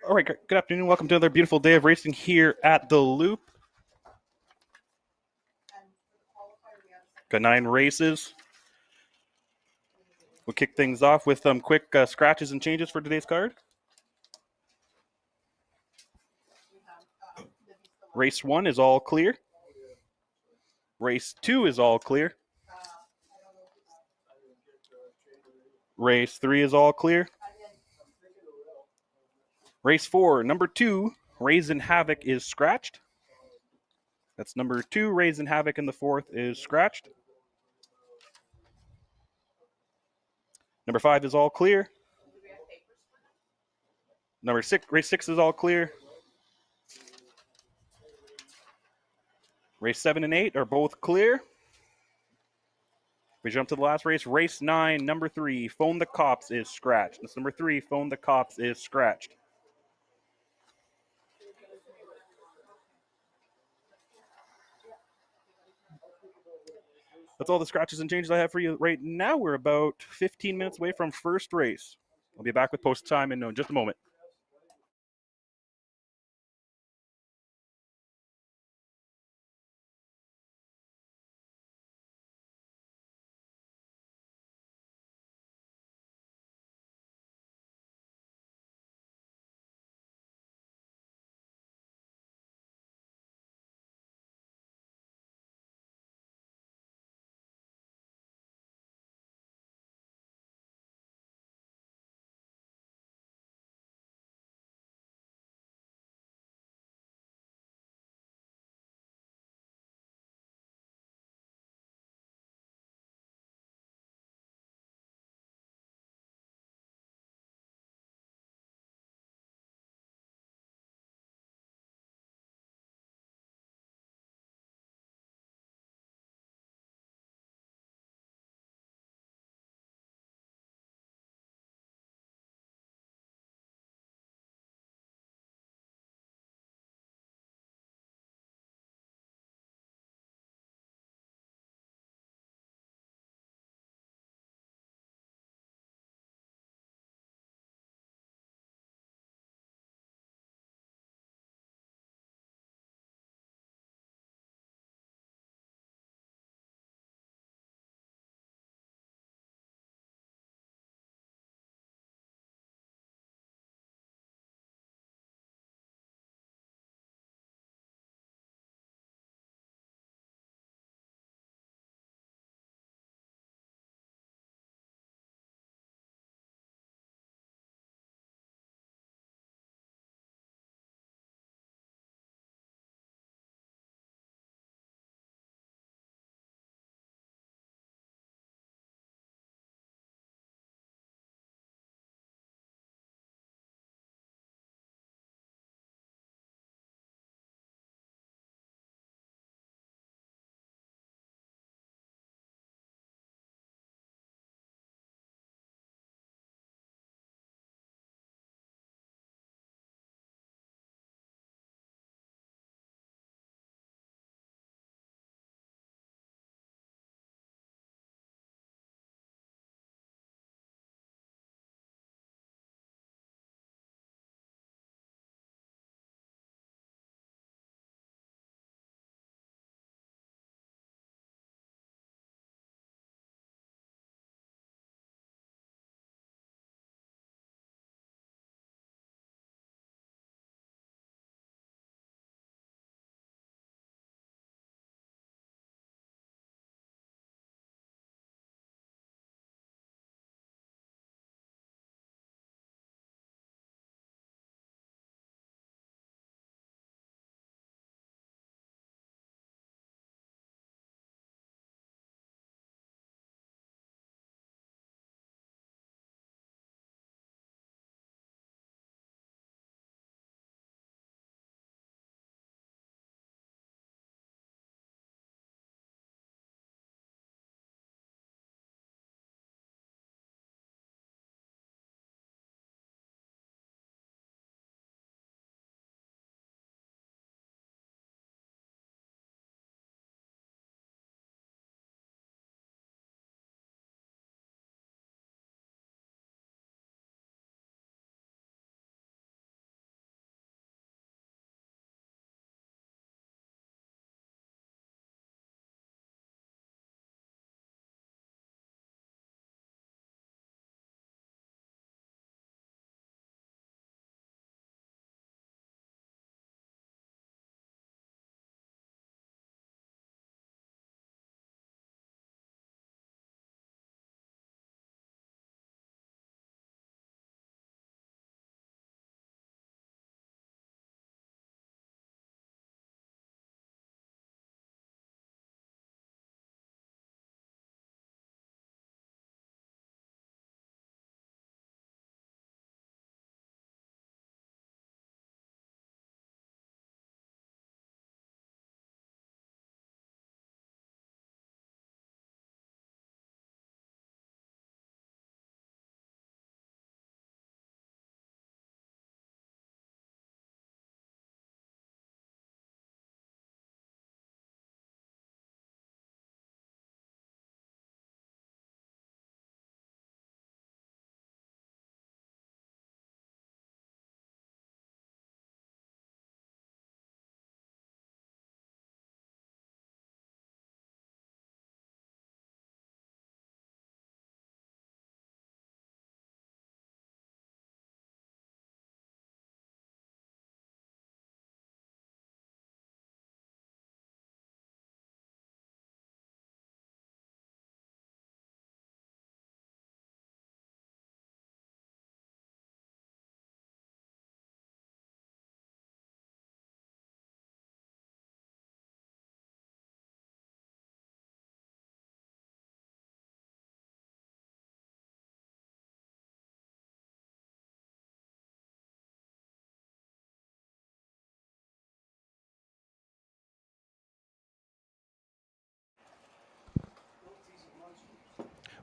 All right, good afternoon. Welcome to another beautiful day of racing here at the Loop. Got 9 races. We'll kick things off with some quick scratches and changes for today's card. Race 1 is all clear. Race 2 is all clear. Race 3 is all clear. Race 4, number 2, Raisin Havoc is scratched. That's number 2, Raisin Havoc in the 4th is scratched. Number 5 is all clear. Number 6, race 6 is all clear. Race 7 and 8 are both clear. We jump to the last race. Race 9, number 3, Phone the Cops is scratched. That's number 3, Phone the Cops is scratched. That's all the scratches and changes I have for you right now. We're about 15 minutes away from first race. I'll be back with post time in just a moment.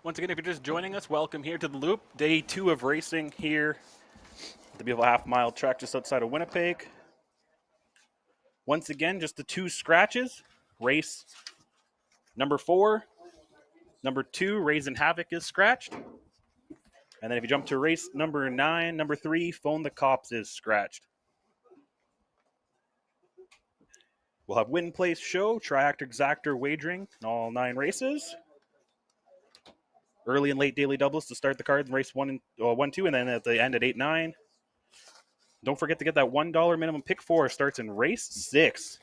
Once again, if you're just joining us, welcome here to the Loop. Day 2 of racing here at the beautiful half-mile track just outside of Winnipeg. Once again, just the 2 scratches. Race number 4. Number 2, Raisin Havoc is scratched. And then if you jump to race number 9, number 3, Phone the Cops is scratched. We'll have win, place, show, triactor, exactor, wagering in all 9 races. Early and late daily doubles to start the card in race 1, 2, and then at the end at 8, 9. Don't forget to get that $1 minimum. Pick 4 starts in race 6.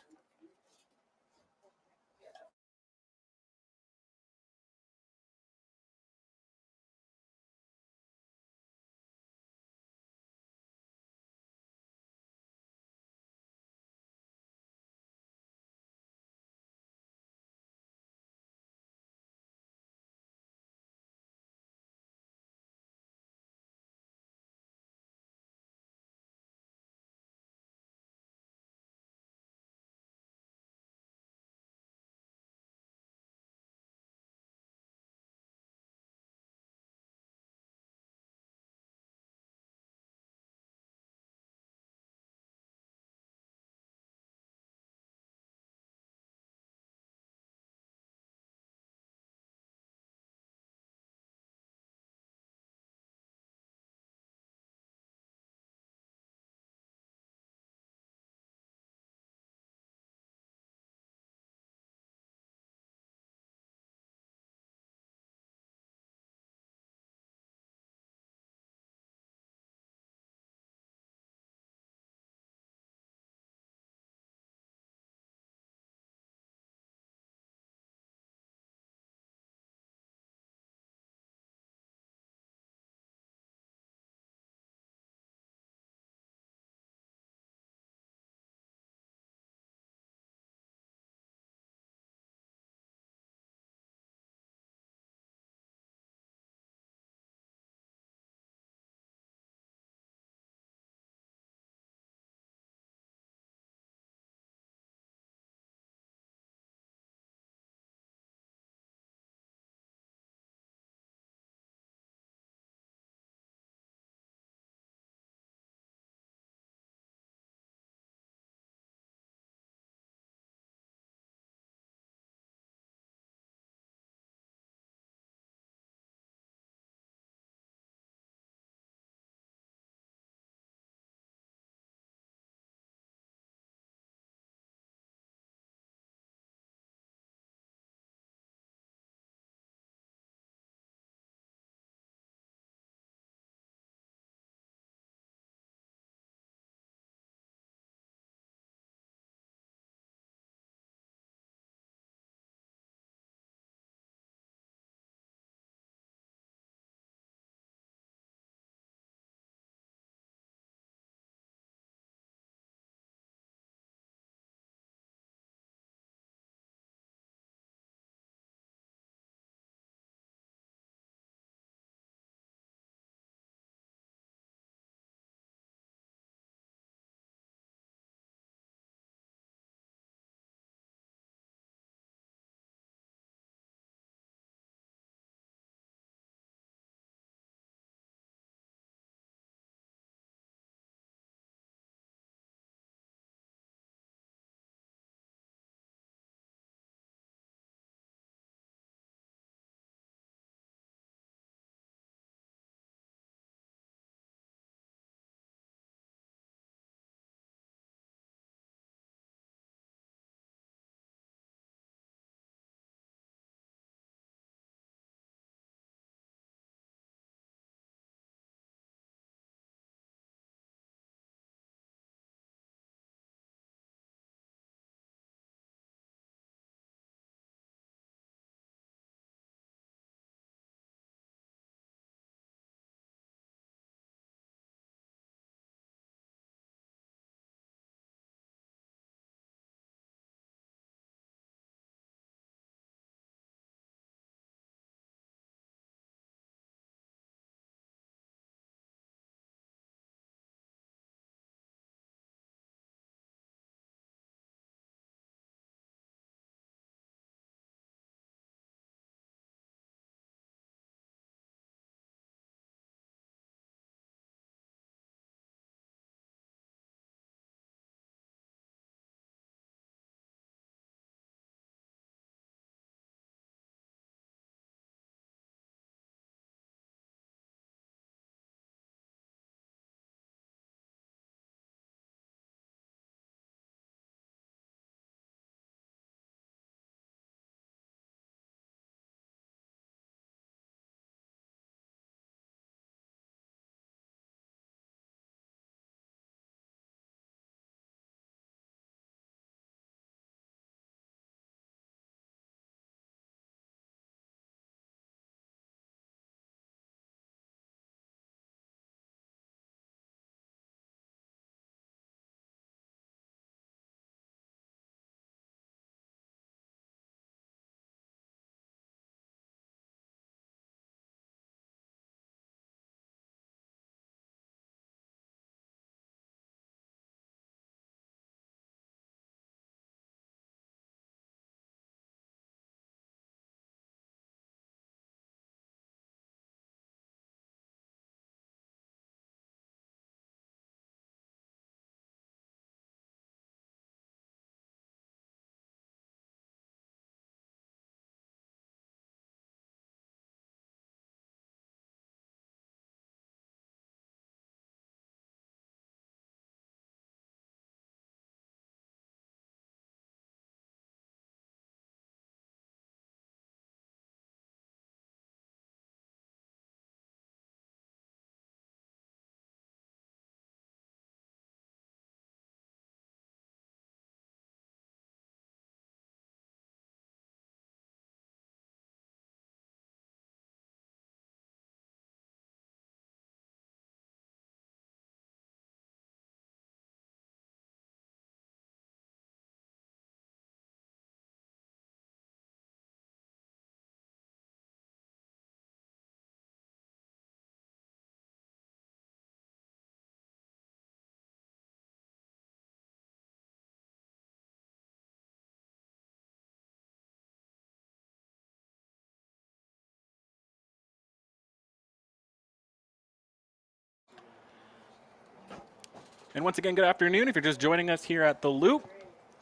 And once again, good afternoon. If you're just joining us here at the Loop,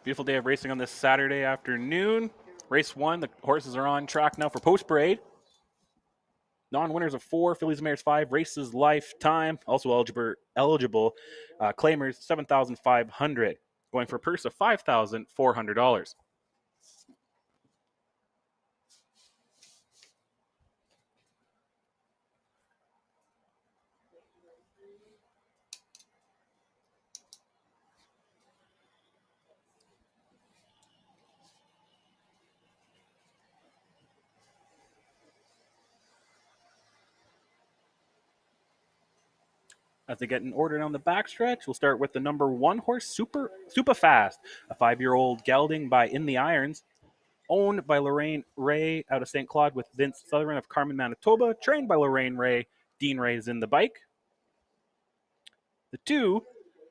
beautiful day of racing on this Saturday afternoon. Race 1, the horses are on track now for post parade. Non-winners of 4, Fillies Mares 5, races lifetime. Also eligible claimers 7,500, going for a purse of $5,400. As they get in order down the backstretch, we'll start with the number 1 horse, Super Fast, a 5-year-old gelding by In the Irons, owned by Lorraine Ray out of St. Claude with Vince Sutherland of Carmen, Manitoba, trained by Lorraine Ray. Dean Ray is in the bike. The 2,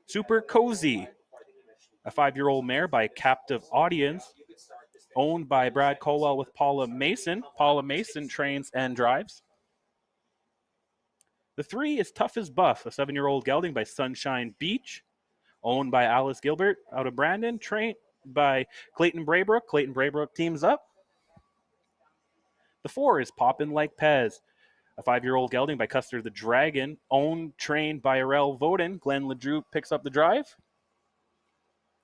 Super Cozy, a 5-year-old mare by Captive Audience, owned by Brad Colwell with Paula Mason. Paula Mason trains and drives. The 3 is Tough as Buff, a 7-year-old gelding by Sunshine Beach, owned by Alice Gilbert out of Brandon, trained by Clayton Braybrook. Clayton Braybrook teams up. The 4 is Poppin' Like Pez, a 5-year-old gelding by Custer the Dragon, owned, trained by Arel Voden. Glenn Ledrew picks up the drive.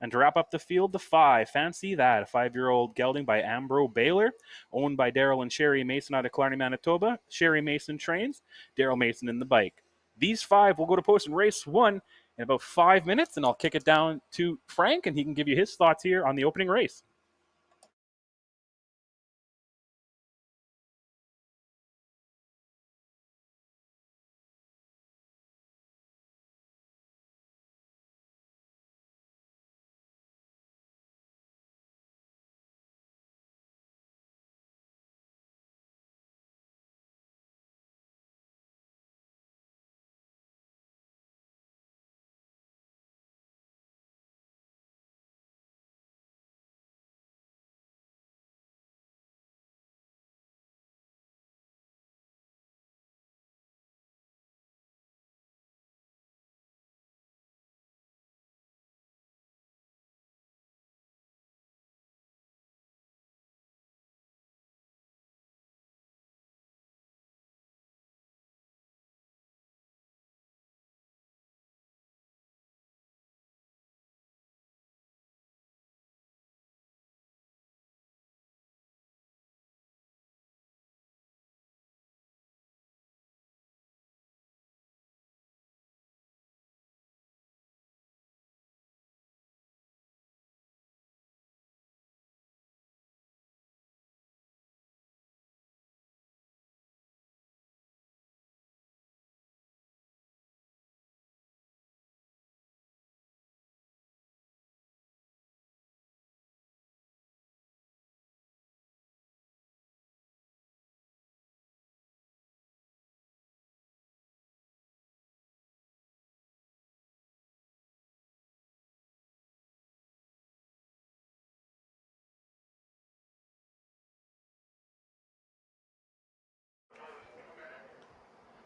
And to wrap up the field, the 5, Fancy That, a 5-year-old gelding by Ambro Baylor, owned by Daryl and Sherry Mason out of Killarney, Manitoba. Sherry Mason trains, Daryl Mason in the bike. These 5 will go to post in race 1 in about 5 minutes, and I'll kick it down to Frank, and he can give you his thoughts here on the opening race.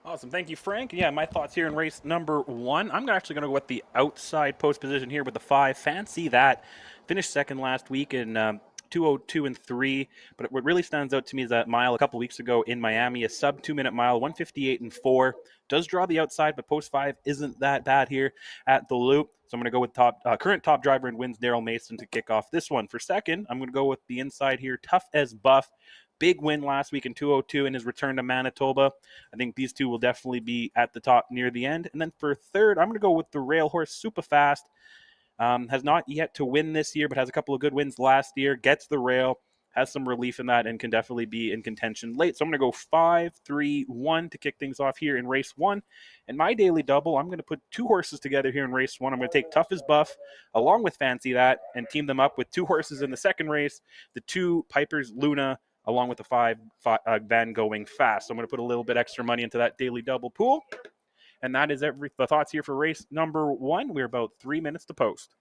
Awesome. Thank you, Frank. Yeah, my thoughts here in race number 1. I'm actually going to go with the outside post position here with the 5, Fancy That. Finished second last week in 2:02 and 3. But what really stands out to me is that mile a couple weeks ago in Miami, a sub 2-minute mile, 1:58 and 4. Does draw the outside, but post 5 isn't that bad here at the Loop. So I'm going to go with current top driver and wins Daryl Mason to kick off this one. For second, I'm going to go with the inside here, Tough as Buff. Big win last week in 2:02 in his return to Manitoba. I think these 2 will definitely be at the top near the end. And then for third, I'm going to go with the rail horse, Super Fast. Has not yet to win this year, but has a couple of good wins last year. Gets the rail, has some relief in that, and can definitely be in contention late. So I'm going to go 5, 3, 1 to kick things off here in race 1. And my daily double, I'm going to put 2 horses together here in race 1. I'm going to take Tough as Buff along with Fancy That and team them up with 2 horses in the second race. The 2 Pipers Luna along with the 5 Van Going Fast. So I'm going to put a little bit extra money into that daily double pool. And that is the thoughts here for race number 1. We're about 3 minutes to post.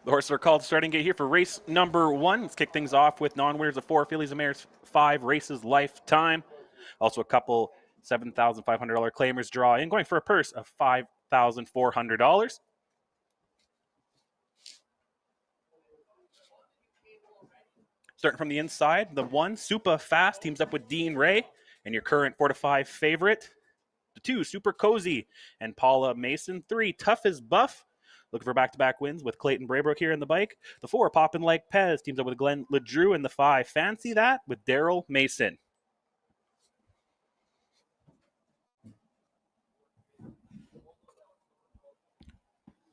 The horses are called starting gate here for race number 1. Let's kick things off with non-winners of 4 fillies and mares, 5 races lifetime. Also a couple $7,500 claimers draw in, going for a purse of $5,400. Starting from the inside, the 1, Super Fast, teams up with Dean Ray, and your current 4 to 5 favorite. The 2, Super Cozy, and Paula Mason. 3, Tough as Buff, looking for back-to-back wins with Clayton Braybrook here in the bike. The 4, Poppin' Like Pez, teams up with Glenn LeDrew. And the 5, Fancy That, with Daryl Mason.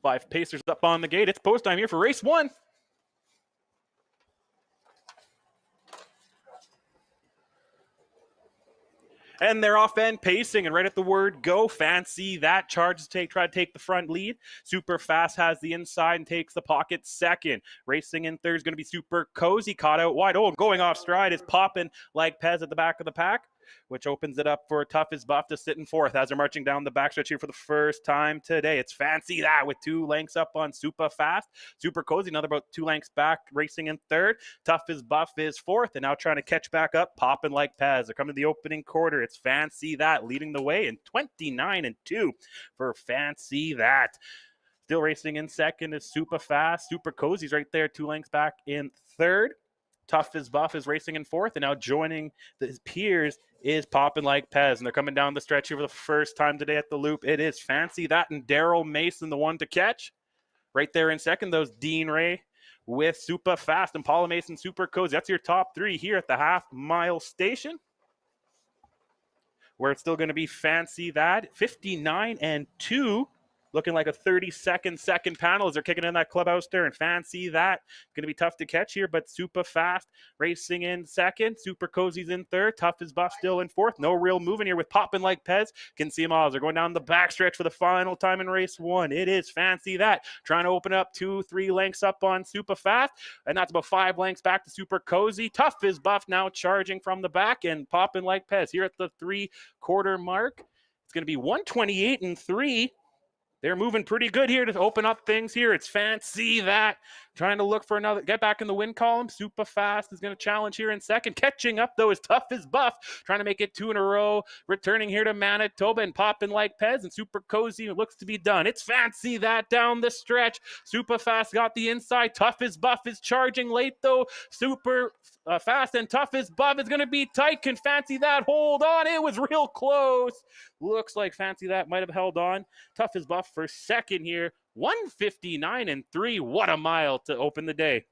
Five Pacers up on the gate. It's post time here for race 1. And they're off and pacing, and right at the word go, Fancy That charges to try to take the front lead. Super Fast has the inside and takes the pocket second. Racing in third is going to be Super Cozy, caught out wide. Oh, going off stride is Poppin' Like Pez at the back of the pack, which opens it up for Tough as Buff to sit in fourth as they're marching down the backstretch here for the first time today. It's Fancy That with 2 lengths up on Super Fast. Super Cozy, another about 2 lengths back, racing in third. Tough as Buff is fourth, and now trying to catch back up, Poppin' Like Pez. They're coming to the opening quarter. It's Fancy That leading the way in 29-2 for Fancy That. Still racing in second is Super Fast. Super Cozy's right there, 2 lengths back in third. Tough as Buff is racing in fourth, and now joining his peers is Poppin' Like Pez, and they're coming down the stretch here for the first time today at the Loop. It is Fancy That and Daryl Mason, the one to catch. Right there in second, those Dean Ray with Super Fast and Paula Mason, Super Cozy. That's your top 3 here at the half-mile station, where it's still going to be Fancy That, 59-2. Looking like a 30-second second panel as they're kicking in that clubhouse there. And Fancy That, going to be tough to catch here, but Super Fast racing in second. Super Cozy's in third. Tough as Buff still in fourth. No real moving here with Poppin' Like Pez. Can see them all as they're going down the backstretch for the final time in race 1. It is Fancy That trying to open up 2-3 lengths up on Super Fast, and that's about 5 lengths back to Super Cozy. Tough as Buff now charging from the back, and Poppin' Like Pez here at the 3-quarter mark. It's going to be 128-3. They're moving pretty good here to open up things here. It's Fancy That trying to look for another, get back in the win column. Super Fast is going to challenge here in second. Catching up, though, is Tough as Buff, trying to make it 2 in a row. Returning here to Manitoba and Poppin' Like Pez, and Super Cozy looks to be done. It's Fancy That down the stretch. Super Fast got the inside. Tough as Buff is charging late, though. Super Fast and Tough as Buff is going to be tight. Can Fancy That hold on? It was real close. Looks like Fancy That might have held on. Tough as Buff for second here. 159-3. What a mile to open the day.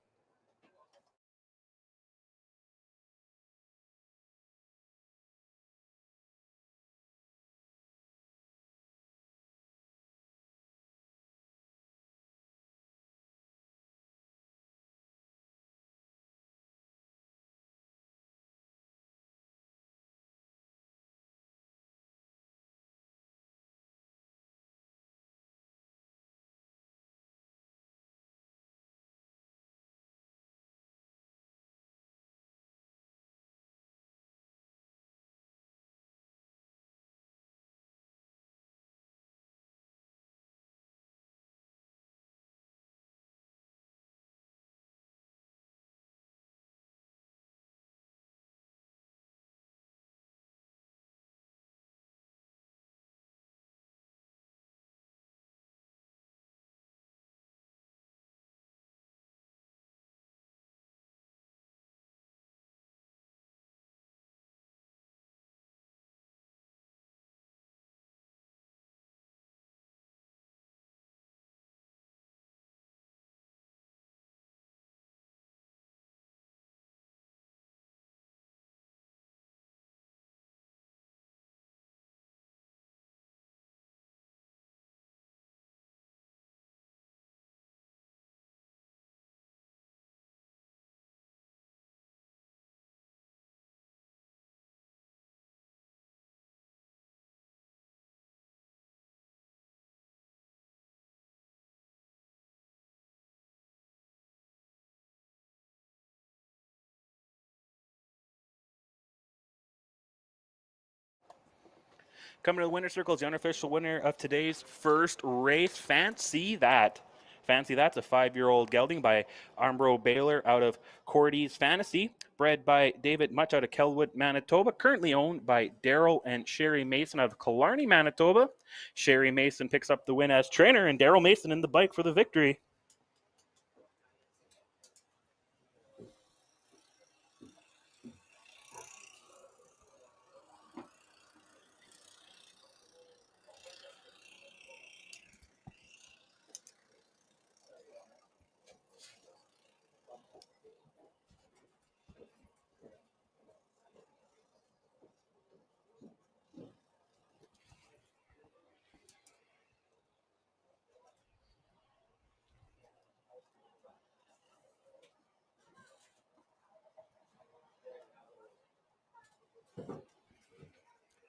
Coming to the winner's circle is the unofficial winner of today's first race, Fancy That. Fancy That's a 5-year-old gelding by Armbro Baylor out of Cordy's Fantasy, bred by David Much out of Kelwood, Manitoba, currently owned by Daryl and Sherry Mason out of Killarney, Manitoba. Sherry Mason picks up the win as trainer, and Daryl Mason in the bike for the victory.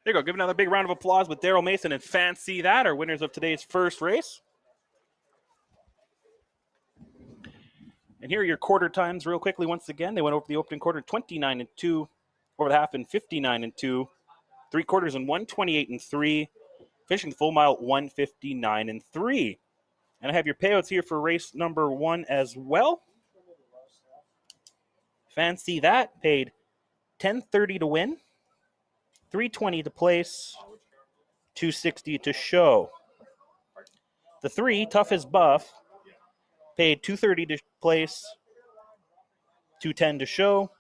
There you go. Give another big round of applause with Daryl Mason and Fancy That, our winners of today's first race. And here are your quarter times real quickly once again. They went over the opening quarter 29-2, over the half in 59-2, 3 quarters in 128-3, finishing the full mile 159-3. And I have your payouts here for race number 1 as well. Fancy That paid $10.30 to win, $3.20 to place, $2.60 to show. The 3, Tough as Buff, paid $2.30 to place, $2.10 to show.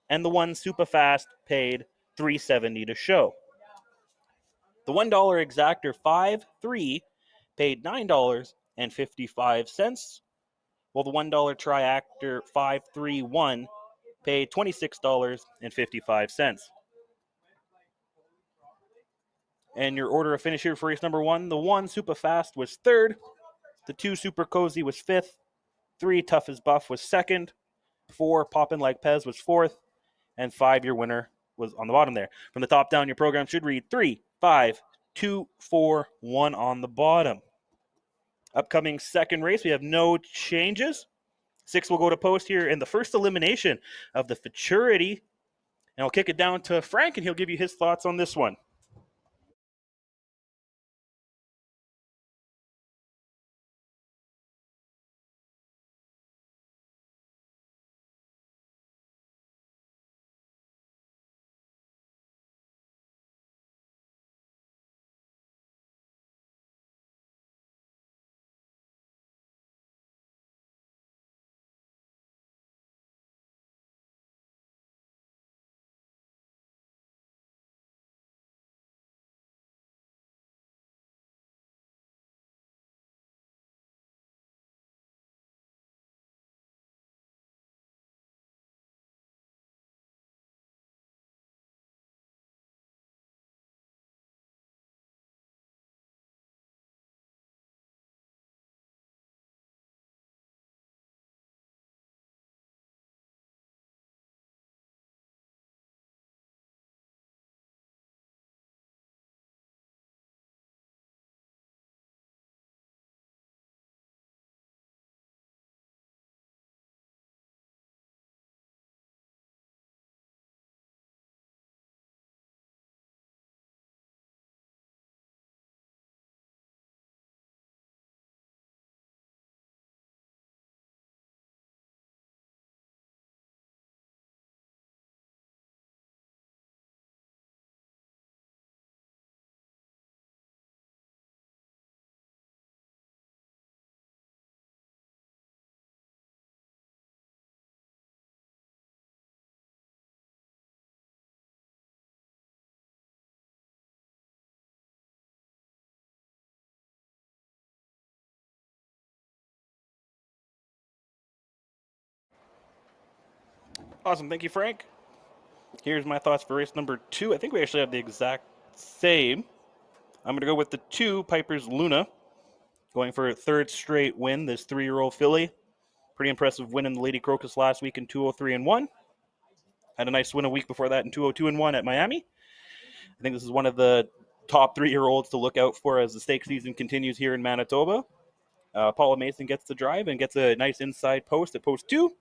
And the 1, Super Fast, paid $3.70 to show. The $1 exactor 5-3 paid $9.55, while the $1 triactor 5-3-1 paid $26.55. And your order of finish here for race number 1, the 1, Super Fast, was 3rd. The 2, Super Cozy, was 5th. 3, Tough as Buff, was 2nd. 4, Poppin' Like Pez, was 4th. And 5, your winner, was on the bottom there. From the top down, your program should read 3, 5, 2, 4, 1 on the bottom. Upcoming second race, we have no changes. 6 will go to post here in the first elimination of the Futurity. And I'll kick it down to Frank, and he'll give you his thoughts on this one. Awesome. Thank you, Frank. Here's my thoughts for race number 2. I think we actually have the exact same. I'm going to go with the 2, Piper's Luna, going for a 3rd straight win, this 3-year-old filly. Pretty impressive win in the Lady Crocus last week in 203-1. Had a nice win a week before that in 202-1 at Miami. I think this is one of the top 3-year-olds to look out for as the stake season continues here in Manitoba. Paula Mason gets the drive and gets a nice inside post at post 2.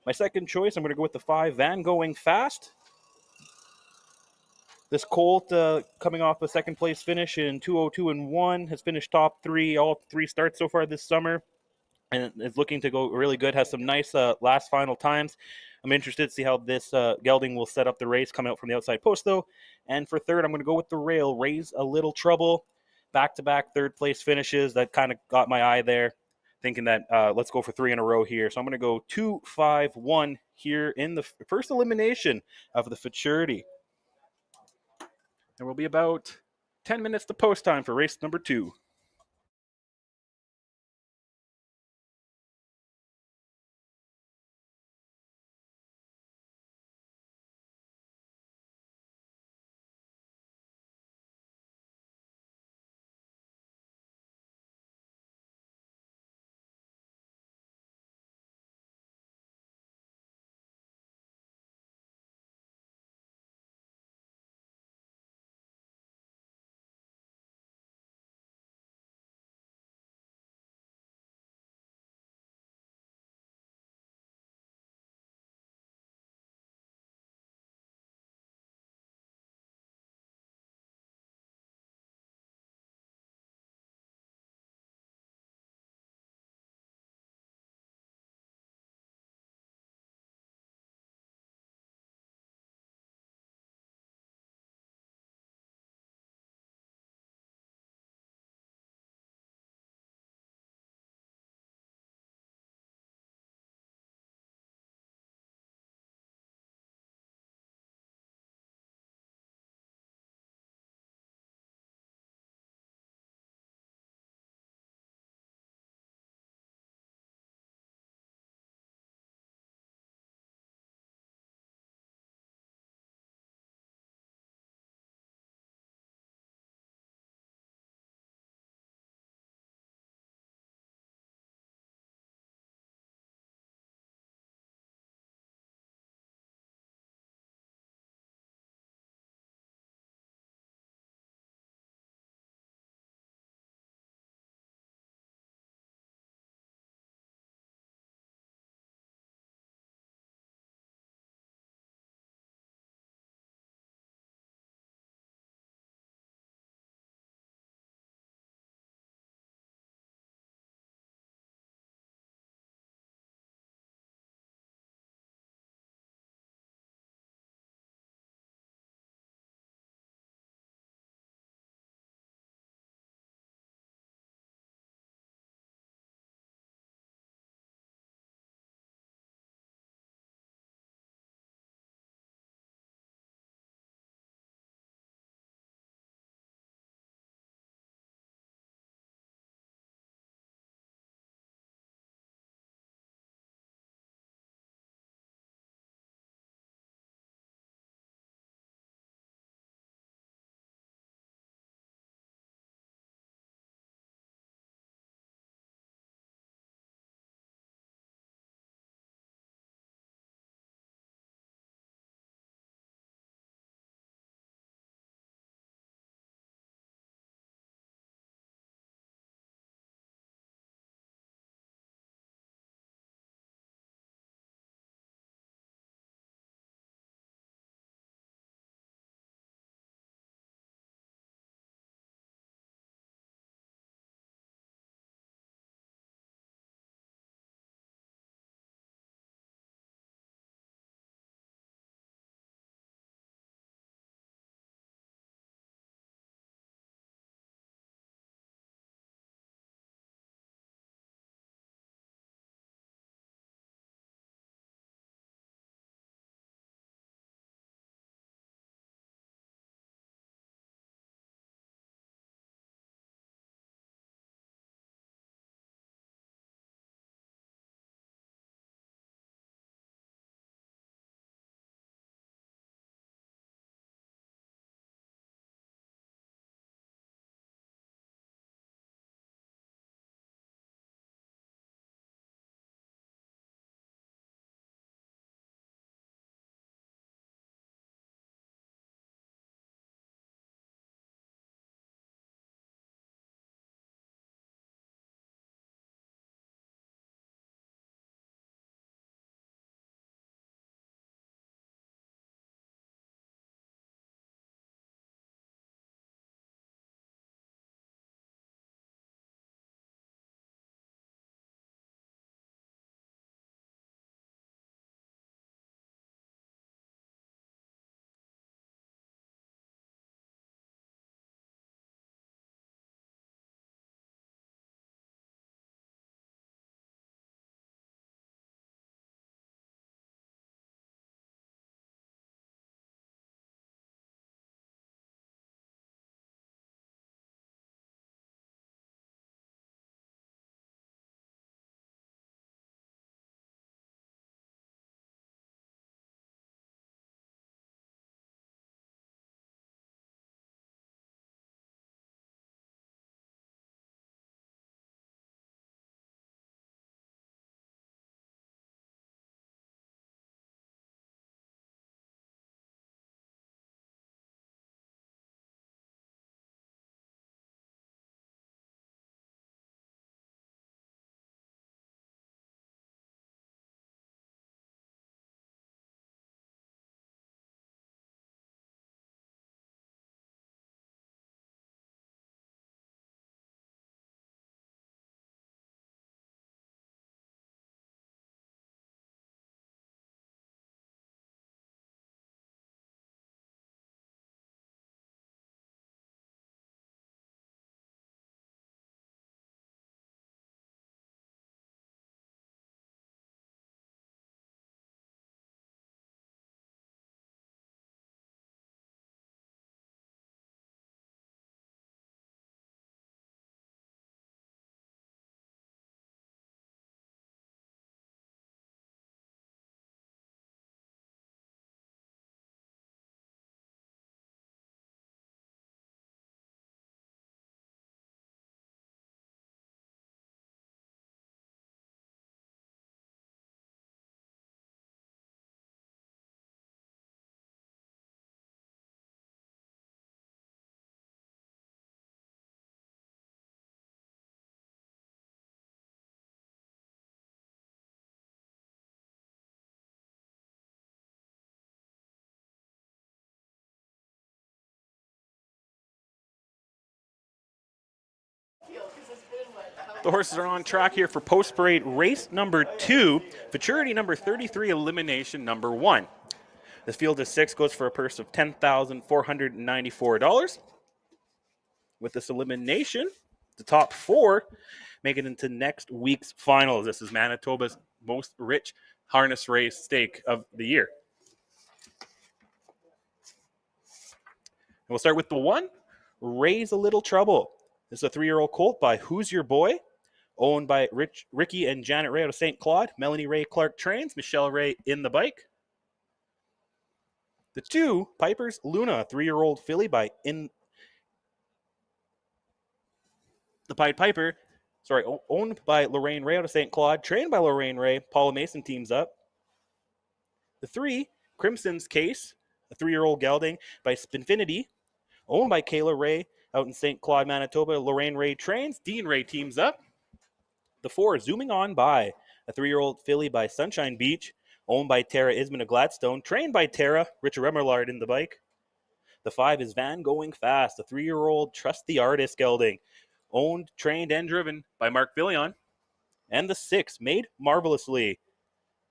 My second choice, I'm going to go with the 5, Van Going Fast. This colt, coming off a second place finish in 202-1, has finished top 3, all 3 starts so far this summer. and is looking to go really good. Has some nice last final times. I'm interested to see how this gelding will set up the race, coming out from the outside post though. And for third, I'm going to go with the rail. Raise a little trouble. Back-to-back third place finishes. That kind of got my eye there, thinking that let's go for 3 in a row here. So I'm going to go 2, 5, 1 here in the first elimination of the Futurity. There will be about 10 minutes to post time for race number 2. The horses are on track here for post parade race number 2, futurity number 33, elimination number 1. This field of 6 goes for a purse of $10,494. With this elimination, the top 4 make it into next week's finals. This is Manitoba's most rich harness race stake of the year. And we'll start with the 1, Raise a Little Trouble. This is a 3-year-old colt by Who's Your Boy, owned by Ricky and Janet Ray out of St. Claude. Melanie Ray Clark trains, Michelle Ray in the bike. The 2, Piper's Luna, a 3-year-old filly by the Pied Piper, owned by Lorraine Ray out of St. Claude, trained by Lorraine Ray. Paula Mason teams up. The 3, Crimson's Case, a 3-year-old gelding by Spinfinity, owned by Kayla Ray out in St. Claude, Manitoba. Lorraine Ray trains. Dean Ray teams up. The 4, Zooming On By, a 3-year-old filly by Sunshine Beach, owned by Tara Isman of Gladstone, trained by Tara, Richard Remillard in the bike. The 5 is Van Going Fast, a 3-year-old Trust the Artist gelding, owned, trained, and driven by Mark Villion. And the 6, Made Marvelously,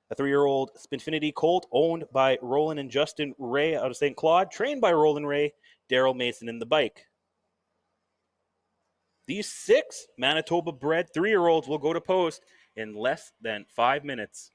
a 3-year-old Spinfinity colt, owned by Roland and Justin Ray out of St. Claude, trained by Roland Ray, Daryl Mason in the bike. These 6 Manitoba-bred 3-year-olds will go to post in less than 5 minutes.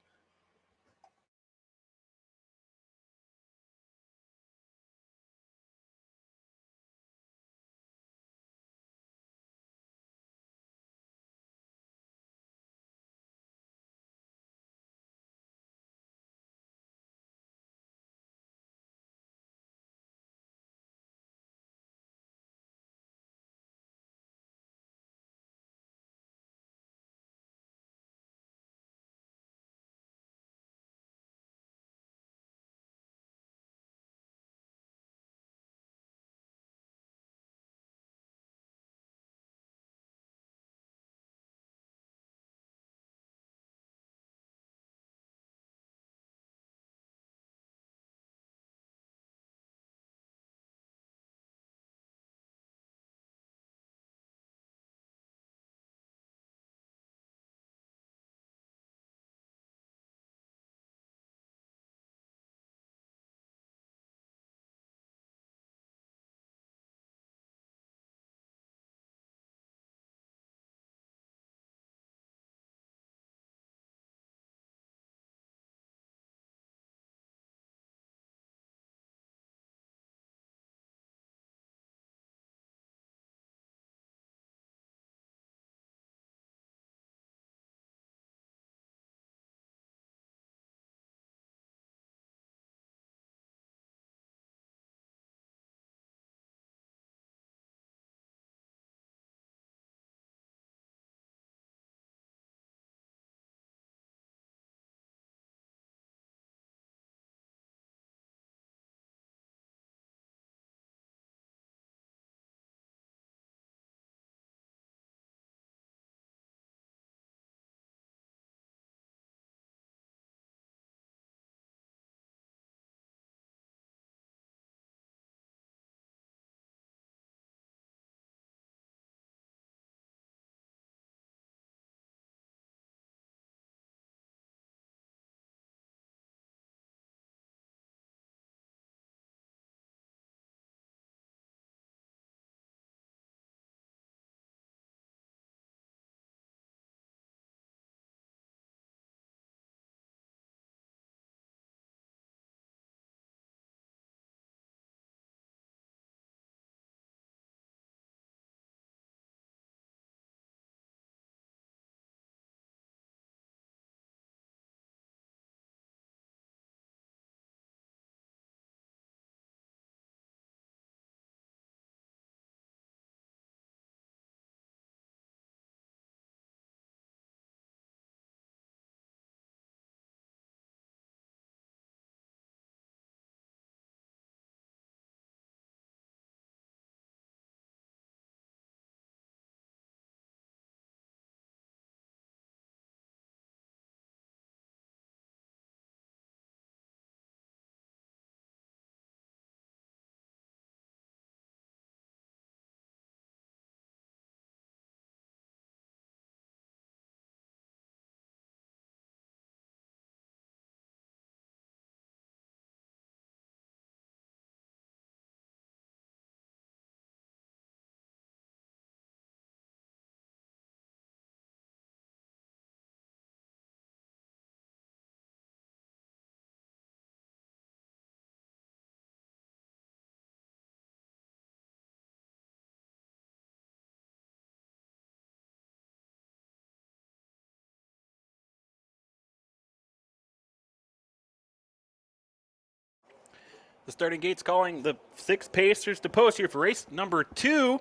The starting gate's calling the 6 Pacers to post here for race number 2.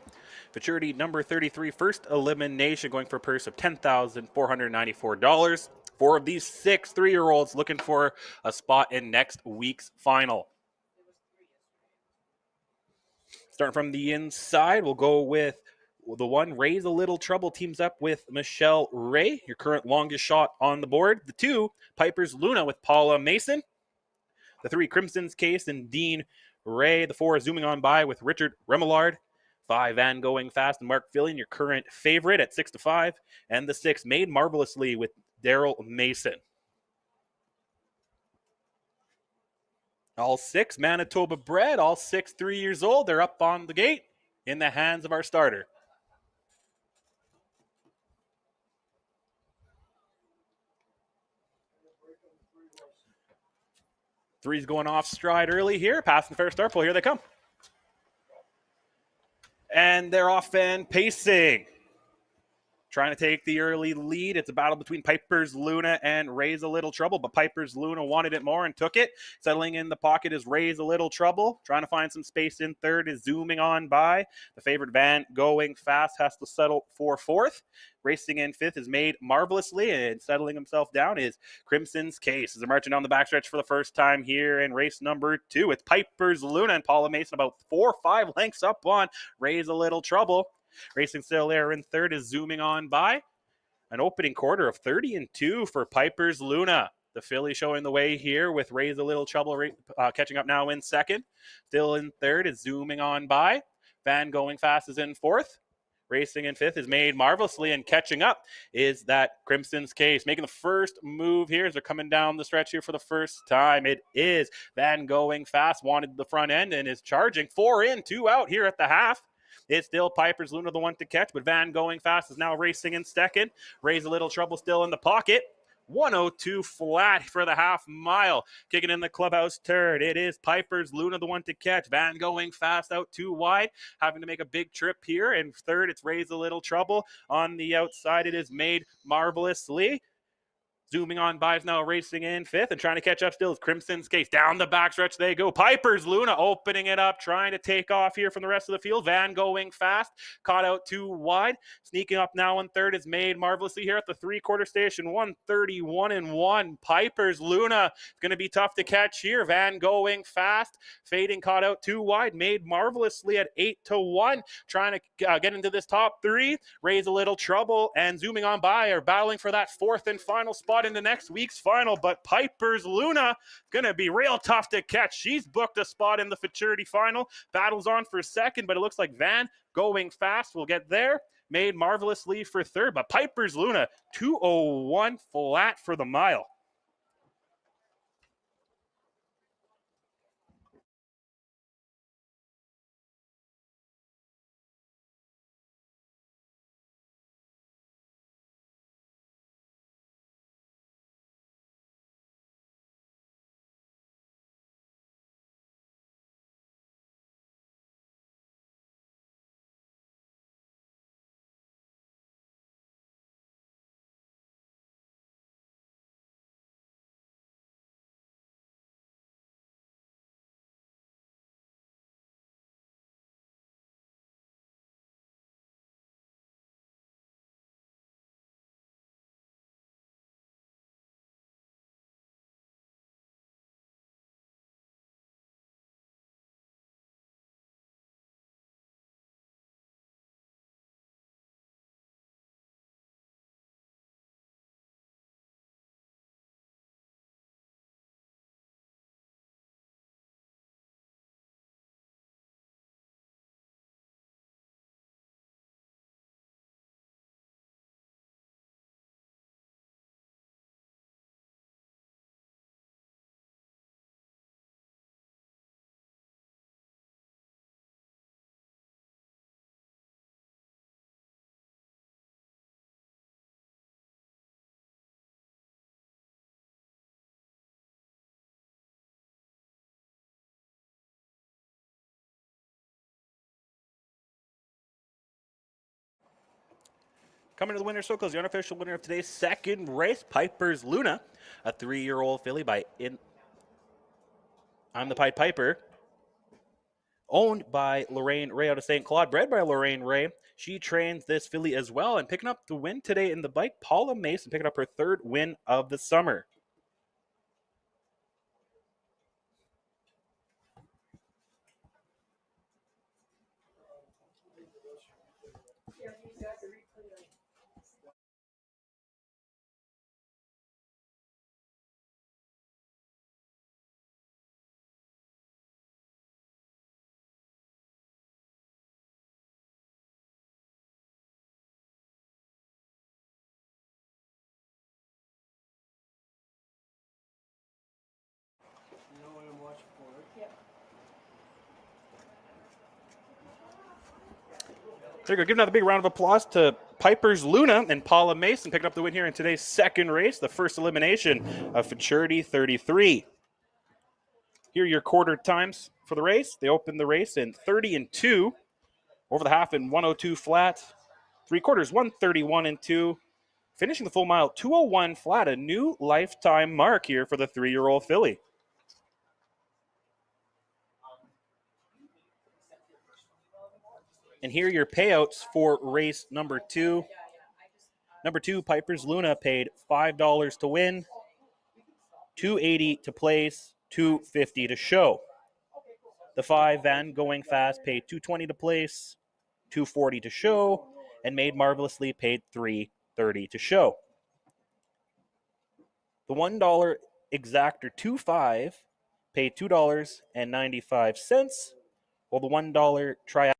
Futurity number 33, first elimination, going for a purse of $10,494. 4 of these 6 3-year-olds looking for a spot in next week's final. Starting from the inside, we'll go with the 1, Raise a Little Trouble, teams up with Michelle Ray, your current longest shot on the board. The 2, Piper's Luna with Paula Mason. The 3, Crimson's Case and Dean Ray. The 4, zooming on by with Richard Remillard. 5, Van Going Fast and Mark Fillion, your current favorite at 6-5. And the 6, Made Marvelously with Daryl Mason. All 6 Manitoba bred, all 6 3 years old. They're up on the gate in the hands of our starter. Three's going off stride early here, passing the fair start pole. Here they come. And they're off and pacing. Trying to take the early lead. It's a battle between Piper's Luna and Raise a Little Trouble, but Piper's Luna wanted it more and took it. Settling in the pocket is Raise a Little Trouble. Trying to find some space in third is zooming on by. The favorite Van Going Fast has to settle for fourth. Racing in fifth is Made Marvelously, and settling himself down is Crimson's Case. As they're marching down the backstretch for the first time here in race number 2. It's Piper's Luna and Paula Mason about 4 or 5 lengths up on Raise a Little Trouble. Racing still there in third is zooming on by. An opening quarter of 30-2 for Piper's Luna. The filly showing the way here with Raise a Little Trouble catching up now in second. Still in third is zooming on by. Van Going Fast is in fourth. Racing in fifth is Made Marvelously, and catching up is that Crimson's Case. Making the first move here as they're coming down the stretch here for the first time. It is Van Going Fast, wanted the front end and is charging. 4 in, 2 out here at the half. It's still Piper's Luna the one to catch, but Van Going Fast is now racing in second. Raise a Little Trouble still in the pocket. 102 flat for the half mile. Kicking in the clubhouse turn. It is Piper's Luna the one to catch. Van Going Fast out too wide. Having to make a big trip here. And third, it's Raise a Little Trouble. On the outside, it is Made Marvelously. Zooming on by is now racing in fifth, and trying to catch up still is Crimson's Case. Down the backstretch they go. Piper's Luna opening it up, trying to take off here from the rest of the field. Van Going Fast, caught out too wide. Sneaking up now in third is Made Marvelously here at the 3/4 station. 131-1. Piper's Luna is going to be tough to catch here. Van Going Fast, fading, caught out too wide. Made Marvelously at 8-1. Trying to get into this top 3. Raise a Little Trouble and zooming on by are battling for that 4th and final spot into next week's final, but Piper's Luna gonna be real tough to catch. She's booked a spot in the Futurity final. Battles on for second, but it looks like Van Going Fast will get there. Made Marvelously for third, but Piper's Luna 2:01 flat for the mile. Coming to the winner's circle is the unofficial winner of today's second race, Piper's Luna, a 3-year-old filly by I'm the Pied Piper. owned by Lorraine Ray out of St. Claude, bred by Lorraine Ray. She trains this filly as well, and picking up the win today in the bike, Paula Mason picking up her third win of the summer. There you go. Give another big round of applause to Piper's Luna and Paula Mason picking up the win here in today's second race, the first elimination of Futurity 33. Here are your quarter times for the race. They opened the race in 30 and 2, over the half in 102 flat, 3/4 131 and 2, finishing the full mile 201 flat, a new lifetime mark here for the 3-year-old filly. And here are your payouts for race number 2. Number 2, Piper's Luna paid $5 to win, $2.80 to place, $2.50 to show. The 5 Van Going Fast paid $2.20 to place, $2.40 to show, and Made Marvelously paid $3.30 to show. The $1 Exactor 2.5 paid $2.95, while the $1 Triathlon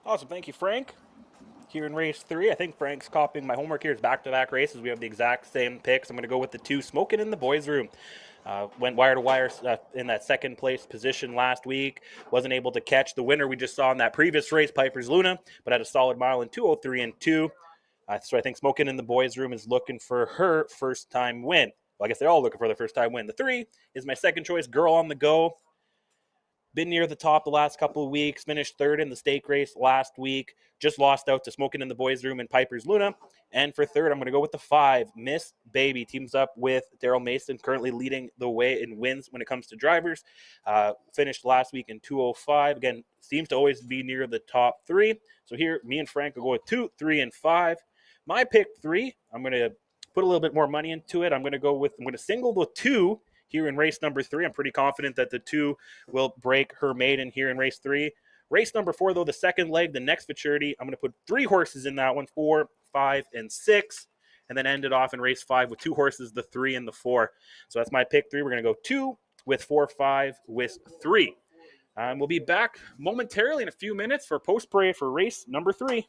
Awesome. Thank you, Frank. Here in race 3, I think Frank's copying my homework here. Is back-to-back races. We have the exact same picks. I'm going to go with the 2 Smoking in the Boys Room. Went wire to wire in that second place position last week. Wasn't able to catch the winner we just saw in that previous race, Piper's Luna, but had a solid mile in 2:03 and 2. So I think Smoking in the Boys Room is looking for her first time win. Well, I guess they're all looking for their first time win. The 3 is my second choice, Girl on the Go. Been near the top the last couple of weeks. Finished third in the stake race last week. Just lost out to Smoking in the Boys Room and Piper's Luna. And for third, I'm going to go with the 5. Miss Baby teams up with Daryl Mason, currently leading the way in wins when it comes to drivers. Finished last week in 2:05. Again, seems to always be near the top 3. So here, me and Frank will go with 2, 3, and 5. My pick 3, I'm going to put a little bit more money into it. I'm going to single the 2 here in race number 3. I'm pretty confident that the 2 will break her maiden here in race 3. Race number 4, though, the second leg, the next futurity, I'm going to put 3 horses in that one, 4, 5, and 6, and then end it off in race 5 with 2 horses, the 3 and the 4. So that's my pick 3. We're going to go 2 with 4, 5 with 3. We'll be back momentarily in a few minutes for post-parade for race number 3.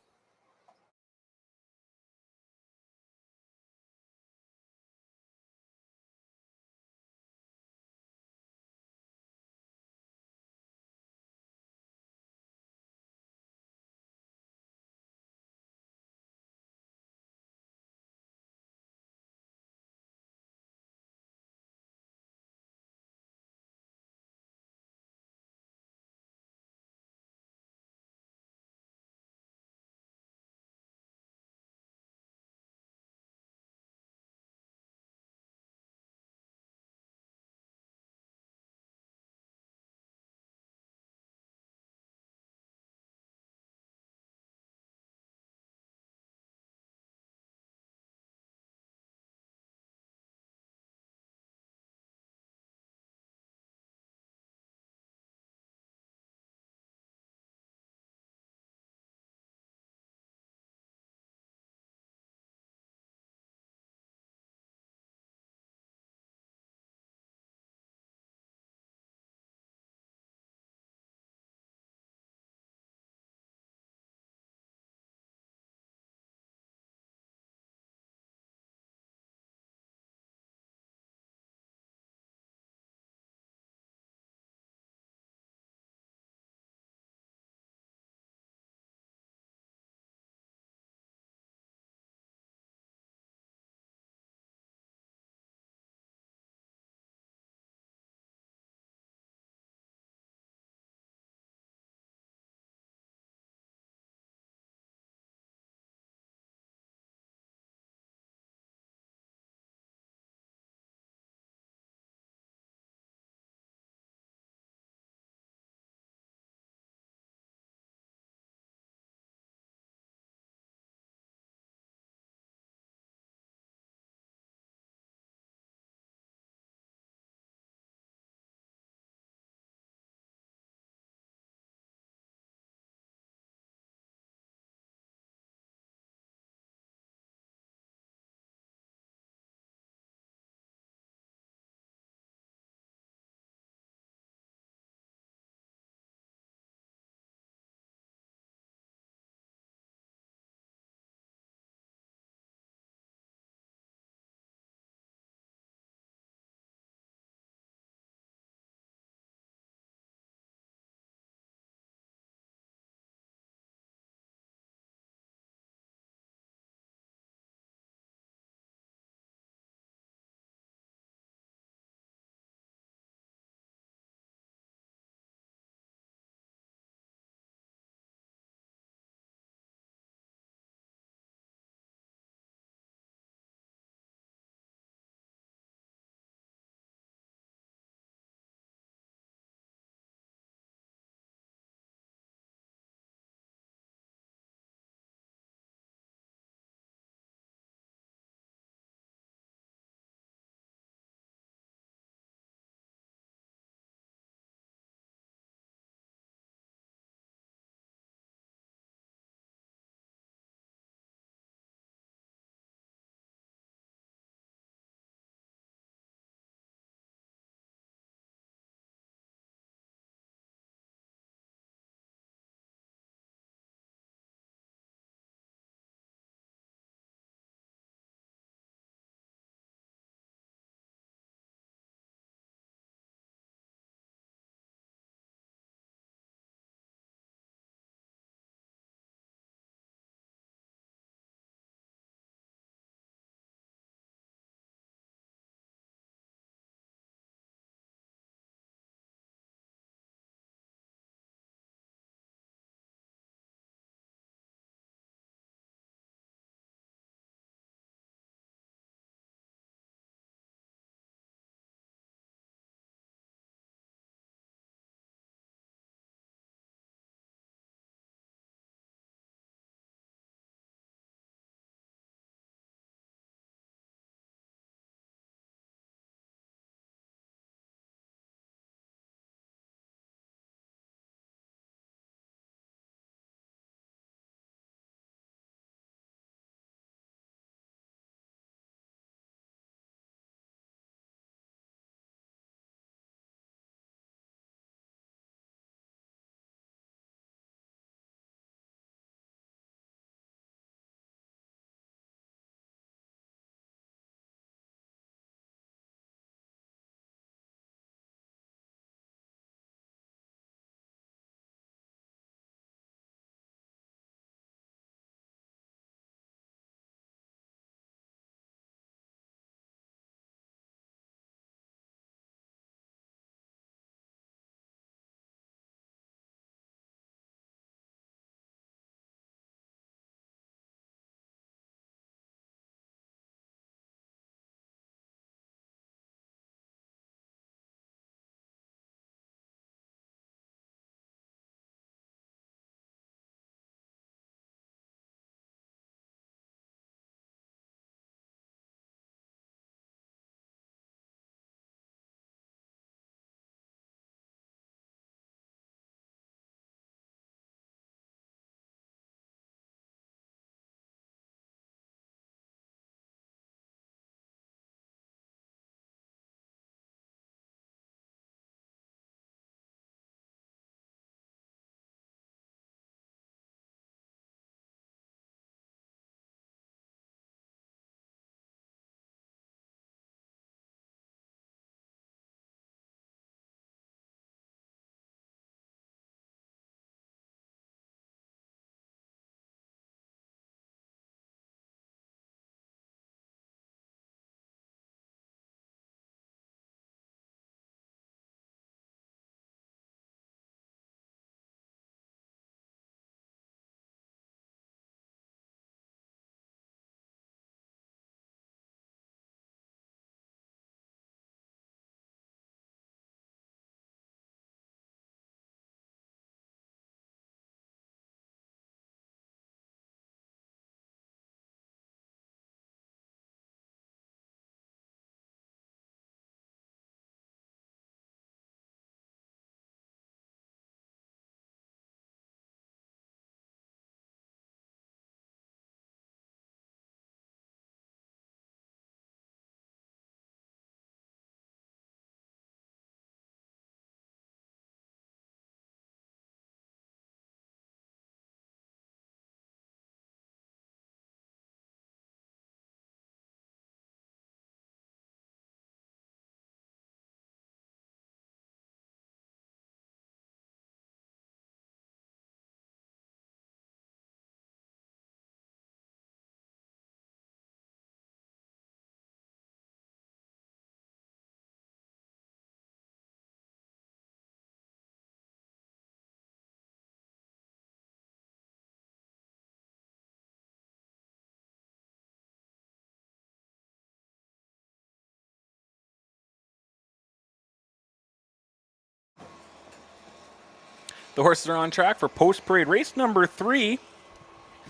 The horses are on track for post parade race number 3.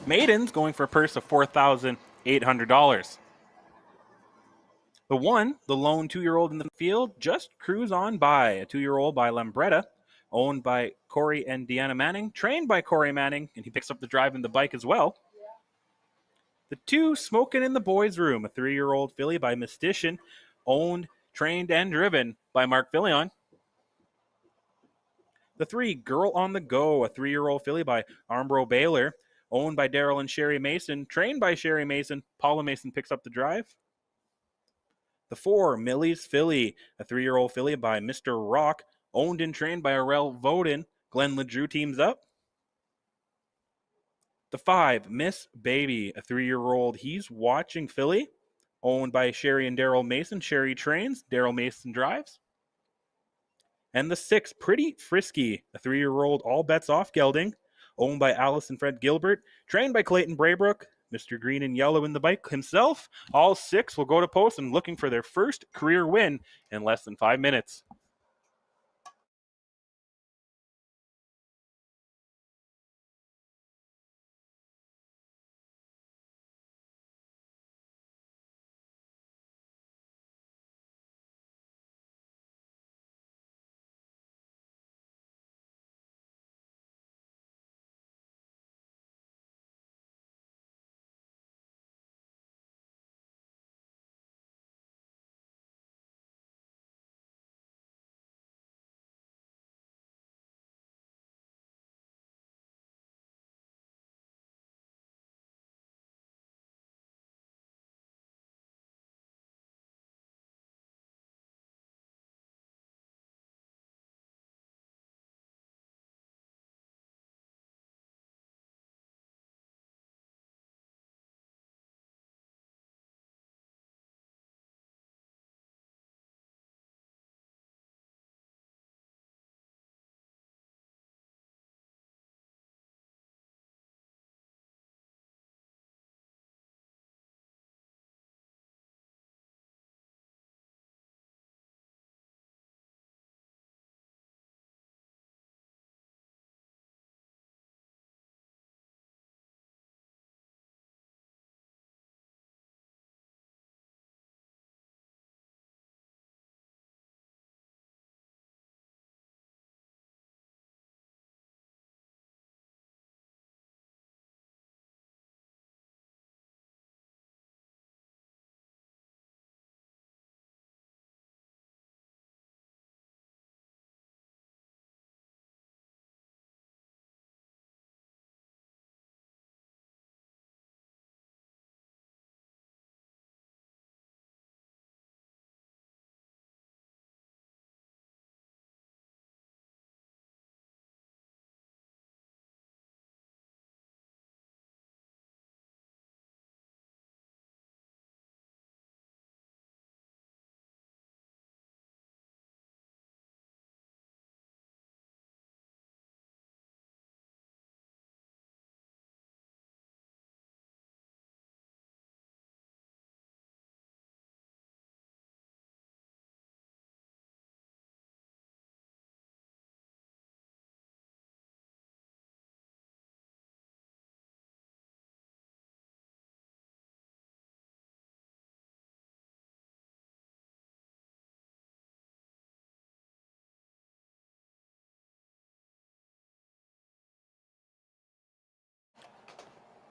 Maidens going for a purse of $4,800. The 1, the lone 2-year-old in the field, Just Cruise On By, a 2-year-old by Lambretta, owned by Corey and Deanna Manning, trained by Corey Manning, and he picks up the drive and the bike as well. The 2, Smokin' in the Boys' Room, a 3-year-old filly by Mystician, owned, trained, and driven by Mark Fillion. The 3, Girl on the Go, a 3-year-old filly by Armbro Baylor, owned by Daryl and Sherry Mason, trained by Sherry Mason. Paula Mason picks up the drive. The 4, Millie's Filly, a 3-year-old filly by Mr. Rock, owned and trained by Arel Voden. Glenn LeDrew teams up. The 5, Miss Baby, a 3-year-old He's Watching filly, owned by Sherry and Daryl Mason. Sherry trains, Daryl Mason drives. And the 6, Pretty Frisky, a 3-year-old All Bets Off gelding, owned by Alice and Fred Gilbert, trained by Clayton Braybrook, Mr. Green and Yellow in the bike himself. All 6 will go to post and looking for their first career win in less than 5 minutes.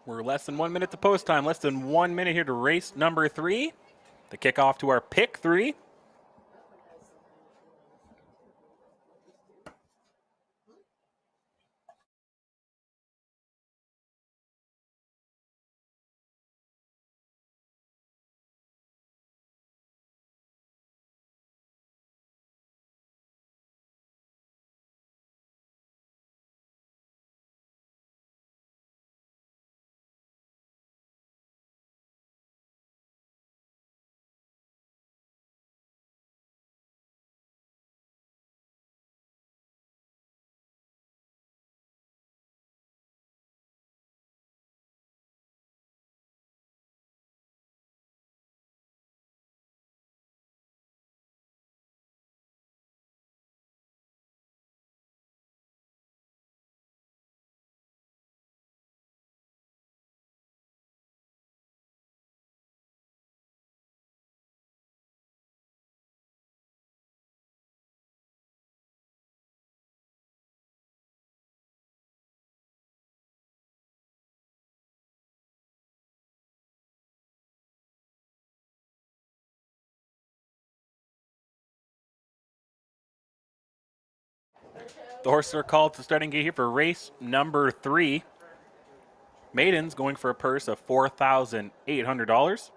We're less than 1 minute to post time, less than 1 minute here to race number 3. The kickoff to our pick 3. The horses are called to starting gate here for race number 3. Maidens going for a purse of $4,800.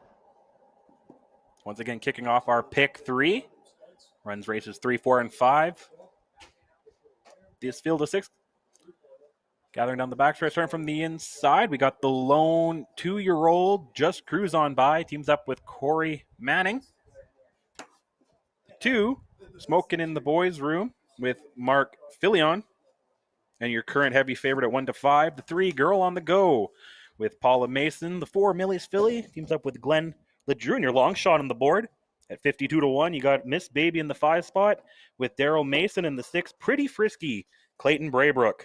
Once again, kicking off our pick 3. Runs races 3, 4, and 5. This field of 6. Gathering down the backstretch, starting from the inside. We got the lone 2-year-old Just Cruise on by. Teams up with Corey Manning. 2, Smoking in the Boys Room with Mark Filion. And your current heavy favorite at 1 to 5. The 3, Girl on the Go with Paula Mason. The 4, Millie's Philly. Teams up with Glenn LeDrew. And your long shot on the board. At 52 to 1, you got Miss Baby in the 5 spot with Daryl Mason in the 6. Pretty Frisky, Clayton Braybrook.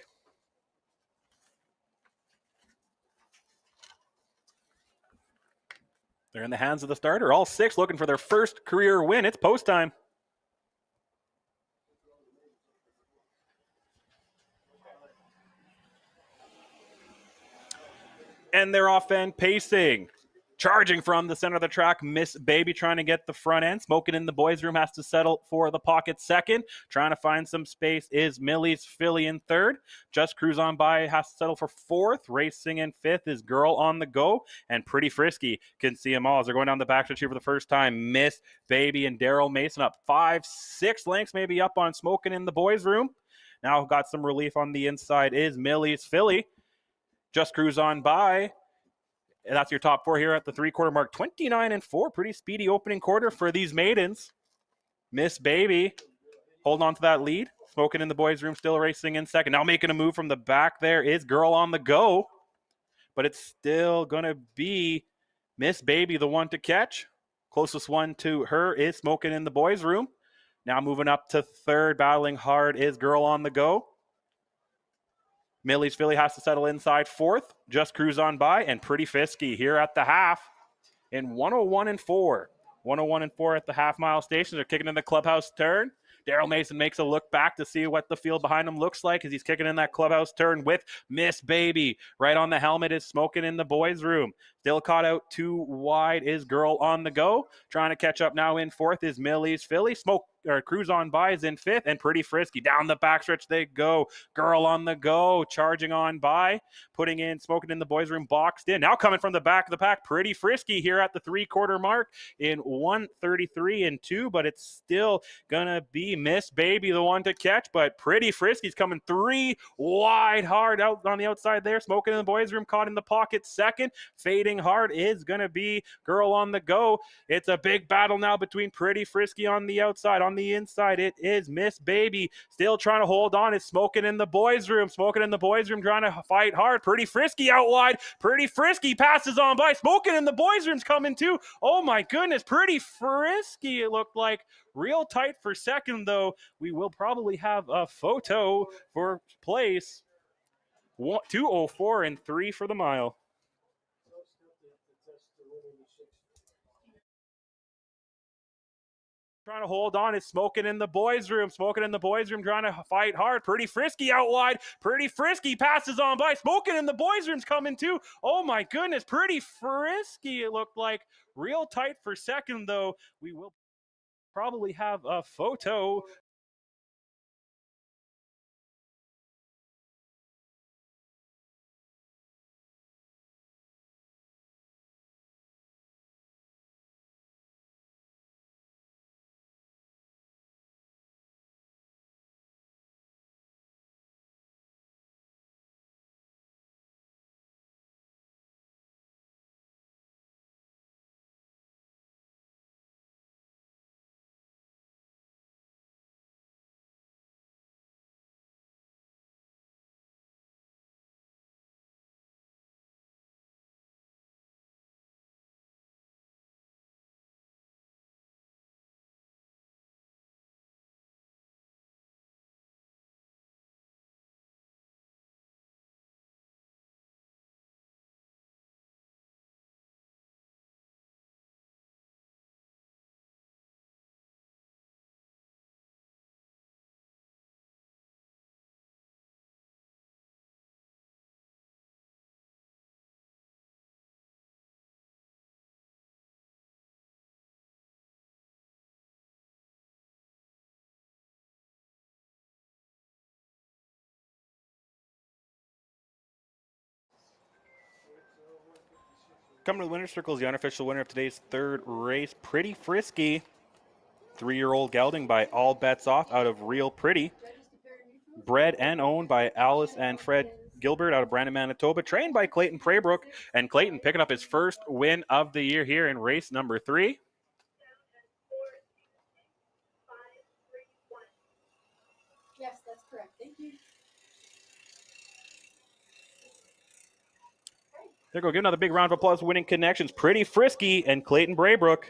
They're in the hands of the starter. All 6 looking for their first career win. It's post time. And they're off and pacing. Charging from the center of the track, Miss Baby trying to get the front end. Smoking in the Boys Room has to settle for the pocket second. Trying to find some space is Millie's Philly in third. Just Cruise on by has to settle for fourth. Racing in fifth is Girl on the Go. And Pretty Frisky can see them all as they're going down the backstretch here for the first time. Miss Baby and Daryl Mason up 5-6 lengths maybe up on Smoking in the Boys Room. Now got some relief on the inside is Millie's Philly. Just Cruise on by. And that's your top 4 here at the 3-quarter mark. 29-4. Pretty speedy opening quarter for these maidens. Miss Baby holding on to that lead. Smoking in the Boys Room, still racing in second. Now making a move from the back there is Girl on the Go. But it's still going to be Miss Baby, the one to catch. Closest one to her is Smoking in the Boys Room. Now moving up to third, battling hard is Girl on the Go. Millie's Philly has to settle inside fourth. Just Cruise on by. And Pretty Frisky here at the half in 101-4. 101-4 at the half-mile station. They're kicking in the clubhouse turn. Daryl Mason makes a look back to see what the field behind him looks like as he's kicking in that clubhouse turn with Miss Baby. Right on the helmet is Smoking in the Boys Room. Still caught out too wide is Girl on the Go. Trying to catch up now in fourth is Millie's Philly. Cruise on by is in fifth, and Pretty Frisky. Down the backstretch they go. Girl on the Go, charging on by, putting in Smoking in the Boys Room, boxed in. Now coming from the back of the pack, Pretty Frisky here at the 3-quarter mark in 133-2, but it's still gonna be Miss Baby the one to catch, but Pretty Frisky's coming 3 wide hard out on the outside there. Smoking in the Boys Room caught in the pocket second. Fading hard is gonna be Girl on the Go. It's a big battle now between Pretty Frisky on the outside. On the inside, it is Miss Baby still trying to hold on. It's Smoking in the Boys Room. Smoking in the Boys Room trying to fight hard. Pretty Frisky out wide. Pretty Frisky passes on by. Smoking in the Boys Room's coming too. Oh my goodness, Pretty Frisky. It looked like real tight for second, though. We will probably have a photo for place. 2:04-3 for the mile. Trying to hold on is Smoking in the Boys Room. Smoking in the Boys Room trying to fight hard. Pretty Frisky out wide. Pretty Frisky passes on by. Smoking in the Boys Room's coming too. Oh my goodness, Pretty Frisky. It looked like real tight for second, though. We will probably have a photo Coming to the winner's circle is the unofficial winner of today's third race, Pretty Frisky. 3-year-old gelding by All Bets Off out of Real Pretty. Bred and owned by Alice and Fred Gilbert out of Brandon, Manitoba. Trained by Clayton Praybrook. And Clayton picking up his first win of the year here in race number 3. Yes, that's correct. Thank you. There we go. Give another big round of applause for Winning Connections. Pretty Frisky and Clayton Praybrook.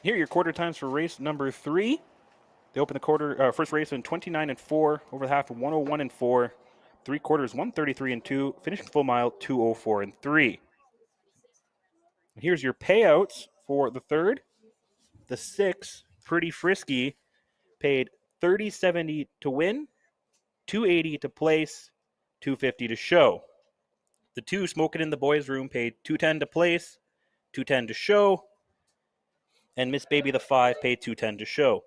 Here are your quarter times for race number 3. They open the first race in 29 and 4, over the half 101 and 4, 3 quarters 133 and 2, finishing full mile 204 and 3. Here's your payouts for the third. The 6, Pretty Frisky, paid $30.70 to win, $280 to place, $250 to show. The 2, Smoking in the Boys Room, paid $210 to place, $210 to show, and Miss Baby the 5 paid $210 to show.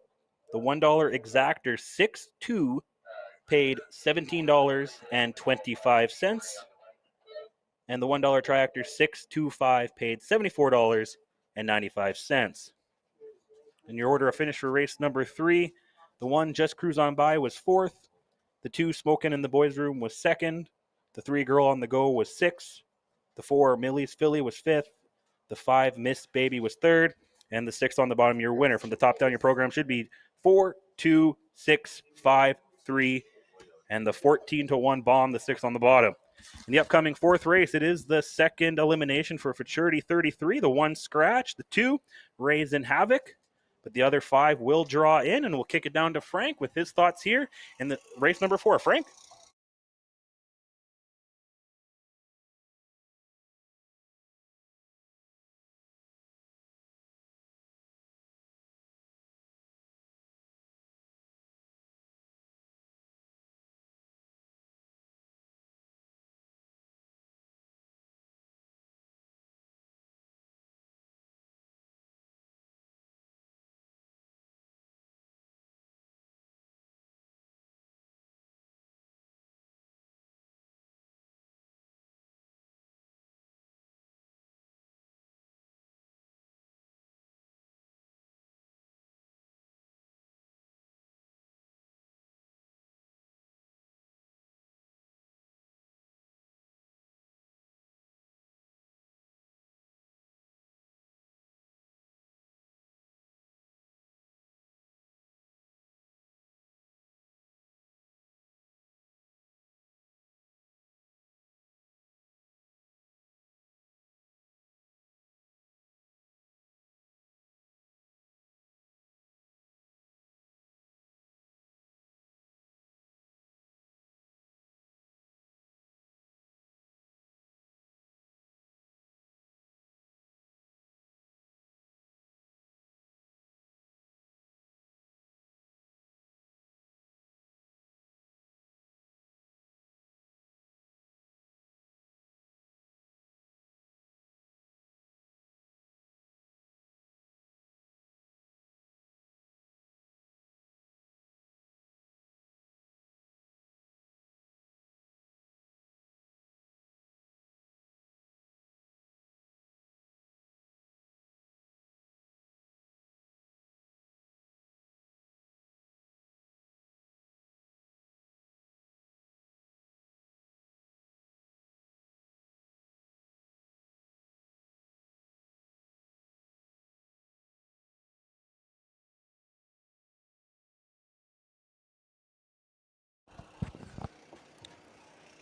The $1 exactor 6-2 paid $17.25, and the $1 triactor 625 paid $74.95. In your order of finish for race number 3, the 1 Just Cruise On By was 4th, the 2 Smoking in the Boys Room was 2nd, the 3 Girl on the Go was 6th, the 4 Millie's Philly was 5th, the 5 Miss Baby was 3rd, and the 6 on the bottom, your winner. From the top down, your program should be 4, 2, 6, 5, 3, and the 14-1 bomb, the 6 on the bottom. In the upcoming 4th race, it is the second elimination for Futurity 33, the 1 Scratch, the 2 Raisin Havoc, but the other 5 will draw in, and we'll kick it down to Frank with his thoughts here in the race number 4. Frank?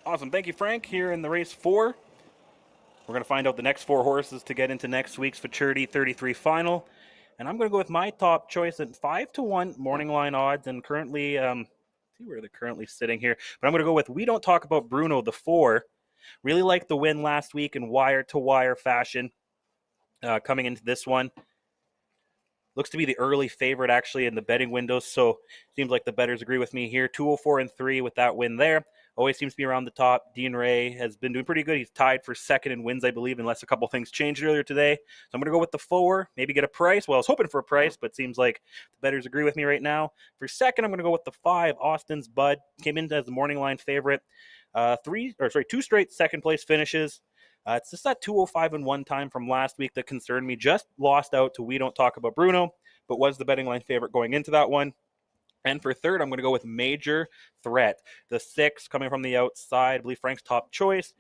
Awesome. Thank you, Frank. Here in the race 4, We're going to find out the next 4 horses to get into next week's Futurity 33 final. And I'm going to go with my top choice at 5-1 morning line odds. And currently, see where they're currently sitting here. But I'm going to go with We Don't Talk About Bruno, the 4. Really liked the win last week in wire-to-wire fashion coming into this one. Looks to be the early favorite actually in the betting windows, so seems like the bettors agree with me here. 204-3 with that win there. Always seems to be around the top. Dean Ray has been doing pretty good. He's tied for second in wins, I believe, unless a couple things changed earlier today. So I'm going to go with the 4, maybe get a price. Well, I was hoping for a price, but seems like the bettors agree with me right now. For second, I'm going to go with the 5, Austin's Bud. Came in as the morning line favorite. 2 straight second place finishes. It's just that 205-1 time from last week that concerned me. Just lost out to We Don't Talk About Bruno, but was the betting line favorite going into that one. And for third, I'm going to go with Major Threat. The 6 coming from the outside. I believe Frank's top choice.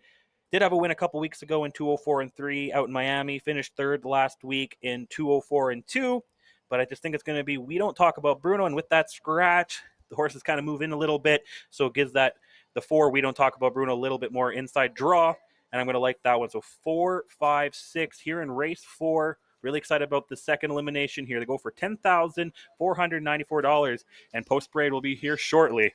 Did have a win a couple weeks ago in 204-3 out in Miami. Finished third last week in 204-2. But I just think it's going to be We Don't Talk About Bruno. And with that scratch, the horses kind of move in a little bit. So it gives that the 4 We Don't Talk About Bruno a little bit more inside draw. And I'm going to like that one. So 4, 5, 6 here in race 4. Really excited about the second elimination here. They go for $10,494. And post parade will be here shortly.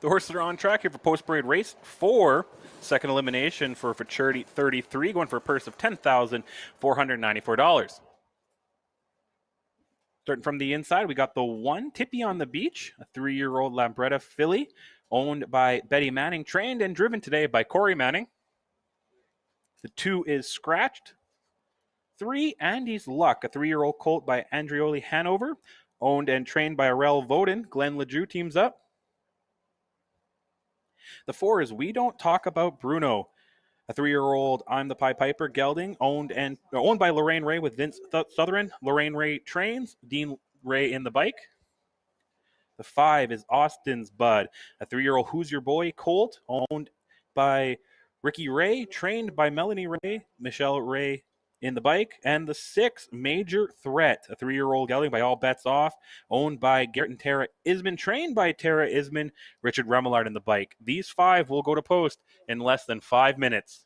The horses are on track here for post-parade race 4. Second elimination for Futurity 33, going for a purse of $10,494. Starting from the inside, we got the 1, Tippy on the Beach, a 3-year-old Lambretta filly, owned by Betty Manning, trained and driven today by Corey Manning. The 2 is Scratched. 3, Andy's Luck, a 3-year-old colt by Andrioli Hanover, owned and trained by Arel Voden. Glenn Ledoux teams up. The 4 is We Don't Talk About Bruno, a 3-year-old I'm the Pied Piper gelding, owned by Lorraine Ray with Vince Southern. Lorraine Ray trains, Dean Ray in the bike. The 5 is Austin's Bud, a 3-year-old Who's Your Boy colt, owned by Ricky Ray, trained by Melanie Ray, Michelle Ray in the bike. And the 6, Major Threat, a 3-year-old gelding by All Bets Off, owned by Garrett and Tara Isman, trained by Tara Isman, Richard Remillard in the bike. These 5 will go to post in less than 5 minutes.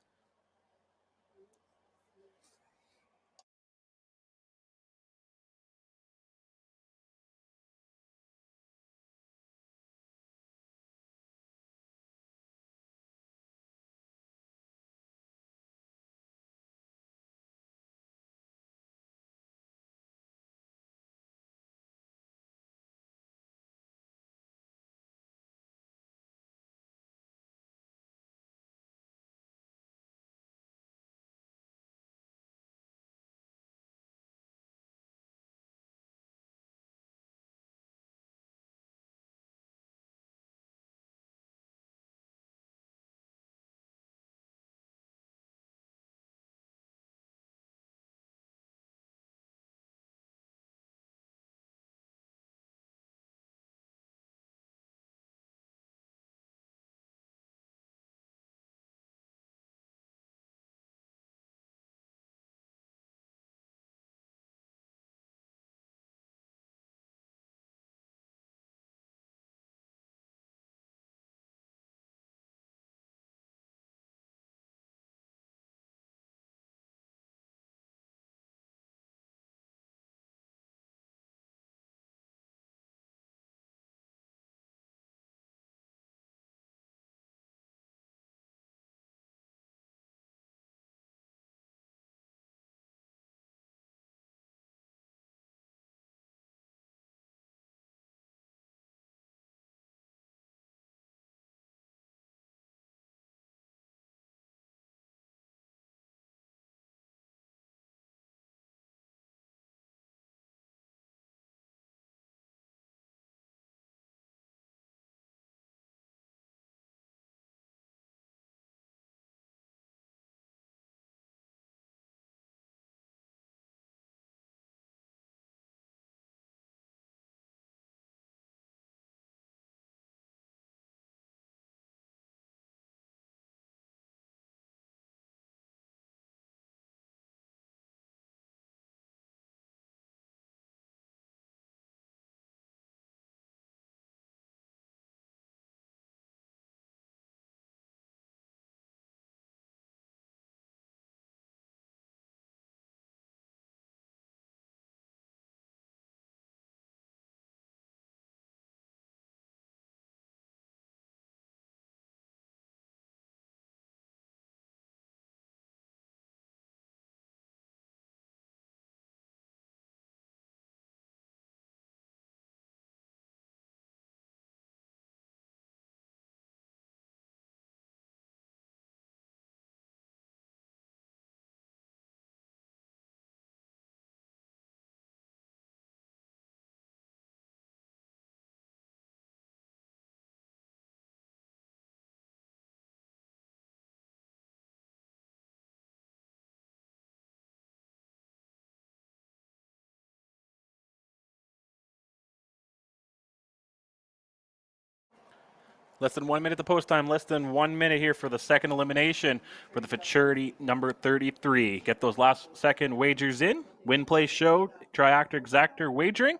Less than 1 minute to post time. Less than 1 minute here for the second elimination for the Futurity number 33. Get those last second wagers in. Win, play, show, Triactor, Exactor wagering.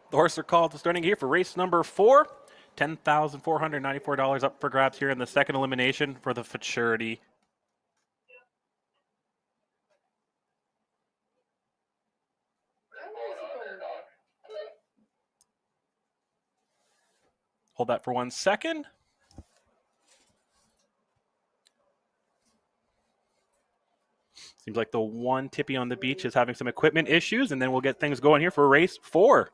The horse are called starting here for race number 4. $10,494 up for grabs here in the second elimination for the Futurity. Hold that for 1 second. Seems like the one Tippy on the Beach is having some equipment issues, and then we'll get things going here for race 4.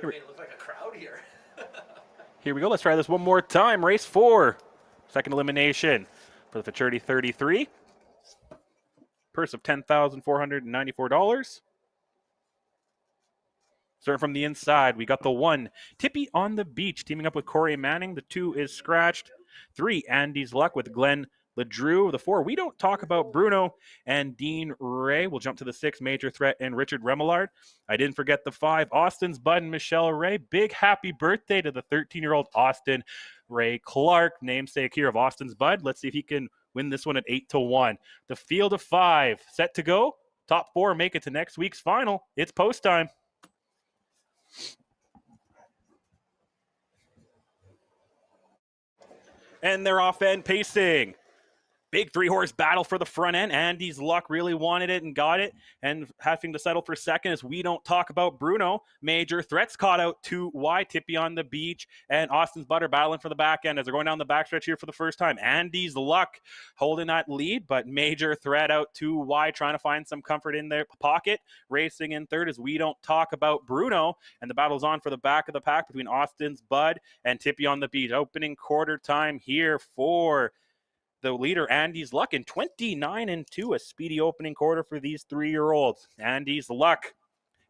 It looks like a crowd here. Here we go. Let's try this one more time. Race 4. Second elimination for the Futurity 33. Purse of $10,494. Starting from the inside, we got the 1, Tippy on the Beach, teaming up with Corey Manning. The 2 is Scratched. 3, Andy's Luck with Glenn LeDrew. The 4, We Don't Talk About Bruno and Dean Ray. We'll jump to the 6, Major Threat and Richard Remillard. I didn't forget the 5, Austin's Bud and Michelle Ray. Big happy birthday to the 13-year-old Austin Ray Clark, namesake here of Austin's Bud. Let's see if he can win this one at 8-1. The field of 5 set to go. Top 4 make it to next week's final. It's post time. And they're off end pacing. Big 3-horse battle for the front end. Andy's Luck really wanted it and got it. And having to settle for second is We Don't Talk About Bruno. Major Threats caught out 2 wide. Tippy on the Beach and Austin's Butter battling for the back end as they're going down the backstretch here for the first time. Andy's Luck holding that lead, but Major Threat out 2 wide, trying to find some comfort in their pocket. Racing in third is We Don't Talk About Bruno. And the battle's on for the back of the pack between Austin's Bud and Tippy on the Beach. Opening quarter time here for the leader, Andy's Luck, in 29-2, a speedy opening quarter for these 3-year-olds. Andy's Luck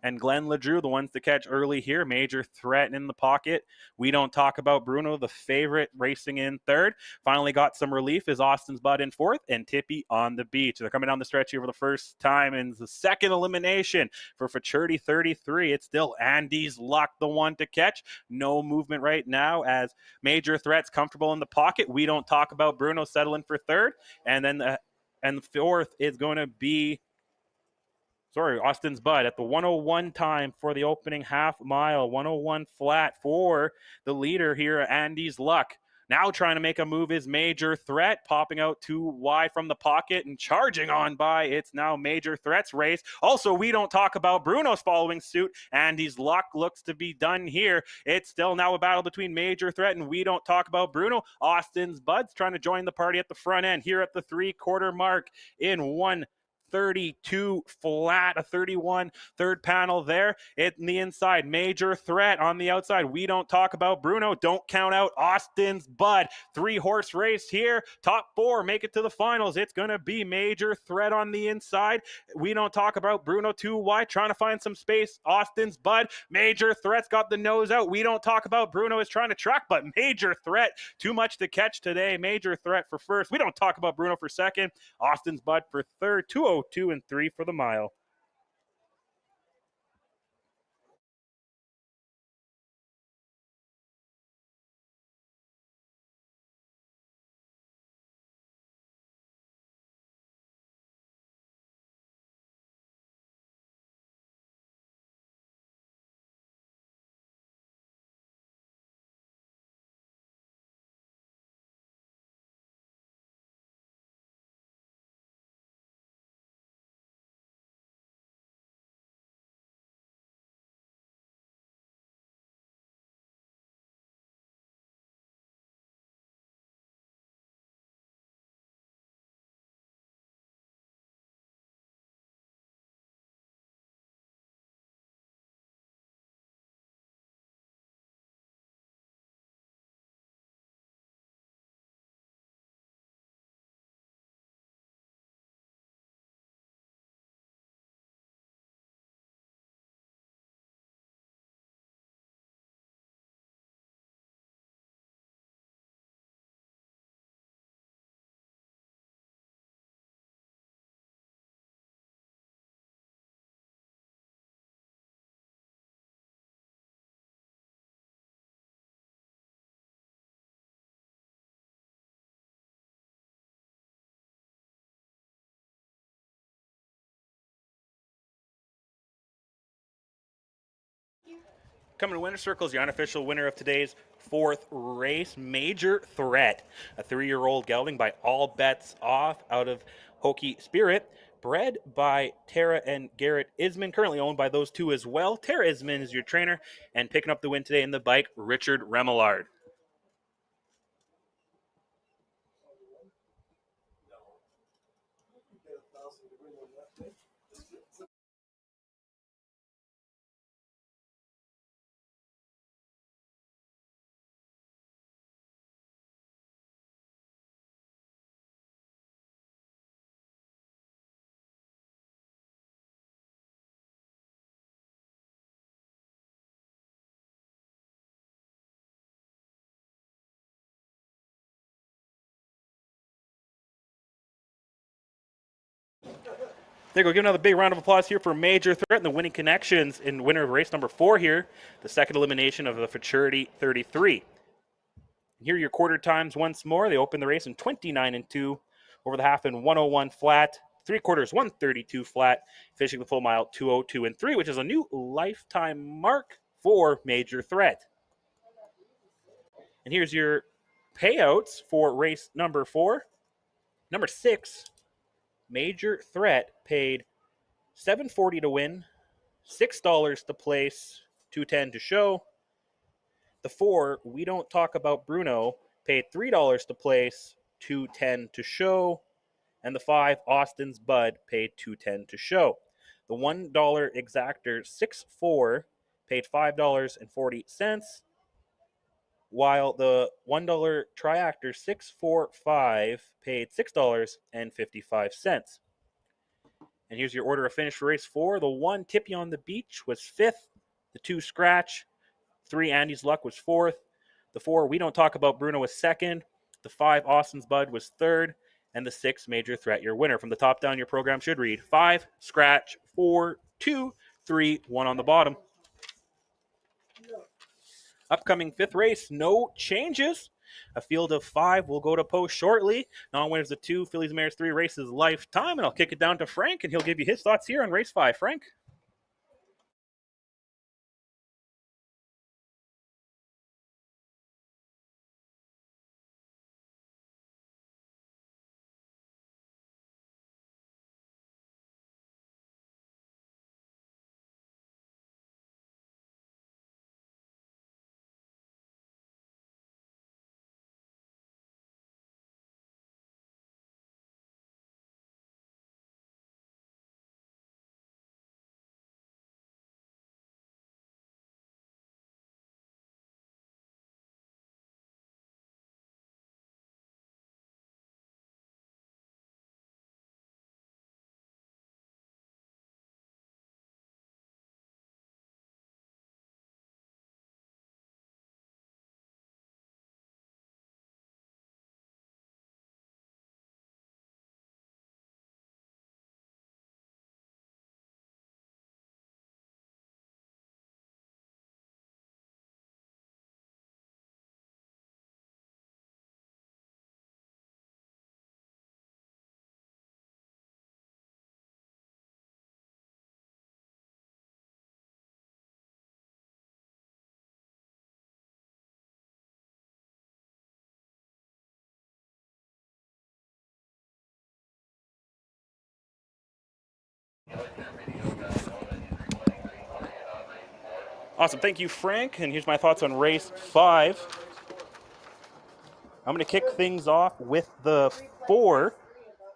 and Glenn LeDrew, the ones to catch early here. Major Threat in the pocket. We Don't Talk About Bruno, the favorite, racing in third. Finally got some relief is Austin's Bud in fourth and Tippy on the Beach. They're coming down the stretch here for the first time in the second elimination for Futurity 33. It's still Andy's Luck, the one to catch. No movement right now as Major Threat's comfortable in the pocket. We Don't Talk About Bruno settling for third. And then the fourth is going to be Austin's Bud at the 101 time for the opening half mile, 101 flat for the leader here, Andy's Luck. Now trying to make a move is Major Threat, popping out 2 wide from the pocket and charging on by. It's now Major Threat's race. Also, We Don't Talk About Bruno's following suit. Andy's Luck looks to be done here. It's still now a battle between Major Threat and We Don't Talk About Bruno. Austin's Bud's trying to join the party at the front end here at the 3-quarter mark in 1 32 flat, a 31 third panel there. In the inside, Major Threat on the outside. We don't talk about Bruno. Don't count out Austin's Bud. 3-horse race here. Top 4 make it to the finals. It's going to be Major Threat on the inside. We don't talk about Bruno too wide, trying to find some space. Austin's Bud. Major Threat's got the nose out. We don't talk about Bruno is trying to track, but Major Threat, too much to catch today. Major Threat for first. We don't talk about Bruno for second. Austin's Bud for third. 2:02 and 3 for the mile. Coming to winner circles, the unofficial winner of today's 4th race, Major Threat, a 3-year-old gelding by All Bets Off out of Hokey Spirit, bred by Tara and Garrett Isman, currently owned by those two as well. Tara Isman is your trainer, and picking up the win today in the bike, Richard Remillard. There you go. Give another big round of applause here for Major Threat and the winning connections in winner of race number 4 here, the second elimination of the Futurity 33. Here are your quarter times once more. They opened the race in 29 and 2, over the half in 101 flat, 3/4 132 flat, finishing the full mile 2:02 and 3, which is a new lifetime mark for Major Threat. And here's your payouts for race number 4. Number 6, Major Threat paid $7.40 to win, $6 to place, $2.10 to show. The 4, We Don't Talk About Bruno, paid $3 to place, $2.10 to show. And the 5, Austin's Bud, paid $2.10 to show. The $1 exactor 6-4 paid $5.40, while the $1 triactor 645 paid $6.55. And here's your order of finish for race 4. The 1, Tippy on the Beach, was 5th. The 2, Scratch. 3, Andy's Luck, was 4th. The 4, We Don't Talk About Bruno, was 2nd. The 5, Austin's Bud, was 3rd. And the 6, Major Threat, your winner. From the top down, your program should read 5, Scratch, 4, 2, 3, 1 on the bottom. Upcoming 5th race, no changes. A field of 5 will go to post shortly. Non-winners of 2, Fillies and Mares 3 races lifetime. And I'll kick it down to Frank, and he'll give you his thoughts here on race 5. Frank? Awesome. Thank you, Frank. And here's my thoughts on race 5. I'm going to kick things off with the 4,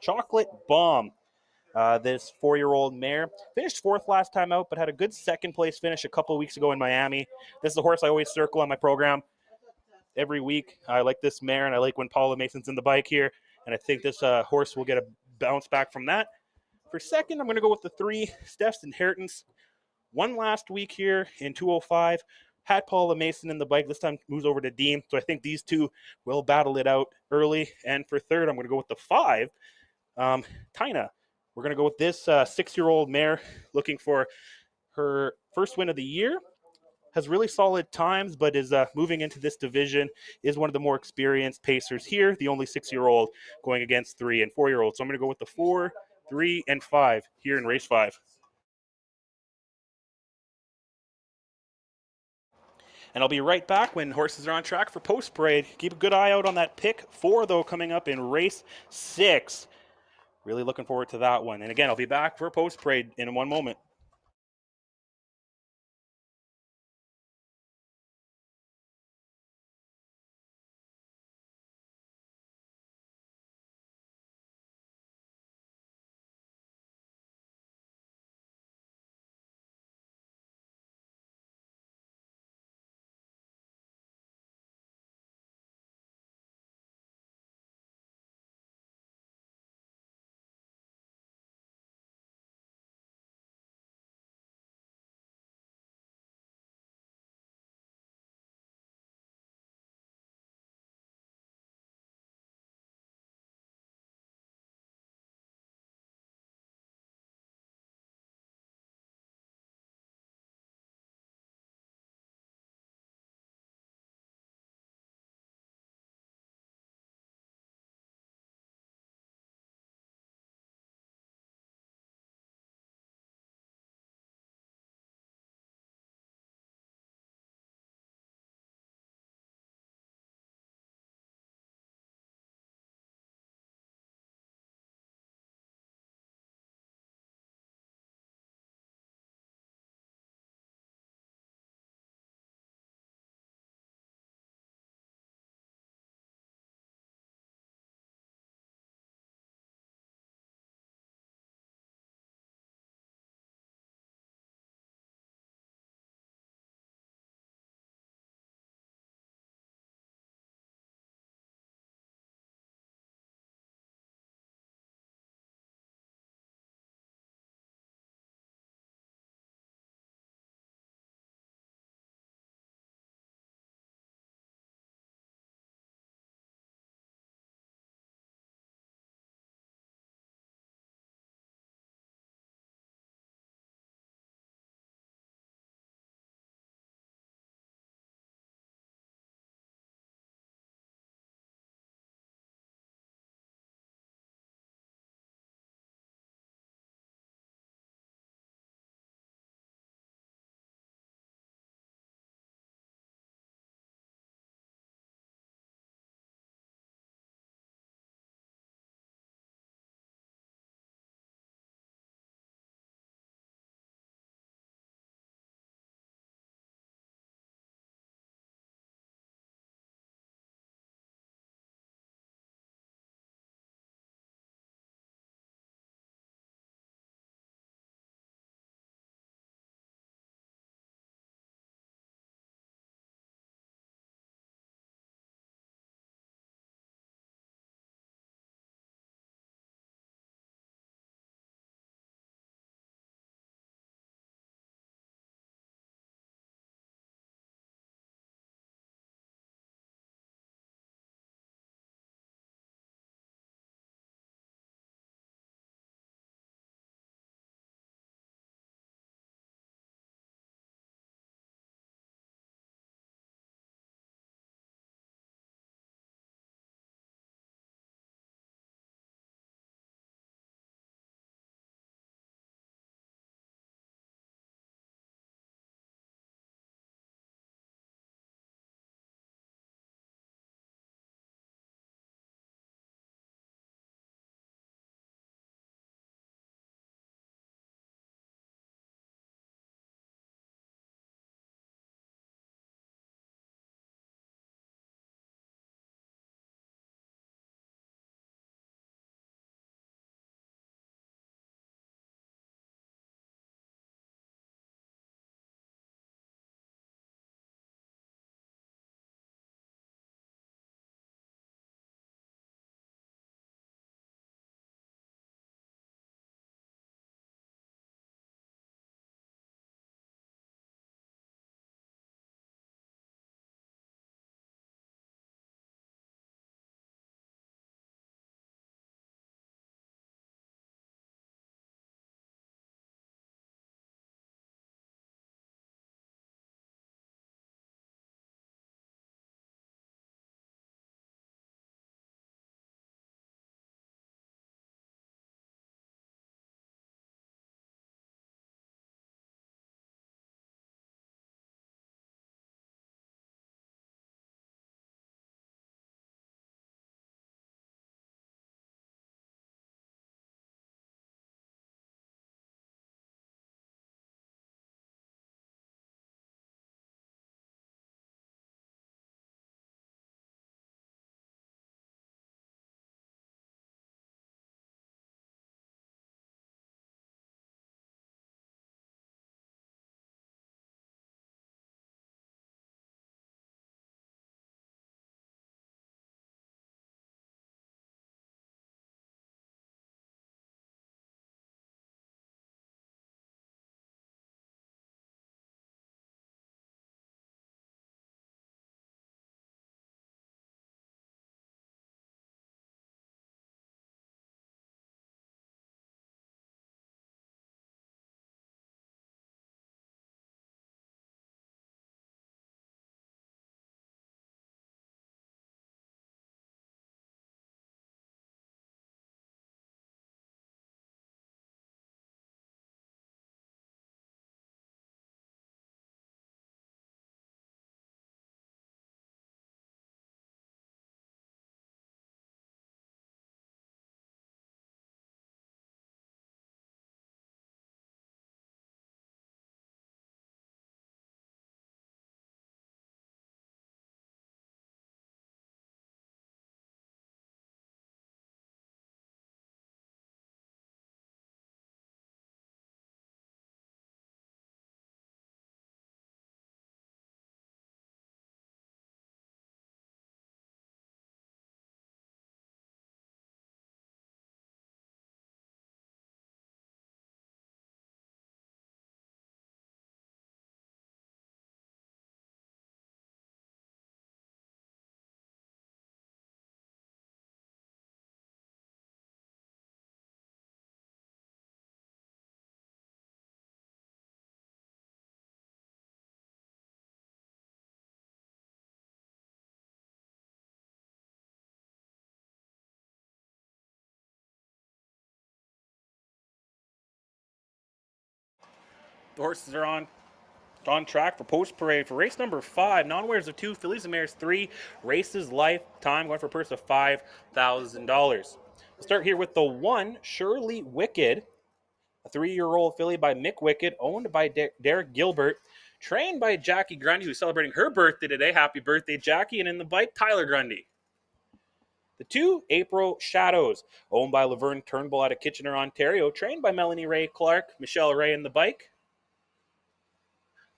Chocolate Bomb. This 4-year-old mare finished 4th last time out, but had a good second place finish a couple weeks ago in Miami. This is a horse I always circle on my program every week. I like this mare, and I like when Paula Mason's in the bike here, and I think this horse will get a bounce back from that. For second, I'm going to go with the 3, Steph's Inheritance. Won last week here in 205. Had Paula Mason in the bike. This time moves over to Dean. So I think these two will battle it out early. And for third, I'm going to go with the 5, Tina. We're going to go with this 6-year-old mare looking for her first win of the year. Has really solid times, but is moving into this division, is one of the more experienced pacers here, the only 6-year-old going against 3 and 4-year-olds. So I'm going to go with the 4, 3, and 5 here in race 5. And I'll be right back when horses are on track for post parade. Keep a good eye out on that pick 4, though, coming up in race 6. Really looking forward to that one. And again, I'll be back for post parade in one moment. The horses are on track for post parade for race number 5. Non-winners of 2, fillies and mares 3, races lifetime, going for a purse of $5,000. We'll start here with the 1, Shirley Wicked, a 3-year-old filly by Mick Wicked, owned by Derek Gilbert, trained by Jackie Grundy, who's celebrating her birthday today. Happy birthday, Jackie. And in the bike, Tyler Grundy. The 2, April Shadows, owned by Laverne Turnbull out of Kitchener, Ontario, trained by Melanie Ray Clark, Michelle Ray in the bike.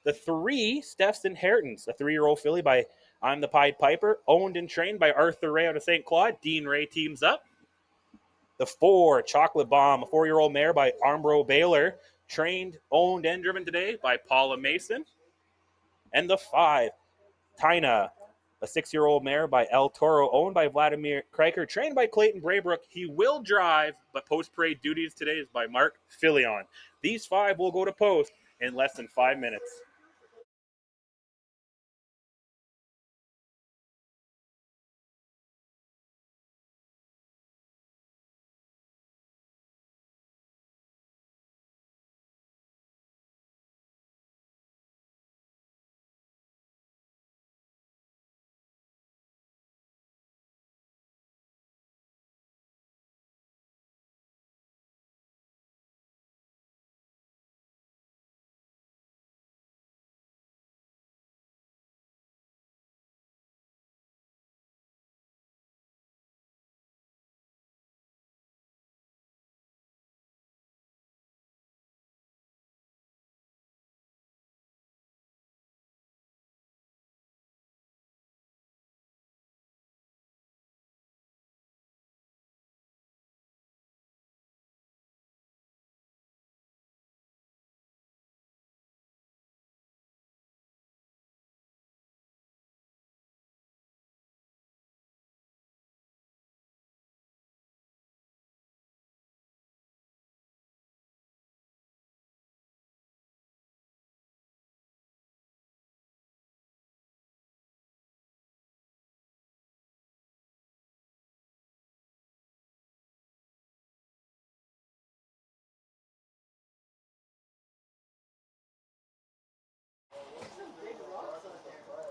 The 3, Steph's Inheritance, a 3-year-old filly by I'm the Pied Piper, owned and trained by Arthur Ray out of St. Claude. Dean Ray teams up. The 4, Chocolate Bomb, a 4-year-old mare by Armbro Baylor, trained, owned, and driven today by Paula Mason. And the 5, Tina, a 6-year-old mare by El Toro, owned by Vladimir Kriker, trained by Clayton Braybrook. He will drive, but post-parade duties today is by Mark Filion. These 5 will go to post in less than 5 minutes.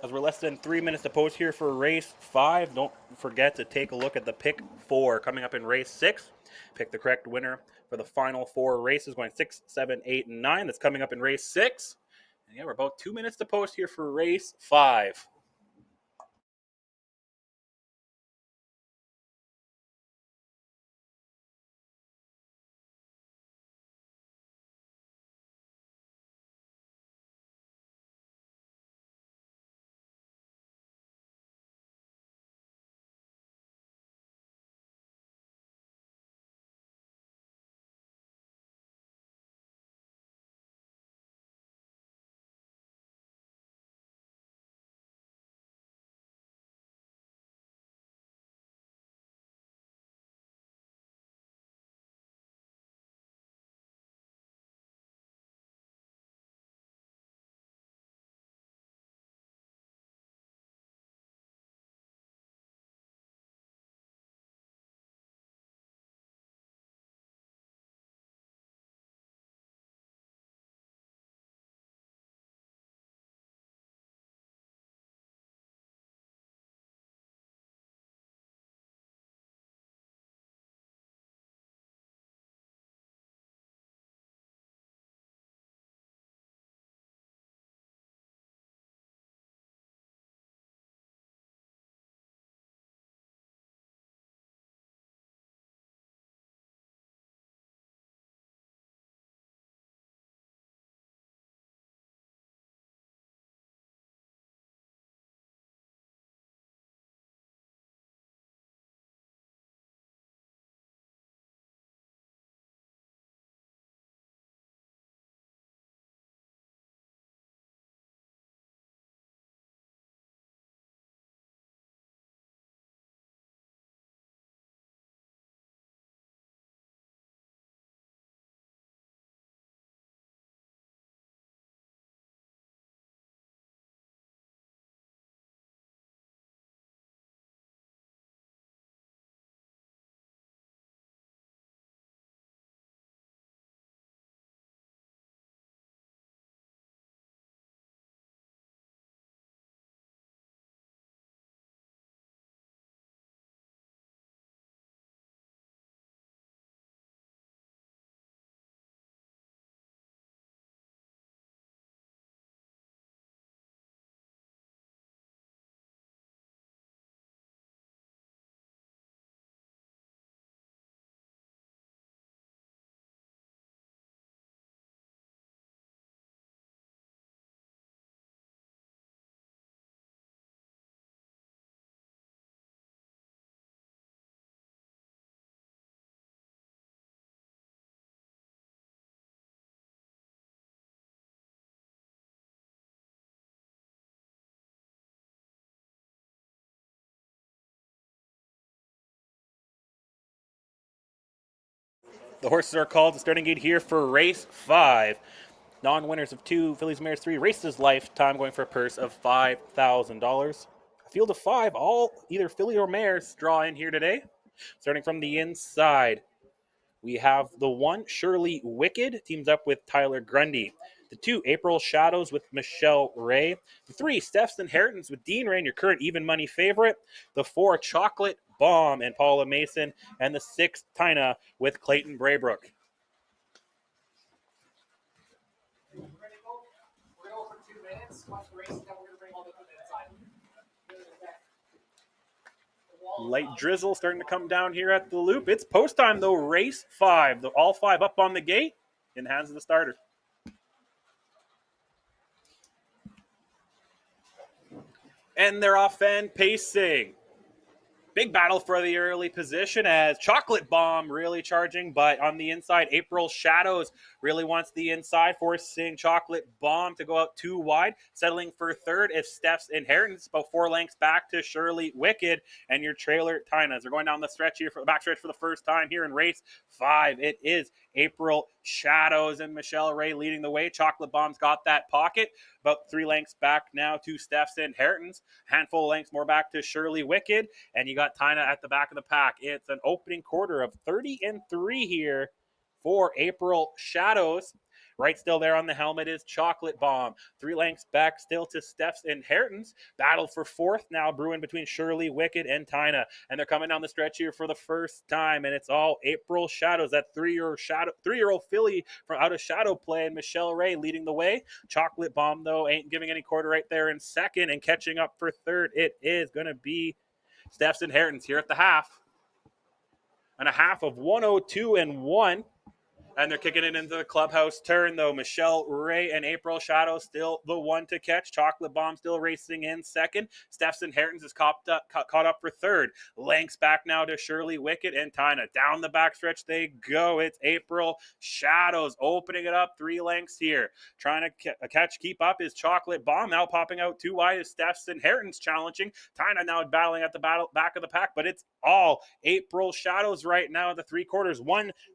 As we're less than 3 minutes to post here for race 5, don't forget to take a look at the pick 4 coming up in race 6. Pick the correct winner for the final 4 races, going 6, 7, 8, and 9. That's coming up in race 6. And yeah, we're about 2 minutes to post here for race 5. The horses are called to starting gate here for race 5. Non-winners of 2, fillies, mares 3, races lifetime going for a purse of $5,000. A field of 5, all either filly or mares draw in here today. Starting from the inside, we have the 1, Shirley Wicked, teams up with Tyler Grundy. The 2, April Shadows with Michelle Ray. The 3, Steph's Inheritance with Dean Rain, your current even money favorite. The 4, Chocolate Bomb and Paula Mason. And the 6, Tina with Clayton Braybrook. We're gonna go for 2 minutes. Once the race is done, we're gonna bring all the equipment inside. Light drizzle starting to come down here at the loop. It's post time though, race 5. All 5 up on the gate in the hands of the starter. And they're off and pacing. Big battle for the early position as Chocolate Bomb really charging, but on the inside, April Shadows really wants the inside, forcing Chocolate Bomb to go out too wide, settling for third if Steph's Inheritance, about 4 lengths back to Shirley Wicked and your trailer Tina. They're going down the stretch here for the backstretch for the first time here in race 5. It is April Shadows and Michelle Ray leading the way. Chocolate Bomb's got that pocket, about 3 lengths back now to Steph's Inheritance, handful of lengths more back to Shirley Wicked, and you got Tina at the back of the pack. It's an opening quarter of 30-3 here for April Shadows. Right still there on the helmet is Chocolate Bomb. 3 lengths back still to Steph's Inheritance. Battle for 4th now brewing between Shirley Wicked and Tina. And they're coming down the stretch here for the first time. And it's all April Shadows. That 3-year-old filly from out of shadow play. And Michelle Ray leading the way. Chocolate Bomb, though, ain't giving any quarter right there in second. And catching up for third, it is going to be Steph's Inheritance here at the half. And a half of 102-1. And they're kicking it into the clubhouse turn, though. Michelle Ray and April Shadow still the one to catch. Chocolate Bomb still racing in second. Steph's Inheritance is caught up for third. Lengths back now to Shirley Wicked and Tina. Down the backstretch they go. It's April Shadows opening it up 3 lengths here. Trying to keep up is Chocolate Bomb. Now popping out too wide is Steph's Inheritance challenging. Tina now battling at the back of the pack, but it's all April Shadows right now at the 3/4.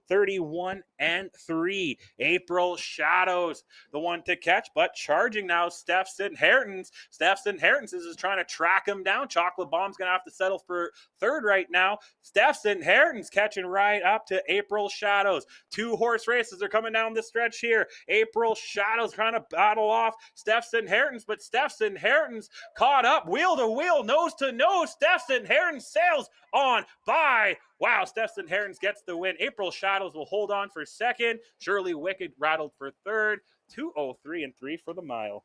131-3. April Shadows, the one to catch, but charging now Steph's Inheritance. Steph's Inheritance is trying to track him down. Chocolate Bomb's going to have to settle for third right now. Steph's Inheritance catching right up to April Shadows. 2 horse races are coming down the stretch here. April Shadows trying to battle off Steph's Inheritance, but Steph's Inheritance caught up wheel to wheel, nose to nose. Steph's Inheritance sails on by. Wow, Steph's Inheritance gets the win. April Shadows will hold on for second. Shirley Wicked rattled for third. 2:03-3 for the mile.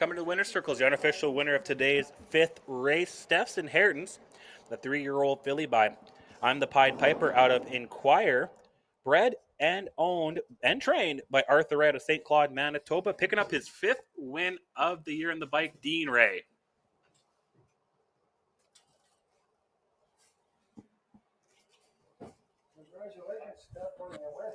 Coming to the winner's circles, the unofficial winner of today's 5th race, Steph's Inheritance, the 3-year-old filly by I'm the Pied Piper out of Inquire, bred and owned and trained by Arthur out of St. Claude, Manitoba, picking up his 5th win of the year in the bike, Dean Ray. Congratulations, Steph, on your win.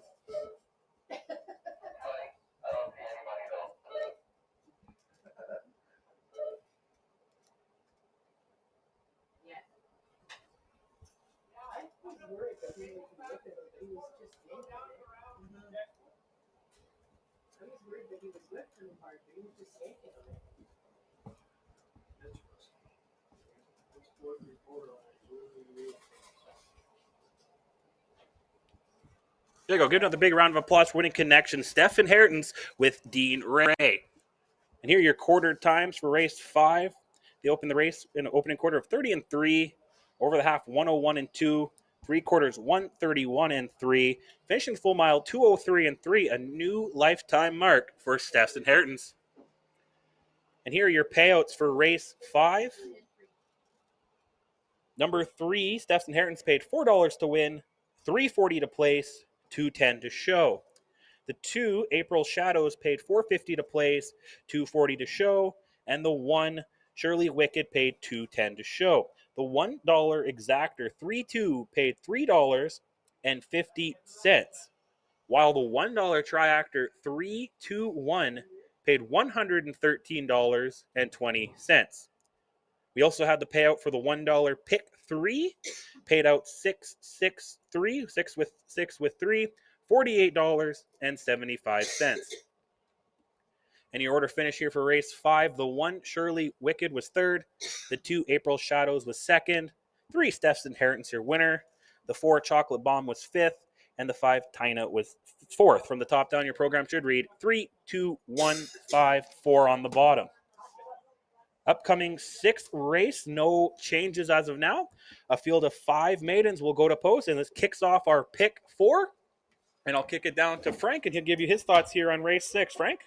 I was worried that he was lifting it, but he was just yanking it. I was worried that he was lifting him hard, but he was just yanking on it. There you go. Give another big round of applause for winning connection, Steph Inheritance with Dean Ray. And here are your quarter times for race 5. They opened the race in an opening quarter of 30 and 3, over the half 101 and 2, 3 quarters 131 and 3, finishing full mile 203 and 3, a new lifetime mark for Steph's Inheritance. And here are your payouts for race 5. Number 3, Steph's Inheritance paid $4 to win, $3.40 to place, $2.10 to show. The 2, April Shadows, paid $4.50 to place, $2.40 to show, and the 1, Shirley Wicked, paid $2.10 to show. The $1 exactor 3-2 paid $3.50, while the $1 triactor 3-2-1 paid $113.20. We also had the payout for the $1 pick 3, paid out $6.63, 6 with 3, $48.75. And your order finish here for race 5, the 1 Shirley Wicked was 3rd, the 2 April Shadows was 2nd, 3 Steph's Inheritance your winner, the 4 Chocolate Bomb was 5th, and the 5 Tina was 4th. From the top down, your program should read 3, 2, 1, 5, 4 on the bottom. Upcoming 6th race, no changes as of now. A field of 5 maidens will go to post, and this kicks off our pick 4. And I'll kick it down to Frank, and he'll give you his thoughts here on race 6. Frank?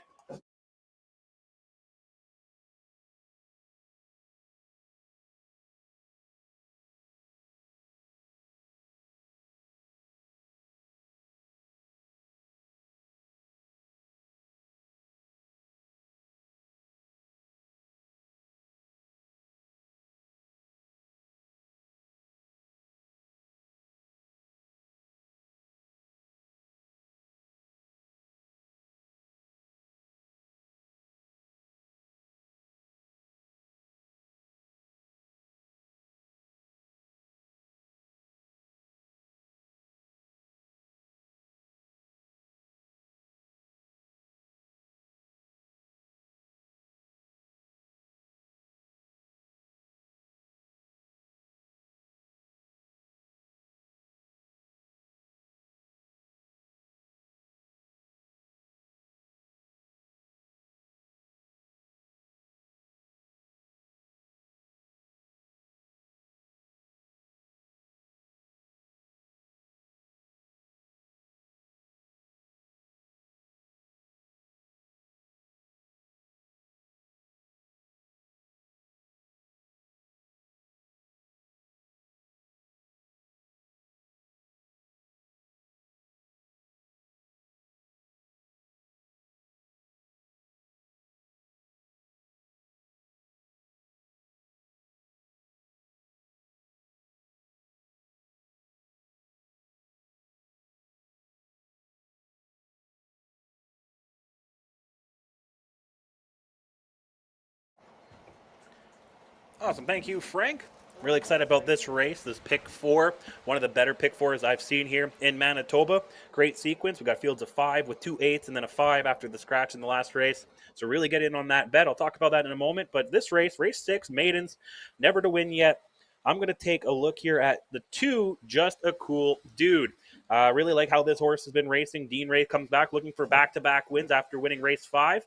Awesome. Thank you, Frank. Really excited about this race, this pick 4. One of the better pick 4s I've seen here in Manitoba. Great sequence. We got fields of 5 with 2 8s and then a 5 after the scratch in the last race. So really get in on that bet. I'll talk about that in a moment. But this race, race 6, maidens, never to win yet. I'm going to take a look here at the 2, Just a Cool Dude. Really like how this horse has been racing. Dean Ray comes back looking for back-to-back wins after winning race 5.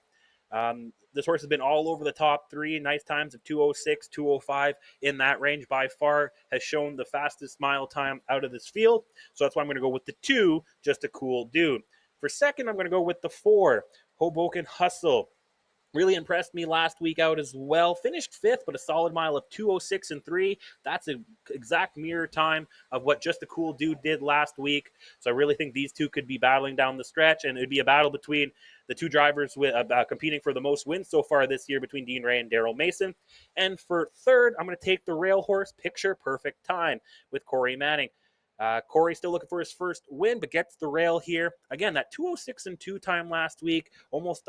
This horse has been all over the top 3, nice times of 206, 205 in that range. By far has shown the fastest mile time out of this field. So that's why I'm going to go with the 2, Just a Cool Dude. For second, I'm going to go with the 4, Hoboken Hustle. Really impressed me last week out as well. Finished fifth, but a solid mile of 2:06 and 3. That's an exact mirror time of what Just a Cool Dude did last week. So I really think these two could be battling down the stretch, and it'd be a battle between the two drivers with competing for the most wins so far this year between Dean Ray and Daryl Mason. And for third, I'm going to take the rail horse Picture Perfect Time with Corey Manning. Corey still looking for his first win, but gets the rail here. Again, that 2:06 and 2 time last week, almost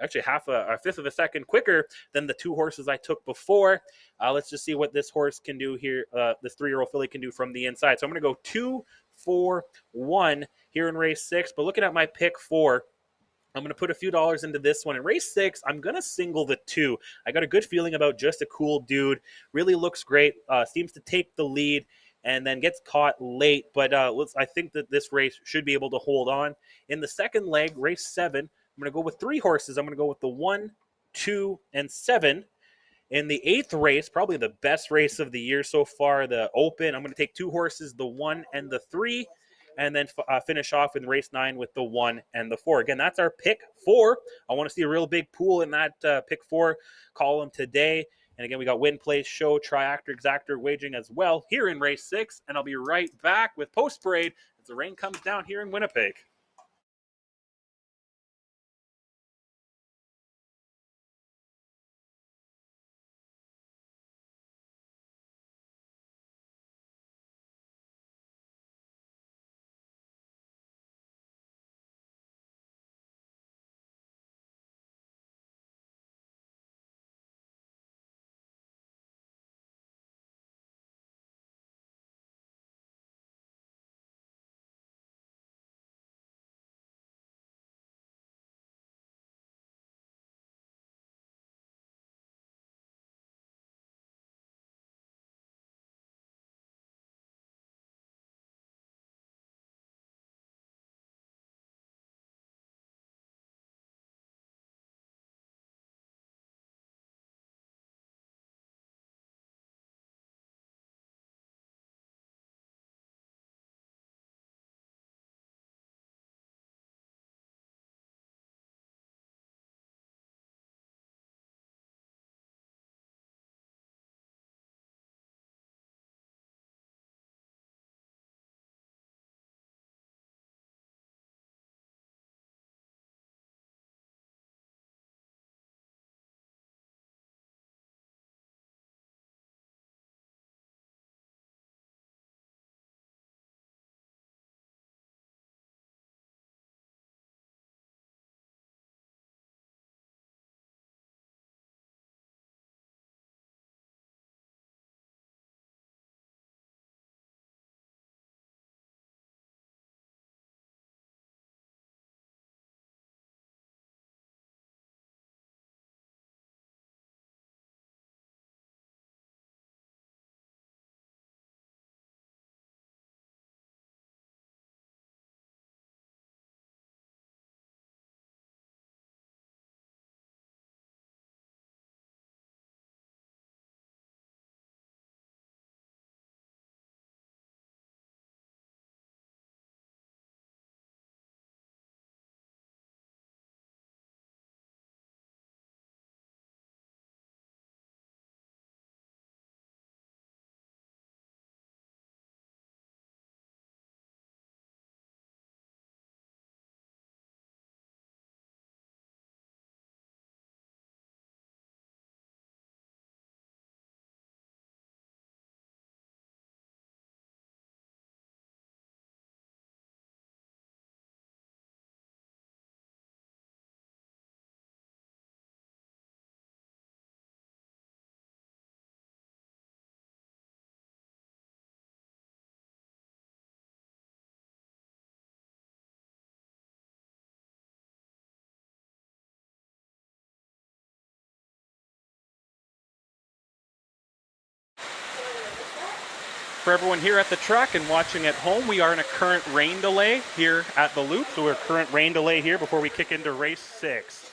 actually half a fifth of a second quicker than the two horses I took before. Let's just see what this horse can do here. This 3-year-old filly can do from the inside. So I'm going to go 2, 4, 1 here in race 6. But looking at my pick 4, I'm going to put a few dollars into this one. In race 6, I'm going to single the 2. I got a good feeling about Just a Cool Dude. Really looks great. Seems to take the lead and then gets caught late. But I think that this race should be able to hold on. In the second leg, race 7, I'm going to go with 3 horses. I'm going to go with the 1, 2, and 7. In the 8th race, probably the best race of the year so far, the Open, I'm going to take 2 horses, the 1 and the 3, and then finish off in race 9 with the 1 and the 4. Again, that's our pick 4. I want to see a real big pool in that pick 4 column today. And again, we got win, place, show, triactor, exactor, wagering as well here in race 6. And I'll be right back with post parade as the rain comes down here in Winnipeg. For everyone here at the track and watching at home, we are in a current rain delay here at the Loop. So we're current rain delay here before we kick into race 6.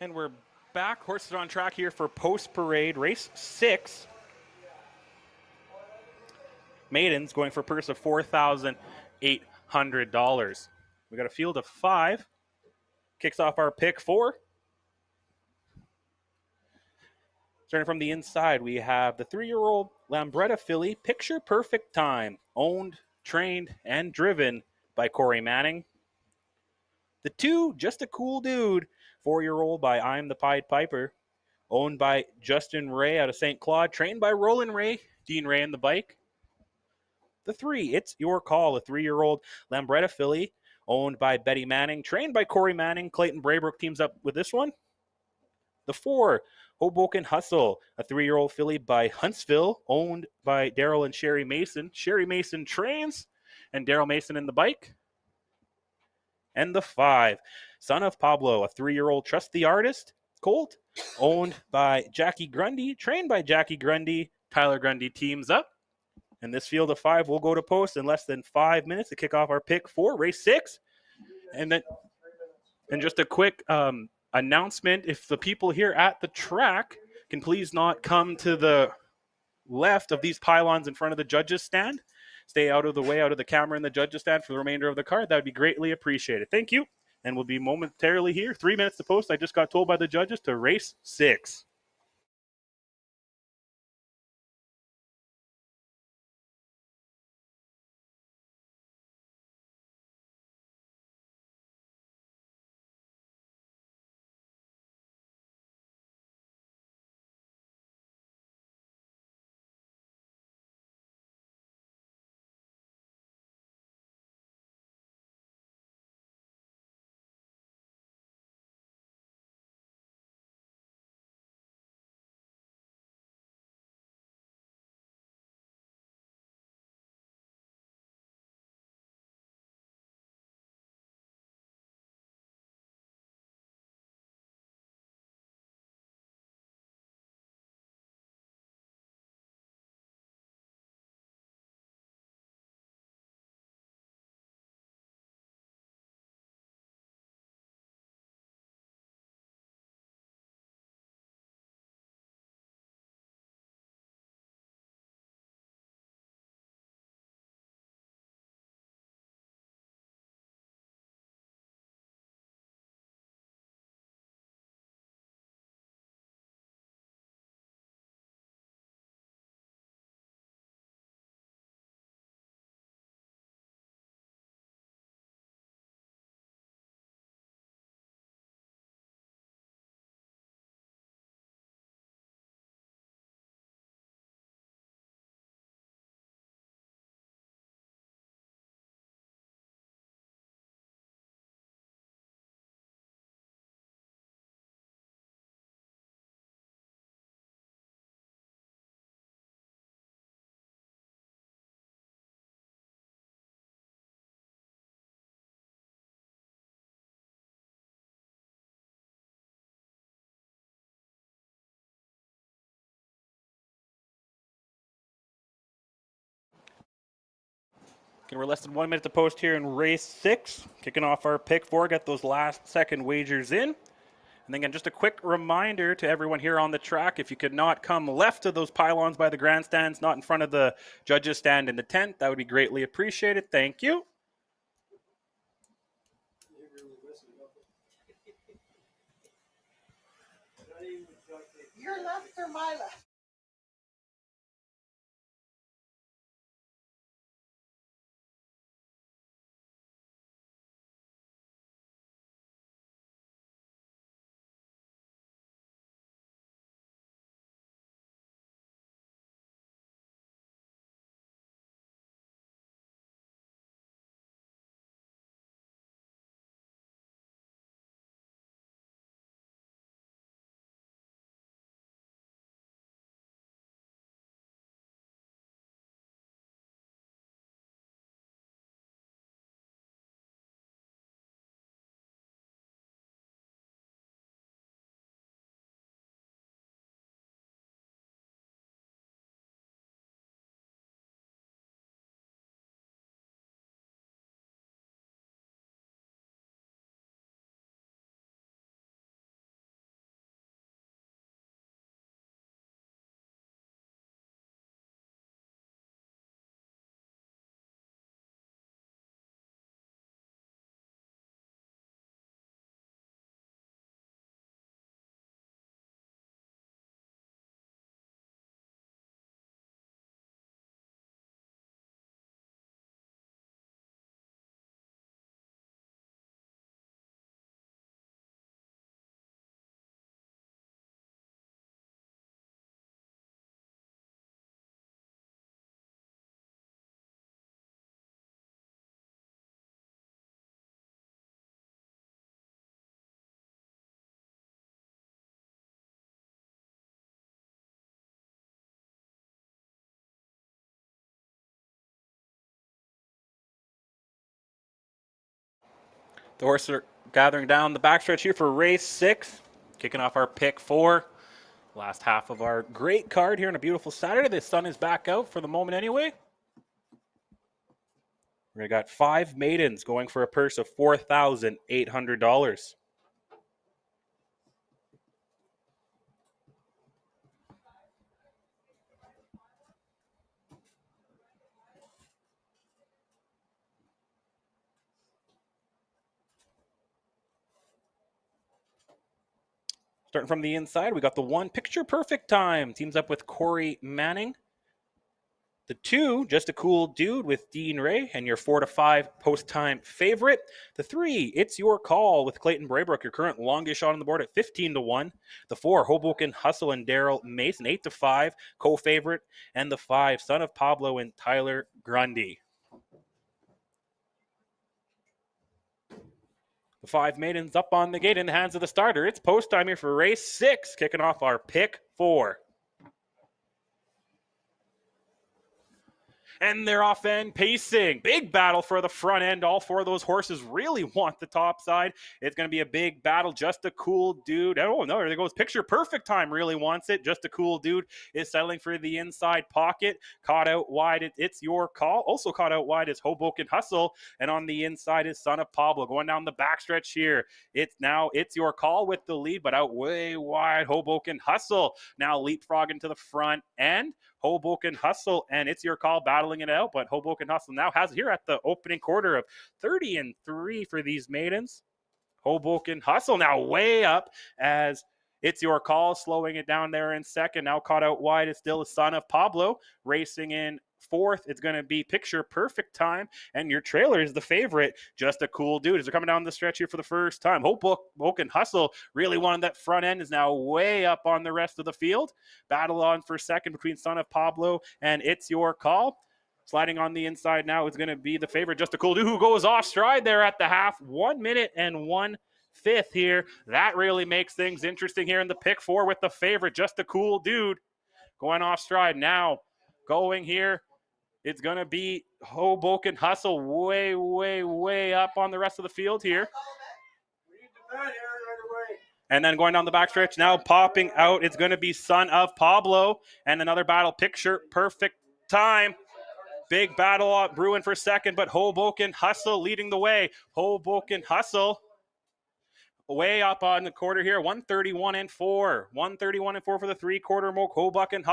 And we're back. Horses on track here for post parade race 6. Maidens going for a purse of $4,800. We got a field of 5. Kicks off our pick 4. Starting from the inside, we have the 3-year-old Lambretta filly, Picture Perfect Time, owned, trained, and driven by Corey Manning. The 2, Just a Cool Dude, 4-year-old by I'm the Pied Piper, owned by Justin Ray out of St. Claude, trained by Roland Ray, Dean Ray and the bike. The 3, It's Your Call, a 3-year-old Lambretta filly, owned by Betty Manning, trained by Corey Manning. Clayton Braybrook teams up with this one. The 4, Hoboken Hustle, a 3-year-old filly by Huntsville, owned by Daryl and Sherry Mason. Sherry Mason trains, and Daryl Mason in the bike. And the 5, Son of Pablo, a 3-year-old Trust the Artist colt, owned by Jackie Grundy, trained by Jackie Grundy. Tyler Grundy teams up. And this field of 5 will go to post in less than 5 minutes to kick off our pick 4, race 6. And just a quick announcement: if the people here at the track can please not come to the left of these pylons in front of the judges stand, stay out of the way, out of the camera in the judges stand for the remainder of the card, that would be greatly appreciated. Thank you. And we'll be momentarily here. 3 minutes to post. I just got told by the judges to race 6. Okay, we're less than 1 minute to post here in race 6. Kicking off our pick 4. Get those last second wagers in. And again, just a quick reminder to everyone here on the track, if you could not come left of those pylons by the grandstands, not in front of the judges stand in the tent, that would be greatly appreciated. Thank you. Your left or my left? The horses are gathering down the backstretch here for race 6. Kicking off our pick 4. Last half of our great card here on a beautiful Saturday. The sun is back out for the moment anyway. We got 5 maidens going for a purse of $4,800. Starting from the inside, we got the 1 Picture Perfect Time. Teams up with Corey Manning. The 2, Just a Cool Dude with Dean Ray and your 4 to 5 post time favorite. The 3, It's Your Call with Clayton Braybrook, your current longest shot on the board at 15 to 1. The 4, Hoboken Hustle and Daryl Mason, 8 to 5, co-favorite. And the 5, Son of Pablo and Tyler Grundy. The 5 maidens up on the gate in the hands of the starter. It's post time here for race 6, kicking off our pick 4. And they're off and pacing. Big battle for the front end. All 4 of those horses really want the top side. It's going to be a big battle. Just a Cool Dude. Oh, no, there goes Picture Perfect Time. Really wants it. Just a Cool Dude is settling for the inside pocket. Caught out wide. It's Your Call. Also caught out wide is Hoboken Hustle. And on the inside is Son of Pablo. Going down the backstretch here. It's Your Call with the lead, but out way wide. Hoboken Hustle now leapfrogging to the front end. Hoboken Hustle and It's Your Call battling it out, but Hoboken Hustle now has it here at the opening quarter of 30-3 for these maidens. Hoboken Hustle now way up as It's Your Call, slowing it down there in second. Now caught out wide is still the Son of Pablo. Racing in 4th, it's going to be Picture Perfect Time, and your trailer is the favorite, Just a Cool Dude. As they're coming down the stretch here for the first time, Hoboken Hustle really wanted that front end, is now way up on the rest of the field. Battle on for second between Son of Pablo and It's Your Call. Sliding on the inside now is going to be the favorite, Just a Cool Dude, who goes off stride there at the half. 1 minute and 1/5 here. That really makes things interesting here in the pick 4 with the favorite, Just a Cool Dude, going off stride. Now going here, it's going to be Hoboken Hustle way, way, way up on the rest of the field here. And then going down the backstretch, now popping out, it's going to be Son of Pablo. And another battle, Picture Perfect Time. Big battle brewing for second, but Hoboken Hustle leading the way. Hoboken Hustle way up on the quarter here, 131-4. 131-4 for the 3-quarter mark. Hoboken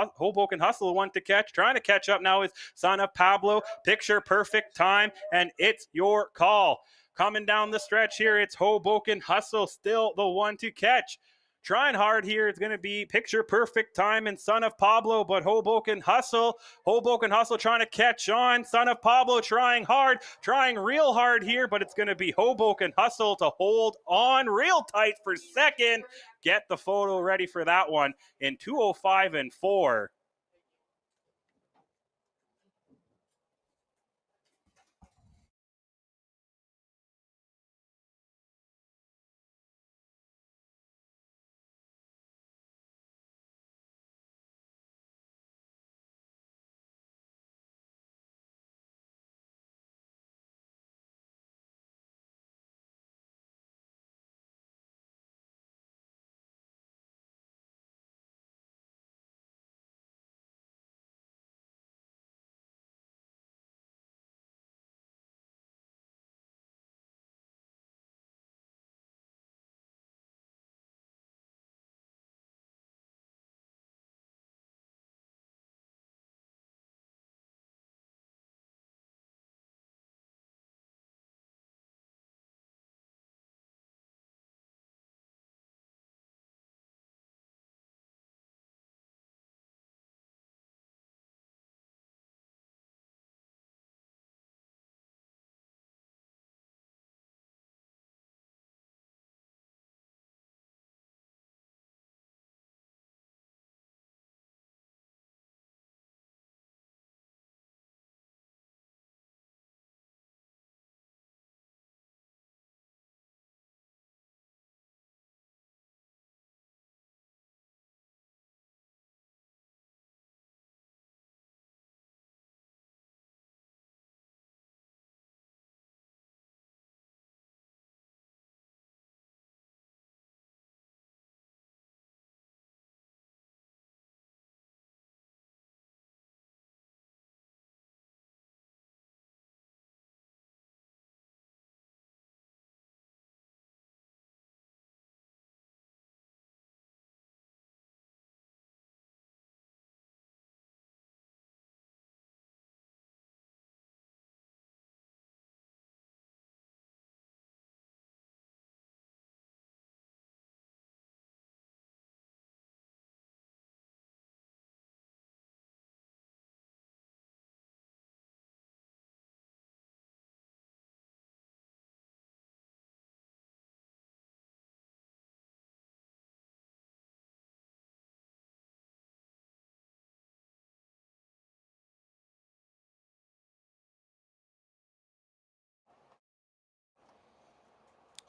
Hustle, one to catch. Trying to catch up now is Son of Pablo. Picture Perfect Time, and It's Your Call. Coming down the stretch here, it's Hoboken Hustle, still the one to catch. Trying hard here, it's going to be Picture Perfect Time and Son of Pablo, but Hoboken Hustle trying to catch on. Son of Pablo trying hard, trying real hard here, but it's going to be Hoboken Hustle to hold on real tight for second. Get the photo ready for that one in 2:05-4.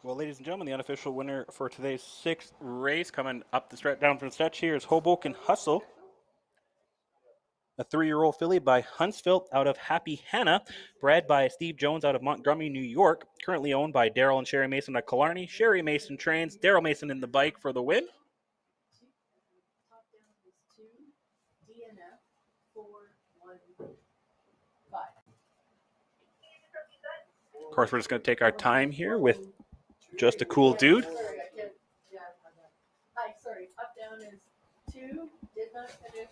Well, ladies and gentlemen, the unofficial winner for today's sixth race, coming up the stretch, down from the stretch here, is Hoboken Hustle, a 3-year-old filly by Huntsville out of Happy Hannah, bred by Steve Jones out of Montgomery, New York, currently owned by Daryl and Sherry Mason at Killarney. Sherry Mason trains, Daryl Mason in the bike for the win. Top down is 2, DNF 4, 1, 5. Of course, we're just going to take our time here with Just a Cool Dude. Sorry, I can't. Yeah, I have that. Hi, sorry. Top down is 2, did not finish.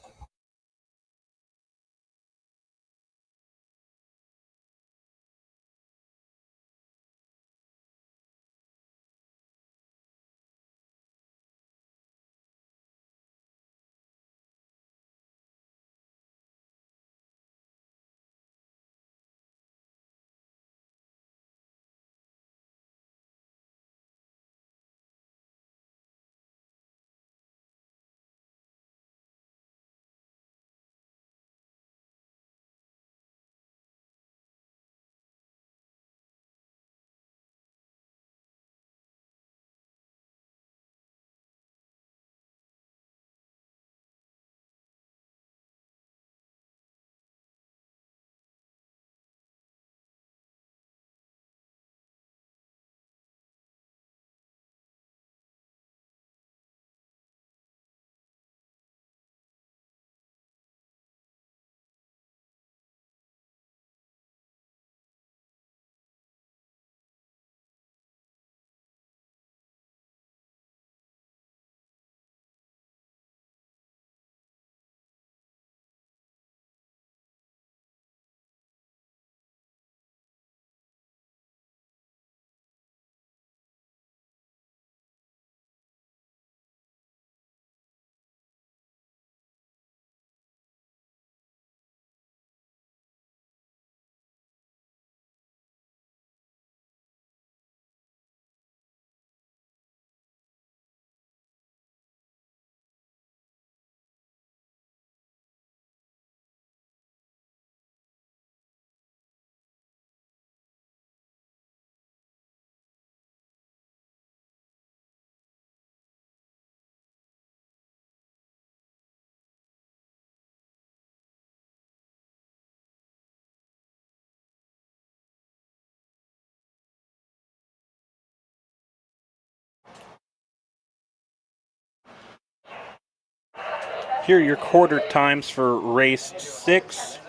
Here are your quarter times for race 6.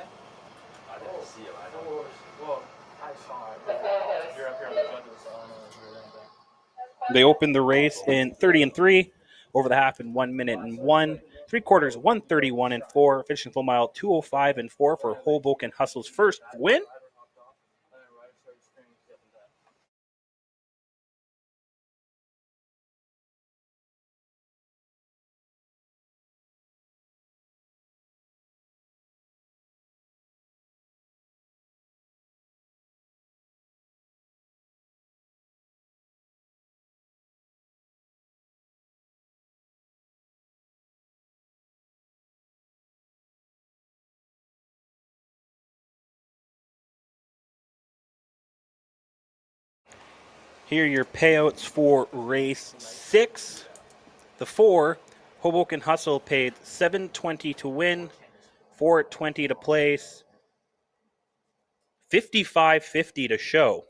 They opened the race in 30 and 3, over the half in 1 minute and 1, 3 quarters 1:31 and 4, finishing full mile 2:05 and 4 for Hoboken Hustle's first win. Here are your payouts for race 6. The 4, Hoboken Hustle, paid $7.20 to win, $4.20 to place, $55.50 to show.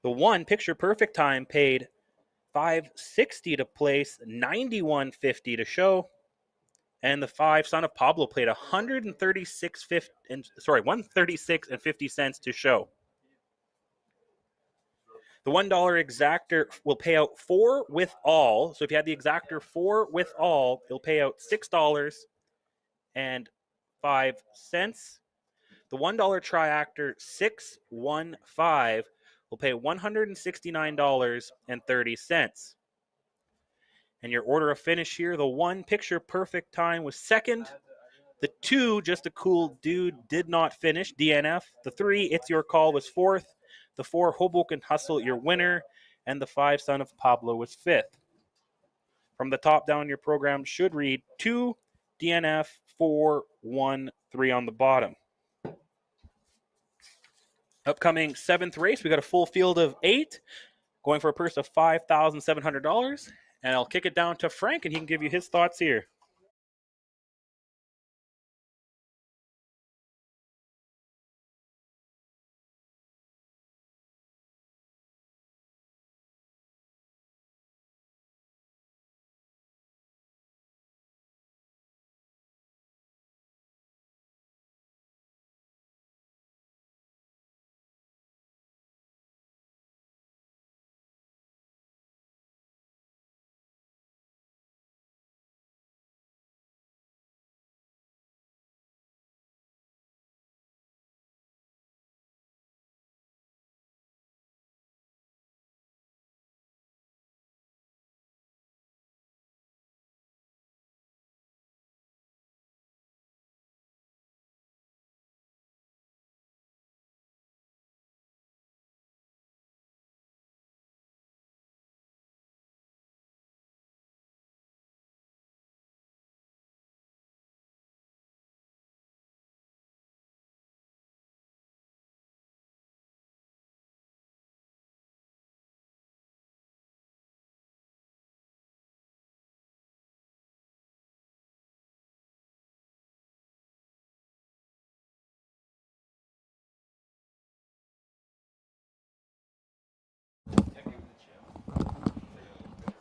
The 1, Picture Perfect Time, paid $5.60 to place, $91.50 to show. And the 5, Son of Pablo, played $136.50 to show. The $1 exactor will pay out 4 with all. So if you had the exactor 4 with all, it'll pay out $6.05. The $1 triactor 615 will pay $169.30. And your order of finish here, the 1, Picture Perfect Time, was second. The 2, Just a Cool Dude, did not finish, DNF. The 3, It's Your Call, was fourth. The 4, Hoboken Hustle, your winner. And the 5, Son of Pablo, was fifth. From the top down, your program should read 2, DNF, 4, 1, 3 on the bottom. Upcoming 7th race, we got a full field of 8, going for a purse of $5,700. And I'll kick it down to Frank, and he can give you his thoughts here.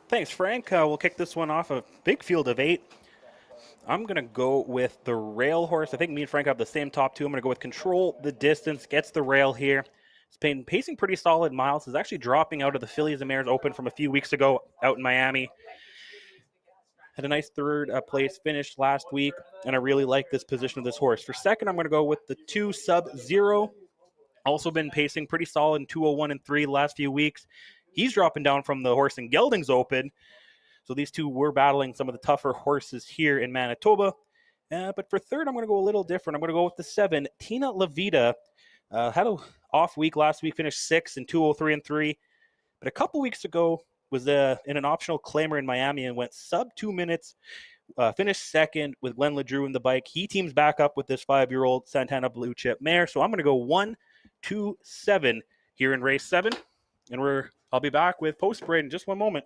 Thanks, Frank. We'll kick this one off. A big field of 8. I'm going to go with the rail horse. I think me and Frank have the same top 2. I'm going to go with Control the Distance. Gets the rail here. It's been pacing pretty solid miles. It's actually dropping out of the Fillies and Mares Open from a few weeks ago out in Miami. Had a nice third place finish last week, and I really like this position of this horse. For second, I'm going to go with the 2 Sub-Zero. Also been pacing pretty solid in 201 and 3 the last few weeks. He's dropping down from the horse in Geldings Open. So these two were battling some of the tougher horses here in Manitoba. But for third, I'm going to go a little different. I'm going to go with the 7, Tina Levita. Had an off week last week, finished 6 in 203 and 3. But a couple weeks ago was in an optional claimer in Miami and went sub 2 minutes. Finished second with Glenn LeDrew in the bike. He teams back up with this 5-year-old Santana Blue Chip mare. So I'm going to go 1, 2, 7 here in race 7. And I'll be back with post parade in just one moment.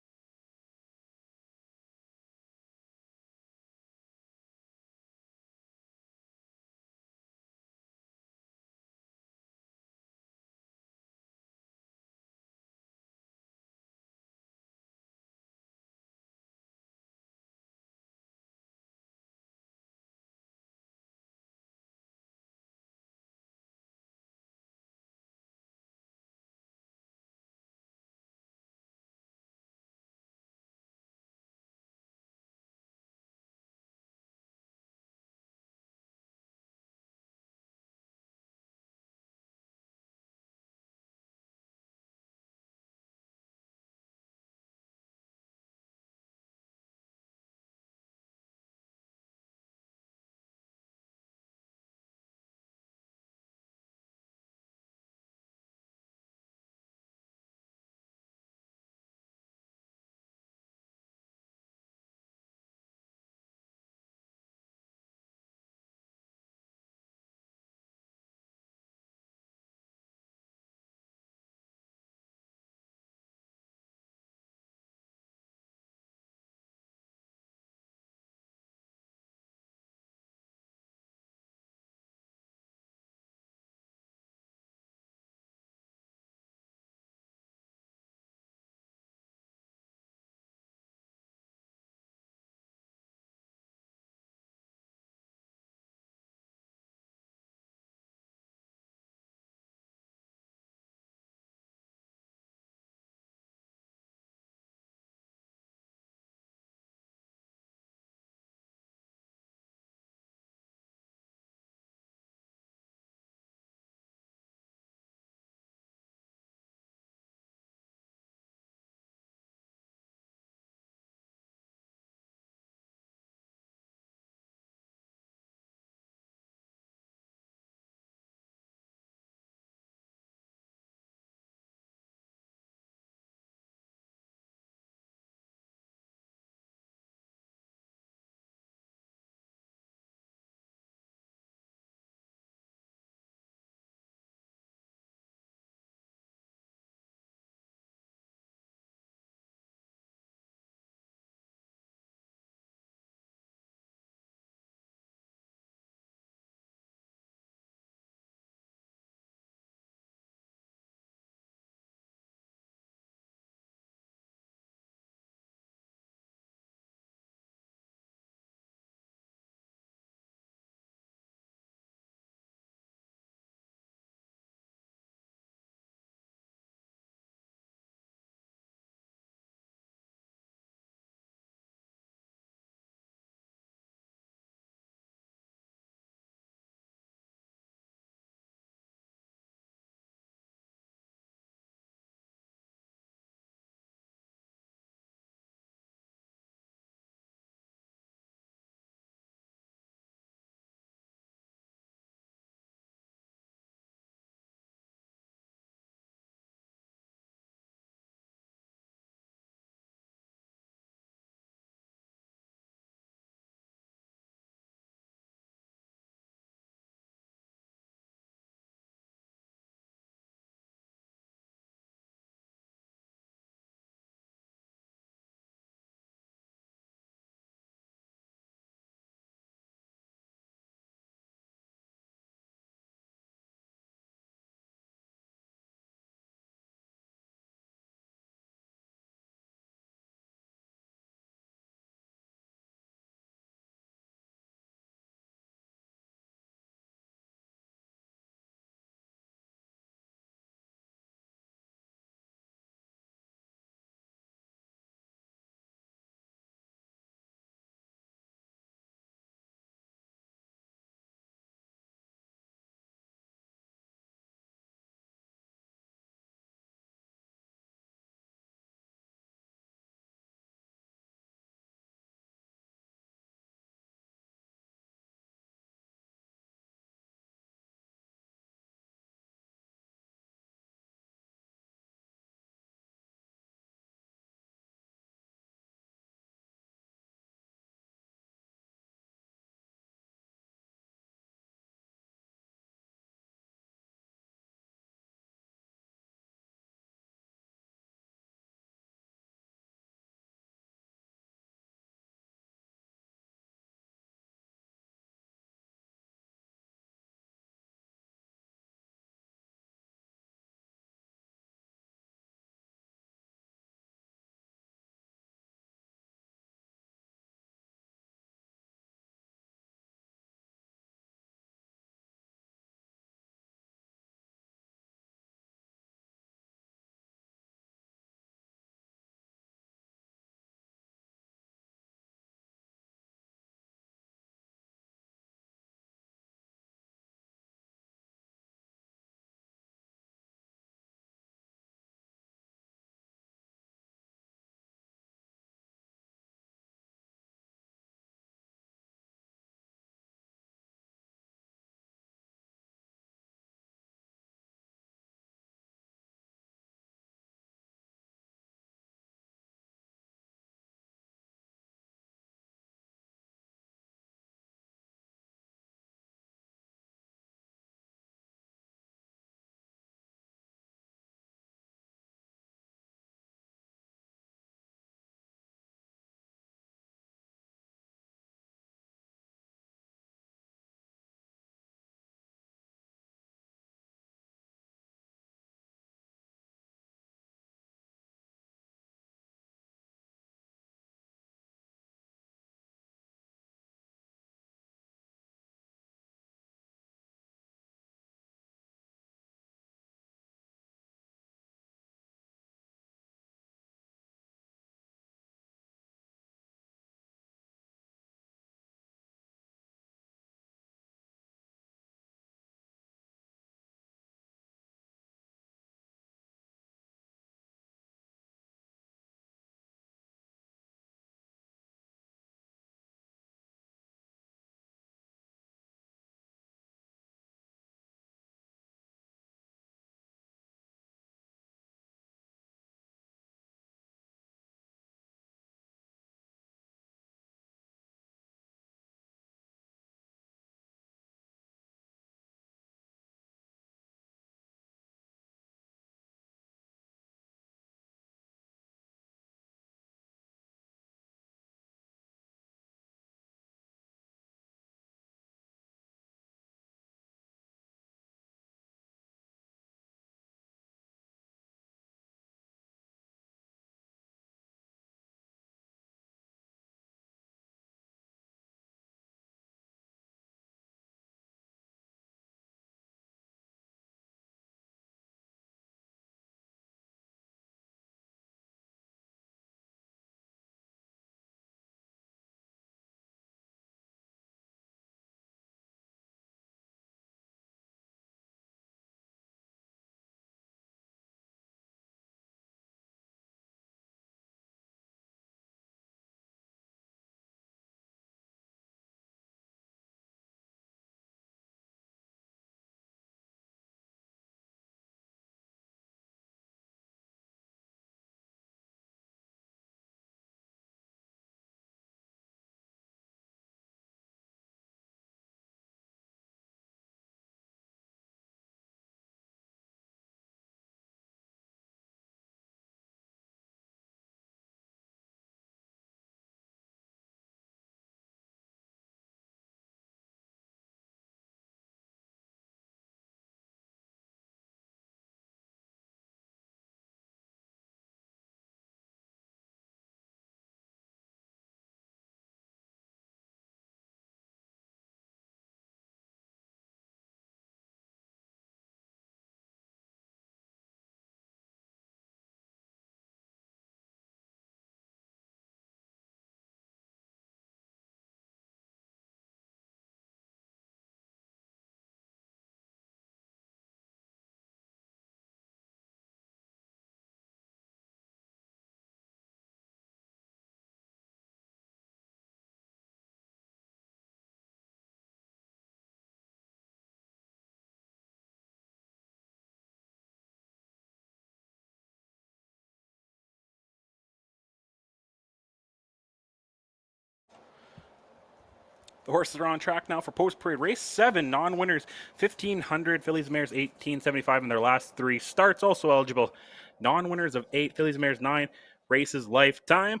The horses are on track now for post parade race 7. Non-winners 1500 fillies and mares 1875 in their last 3 starts. Also eligible non-winners of 8 fillies and mares 9 races lifetime.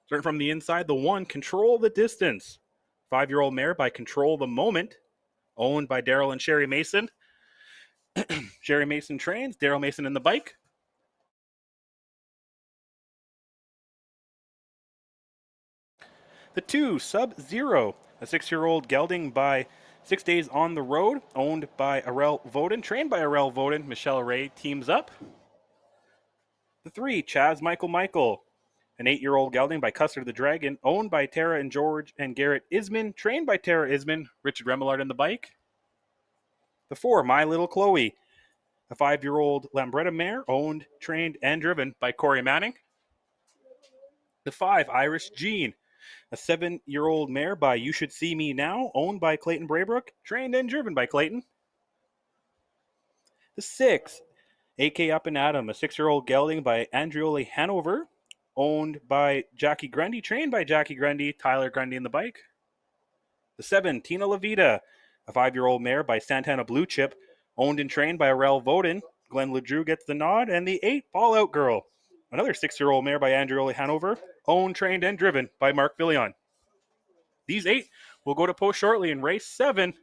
Starting from the inside, the 1 Control the Distance. 5-year-old mare by Control the Moment, owned by Daryl and Sherry Mason. Sherry Mason trains, Daryl Mason in the bike. The 2 Sub-Zero, a 6-year-old gelding by 6 Days on the Road, owned by Arel Voden, trained by Arel Voden. Michelle Ray teams up. The 3 Chaz Michael, an 8-year-old gelding by Custard the Dragon, owned by Tara and George and Garrett Isman, trained by Tara Isman. Richard Remillard in the bike. The 4 My Little Chloe, a 5-year-old Lambretta mare, owned, trained, and driven by Corey Manning. The 5 Irish Jean, a 7-year-old mare by You Should See Me Now, owned by Clayton Braybrook, trained and driven by Clayton. The 6 AK Up and Adam, a 6-year-old gelding by Andrioli Hanover, owned by Jackie Grundy, trained by Jackie Grundy, Tyler Grundy in the bike. The 7 Tina La Vida, a 5-year-old mare by Santana Blue Chip, owned and trained by Arel Voden. Glenn LeDrew gets the nod. And the 8 Ball Out Girl, another 6-year-old mare by Andrioli Hanover, owned, trained, and driven by Mark Villion. These 8 will go to post shortly in race 7.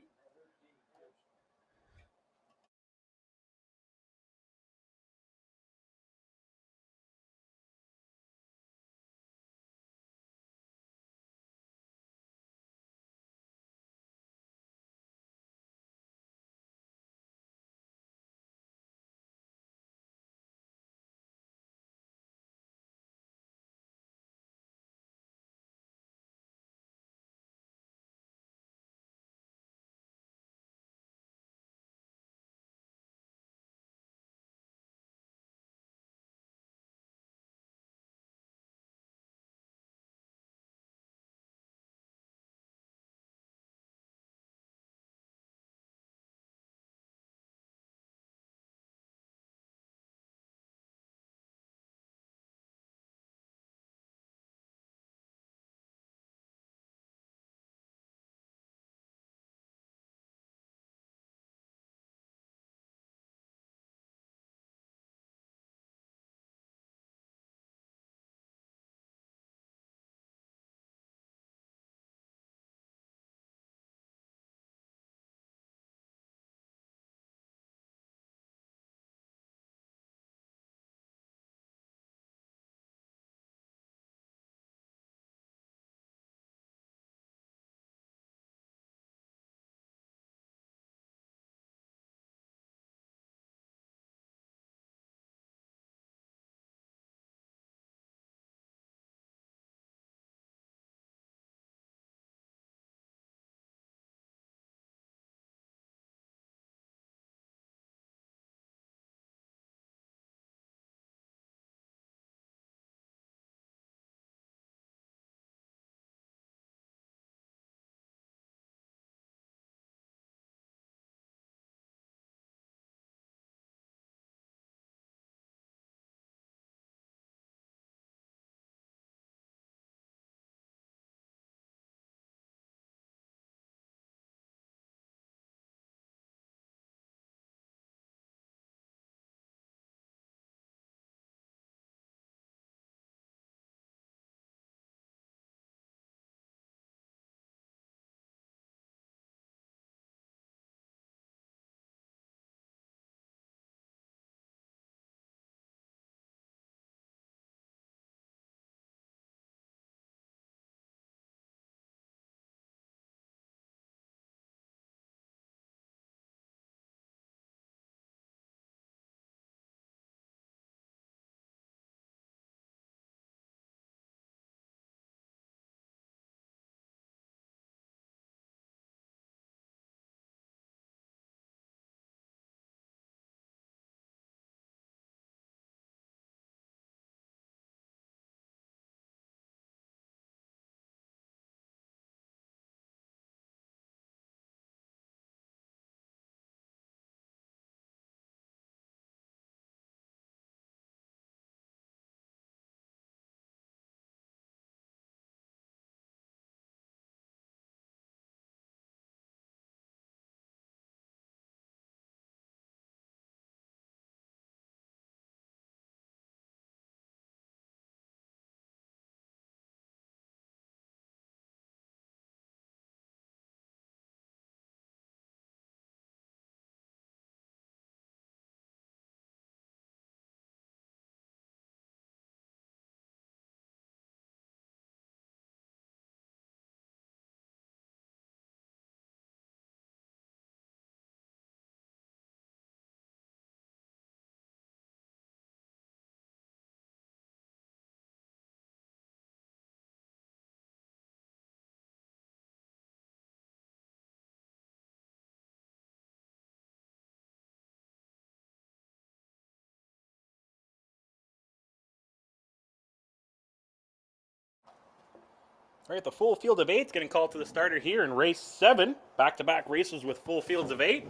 All right, the full field of 8's getting called to the starter here in race 7. Back-to-back races with full fields of 8.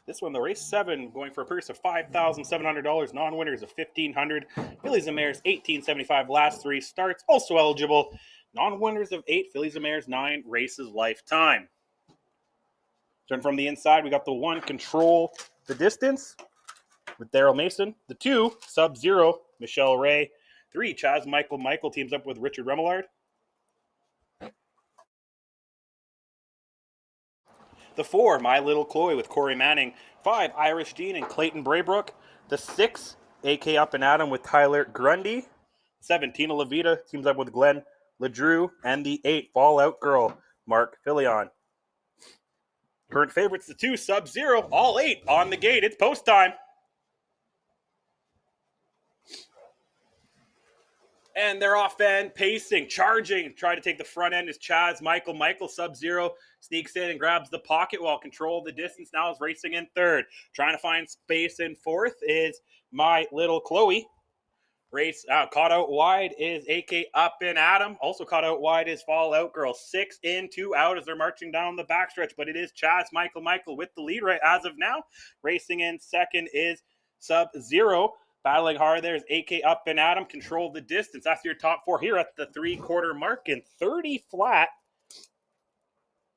This one, the race 7, going for a purse of $5,700. Non-winners of $1,500. Fillies and Mares $1,875. Last 3 starts also eligible. Non-winners of 8. Fillies and Mares 9 races lifetime. Turn from the inside, we got the 1, Control the Distance with Daryl Mason. The 2, Sub-Zero, Michelle Ray. 3, Chaz Michael teams up with Richard Remillard. The 4, My Little Chloe with Corey Manning. 5, Irish Jean and Clayton Braybrook. The 6, AK Up and Adam with Tyler Grundy. 7, Tina Levita teams up with Glenn LeDrew. And the 8, Fallout Girl, Mark Filion. Current favorites, the 2, Sub-Zero, all 8 on the gate. It's post time. And they're off end, pacing, charging. Try to take the front end is Chaz Michael. Sub-Zero sneaks in and grabs the pocket while Control the Distance now is racing in third. Trying to find space in fourth is My Little Chloe. Race caught out wide is AK Up and Adam. Also caught out wide is Fallout Girl. 6 in, 2 out as they're marching down the backstretch. But it is Chaz Michael with the lead right as of now. Racing in second is Sub-Zero. Battling hard there is AK Up and Adam. Control the Distance. That's your top 4 here at the 3-quarter mark in 30 flat.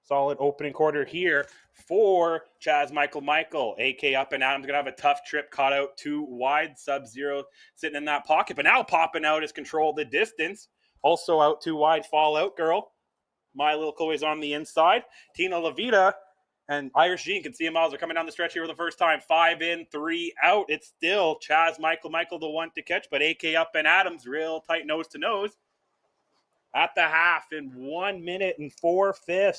Solid opening quarter here for Chaz Michael. AK Up and Adam's going to have a tough trip. Caught out 2 wide. Sub-Zero sitting in that pocket. But now popping out is Control the Distance. Also out 2 wide, Fallout Girl. My Little Chloe's on the inside. Tina Levita and Irish Jean can see them as they're coming down the stretch here for the first time. 5 in, 3 out. It's still Chaz Michael the one to catch. But AK Up and Adam's real tight nose to nose. At the half in 1 minute and 4/5.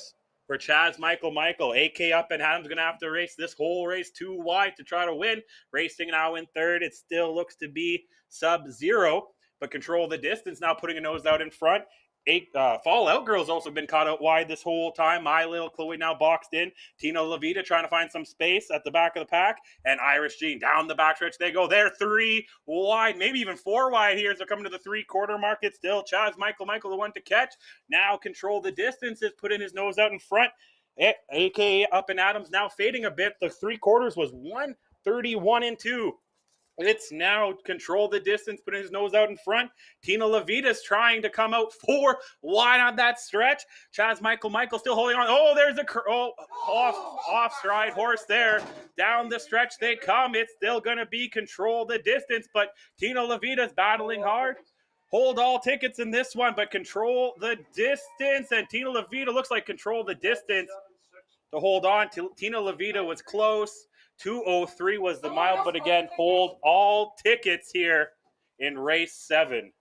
For Chaz Michael. AK Up and Adam's going to have to race this whole race 2 wide to try to win. Racing now in third. It still looks to be Sub-Zero, but Control the Distance now putting a nose out in front. Fallout Girl's also been caught out wide this whole time. My Little Chloe now boxed in. Tina Levita trying to find some space at the back of the pack. And Irish Jean down the backstretch they go. They're 3 wide, maybe even 4 wide here as they're coming to the 3-quarter mark. It's still Chaz Michael the one to catch. Now Control the Distance is putting his nose out in front. AK Up and Adams now fading a bit. The 3-quarters was 1:31 and 2. It's now Control the Distance, putting his nose out in front. Tina Levita's trying to come out 4 wide on that stretch. Chaz Michael still holding on. Oh, there's a off stride horse there. Down the stretch they come. It's still going to be Control the Distance, but Tina Levita's battling hard. Hold all tickets in this one, but Control the Distance. And Tina Levita looks like Control the Distance to hold on. Tina Levita was close. 2:03 was the mile, but again, hold all tickets here in race 7.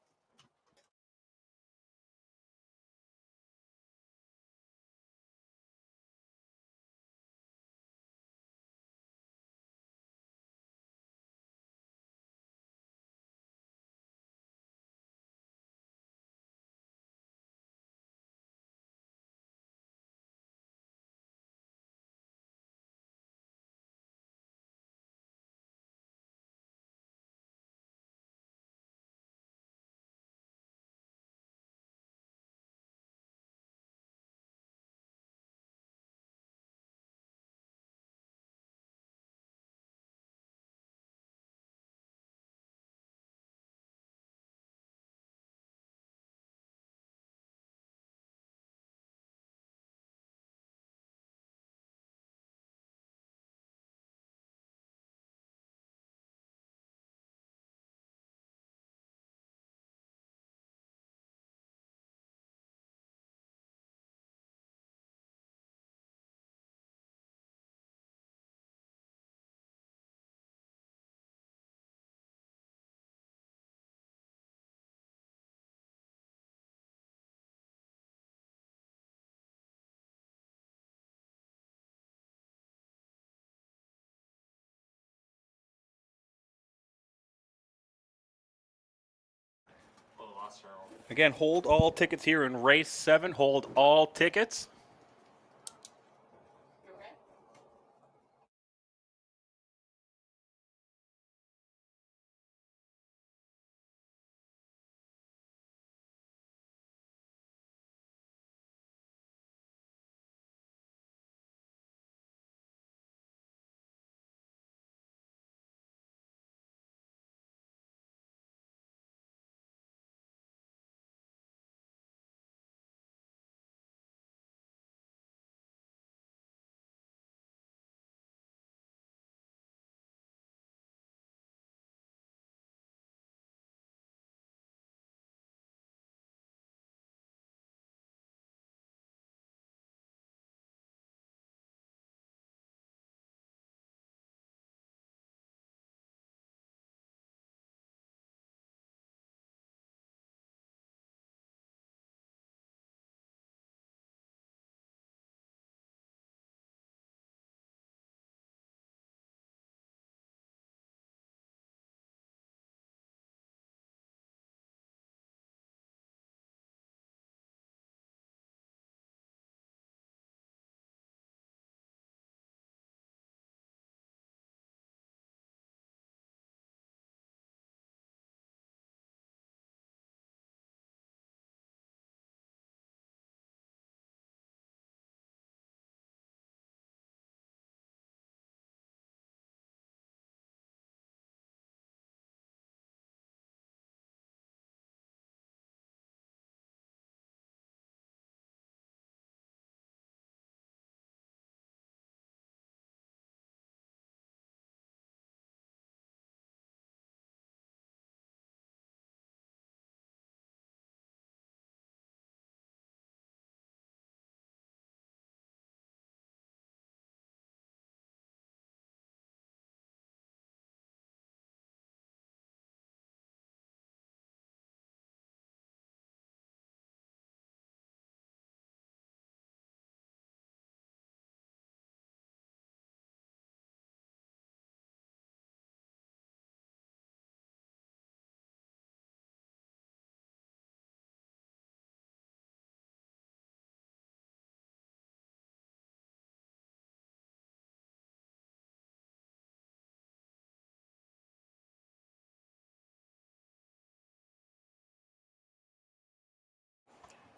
Again, hold all tickets here in race 7. Hold all tickets.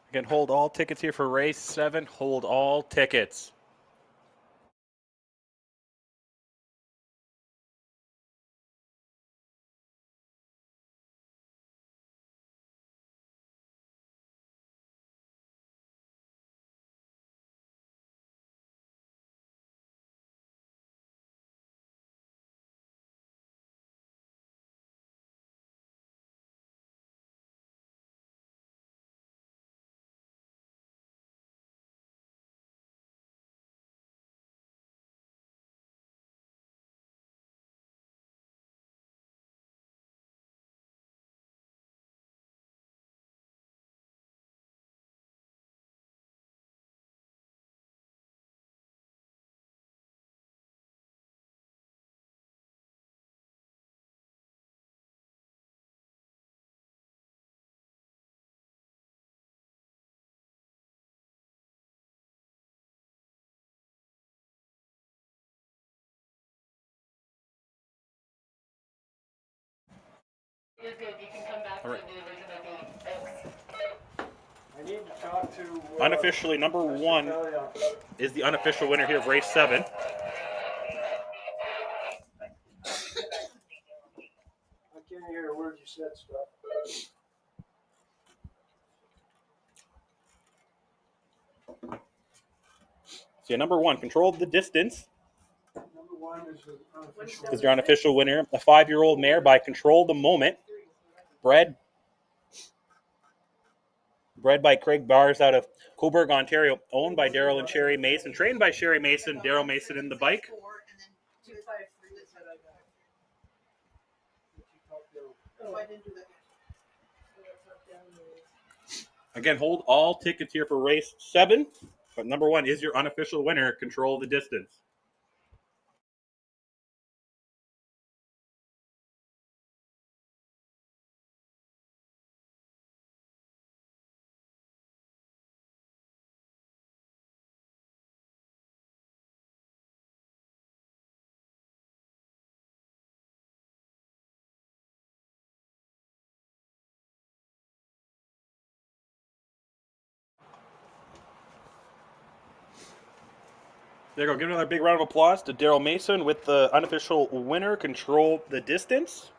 Again, hold all tickets here for race 7. Hold all tickets. All right. I need to talk to. Unofficially, number 1 is the unofficial winner here of race 7. I can't hear a word you said, stuff. So, yeah, number 1, Control the Distance, Number one is the unofficial. is your unofficial winner. A 5-year-old mare by Control the Moment, bred by Craig Bars out of Coburg, Ontario, owned by Daryl and Sherry Mason, trained by Sherry Mason, Daryl Mason in the bike. 253 is what I got. Oh, I didn't do that. So that's up down there. Again, hold all tickets here for race 7. But number 1 is your unofficial winner, Control the Distance. There you go. Give another big round of applause to Daryl Mason with the unofficial winner, Control the Distance.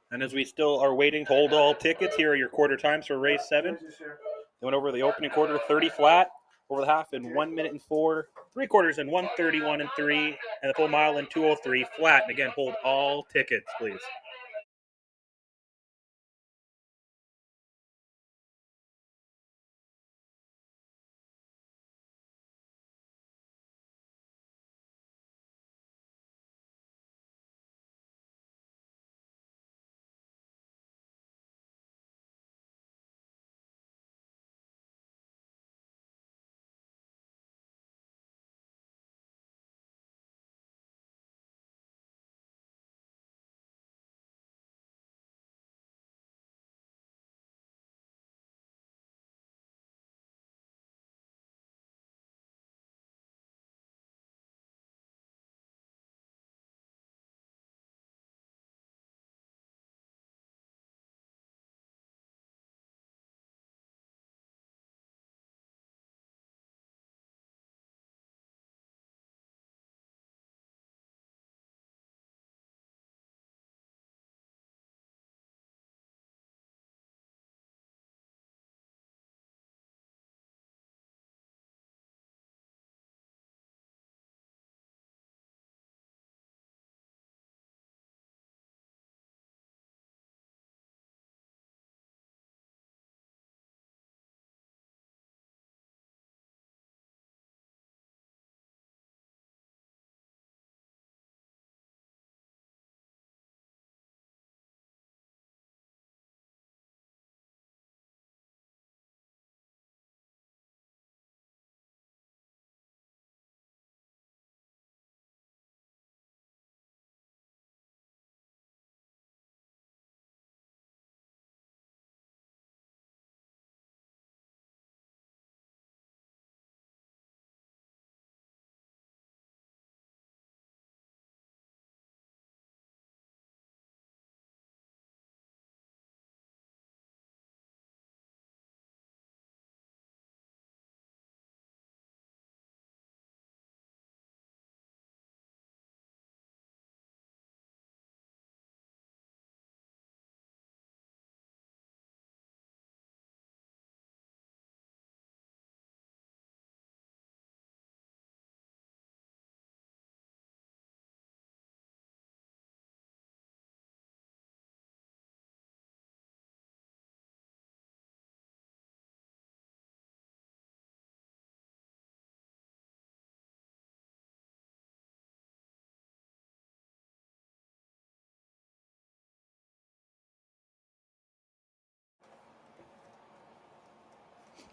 And as we still are waiting, hold all tickets. Here are your quarter times for race 7. They went over the opening quarter 30 flat, over the half in 1 minute and 4, 3/4 in 1:31 and 3, and the full mile in 2:03 flat. And again, hold all tickets, please.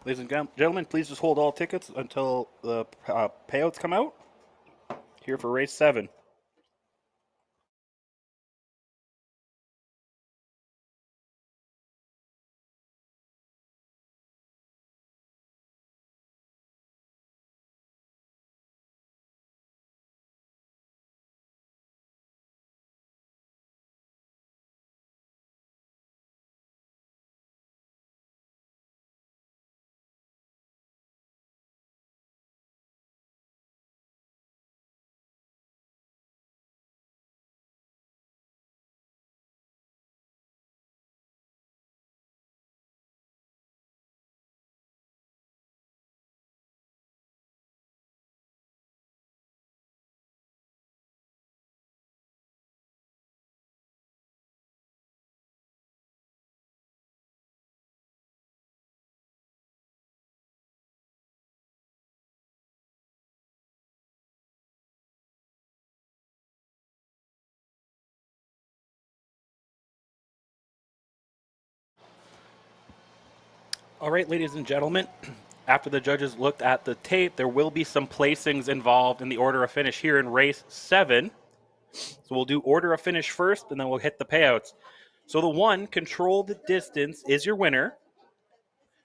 Ladies and gentlemen, please just hold all tickets until the payouts come out. Here for race 7. All right, ladies and gentlemen, after the judges looked at the tape, there will be some placings involved in the order of finish here in race 7. So we'll do order of finish first, and then we'll hit the payouts. So the 1, Control the Distance, is your winner.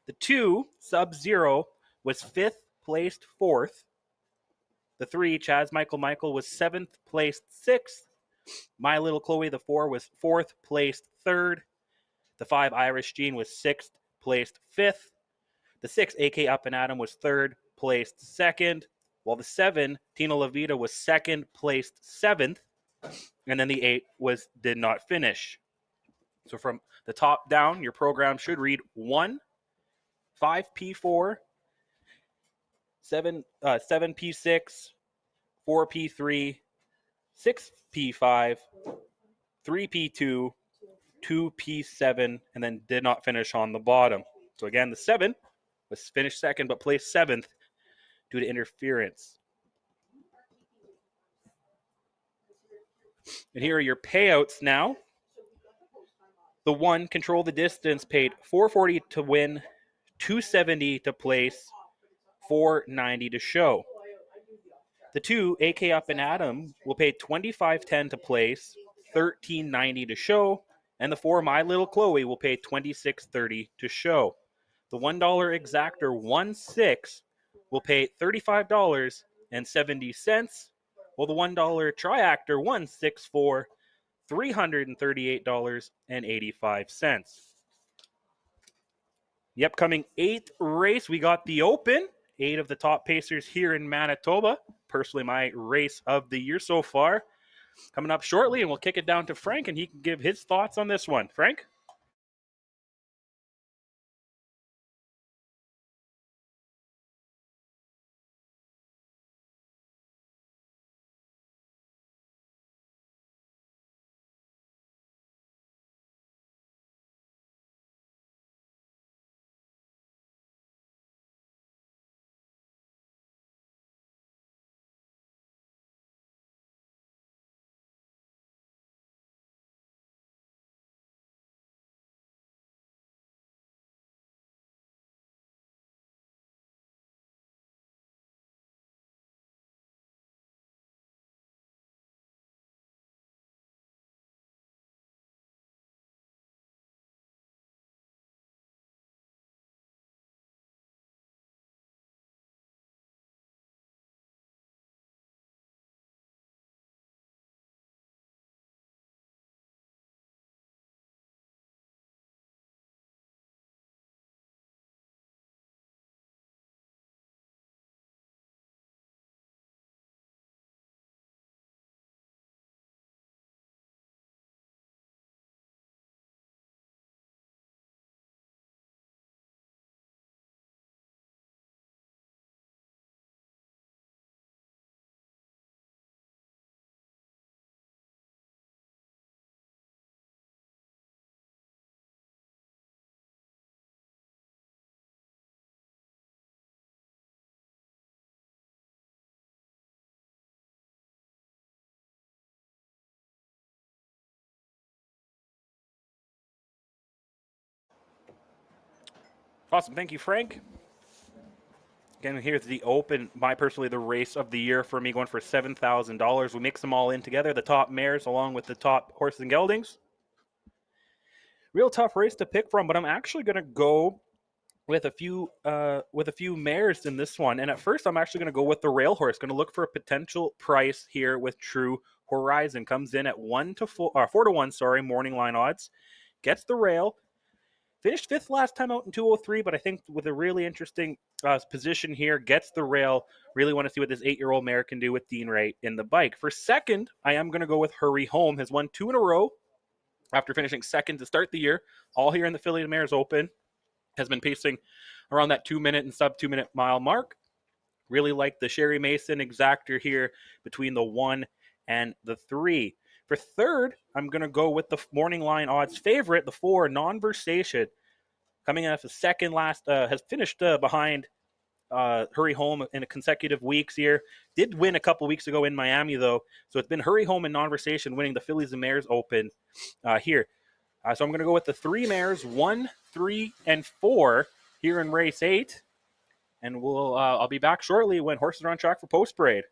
The 2, Sub-Zero, was 5th placed 4th. The 3, Chaz Michael, was 7th placed 6th. My Little Chloe, the 4, was 4th placed 3rd. The 5, Irish Jean, was 6th placed 5th. The 6, AK Up and Adam, was 3rd placed 2nd. While the 7, Tina Levita, was 2nd placed 7th. And then the 8 did not finish. So from the top down, your program should read 1, 5P4, 7P6, 4P3, 6P5, 3P2, 2P7, and then did not finish on the bottom. So again, the 7 was finished 2nd but placed 7th due to interference. And here are your payouts now. The 1, Control the Distance, paid $440 to win, $270 to place, $490 to show. The 2, AK Up and Adam, will pay $25.10 to place, $13.90 to show, and the 4, My Little Chloe, will pay $26.30 to show. The $1 exactor 1/6 will pay $35.70, while the $1 triactor 1/64 $338.85. The upcoming 8th race, we got the Open. 8 of the top pacers here in Manitoba. Personally, my race of the year so far. Coming up shortly, and we'll kick it down to Frank, and he can give his thoughts on this one. Frank? Awesome. Thank you, Frank. Again, here's the Open. My personally, the race of the year for me, going for $7,000. We mix them all in together. The top mares along with the top horses and geldings. Real tough race to pick from, but I'm actually going to go with a few mares in this one. And at first, I'm actually going to go with the rail horse. Going to look for a potential price here with True Horizon. Comes in at 4-1. Sorry, morning line odds. Gets the rail. Finished fifth last time out in 203, but I think with a really interesting position here, gets the rail. Really want to see what this 8-year-old mare can do with Dean Wright in the bike. For second, I am going to go with Hurry Home. Has won 2 in a row after finishing second to start the year. All here in the Philly Mares Open. Has been pacing around that 2-minute and sub 2-minute mile mark. Really like the Sherry Mason exactor here between the 1 and the 3. For third, I'm going to go with the morning line odds favorite, the 4, Non-Versation. Coming out of the second last, has finished behind Hurry Home in a consecutive weeks here. Did win a couple weeks ago in Miami, though. So it's been Hurry Home and Non-Versation winning the Phillies and Mares Open here. So I'm going to go with the 3 mares, 1, 3, and 4 here in race 8. And I'll be back shortly when horses are on track for post parade.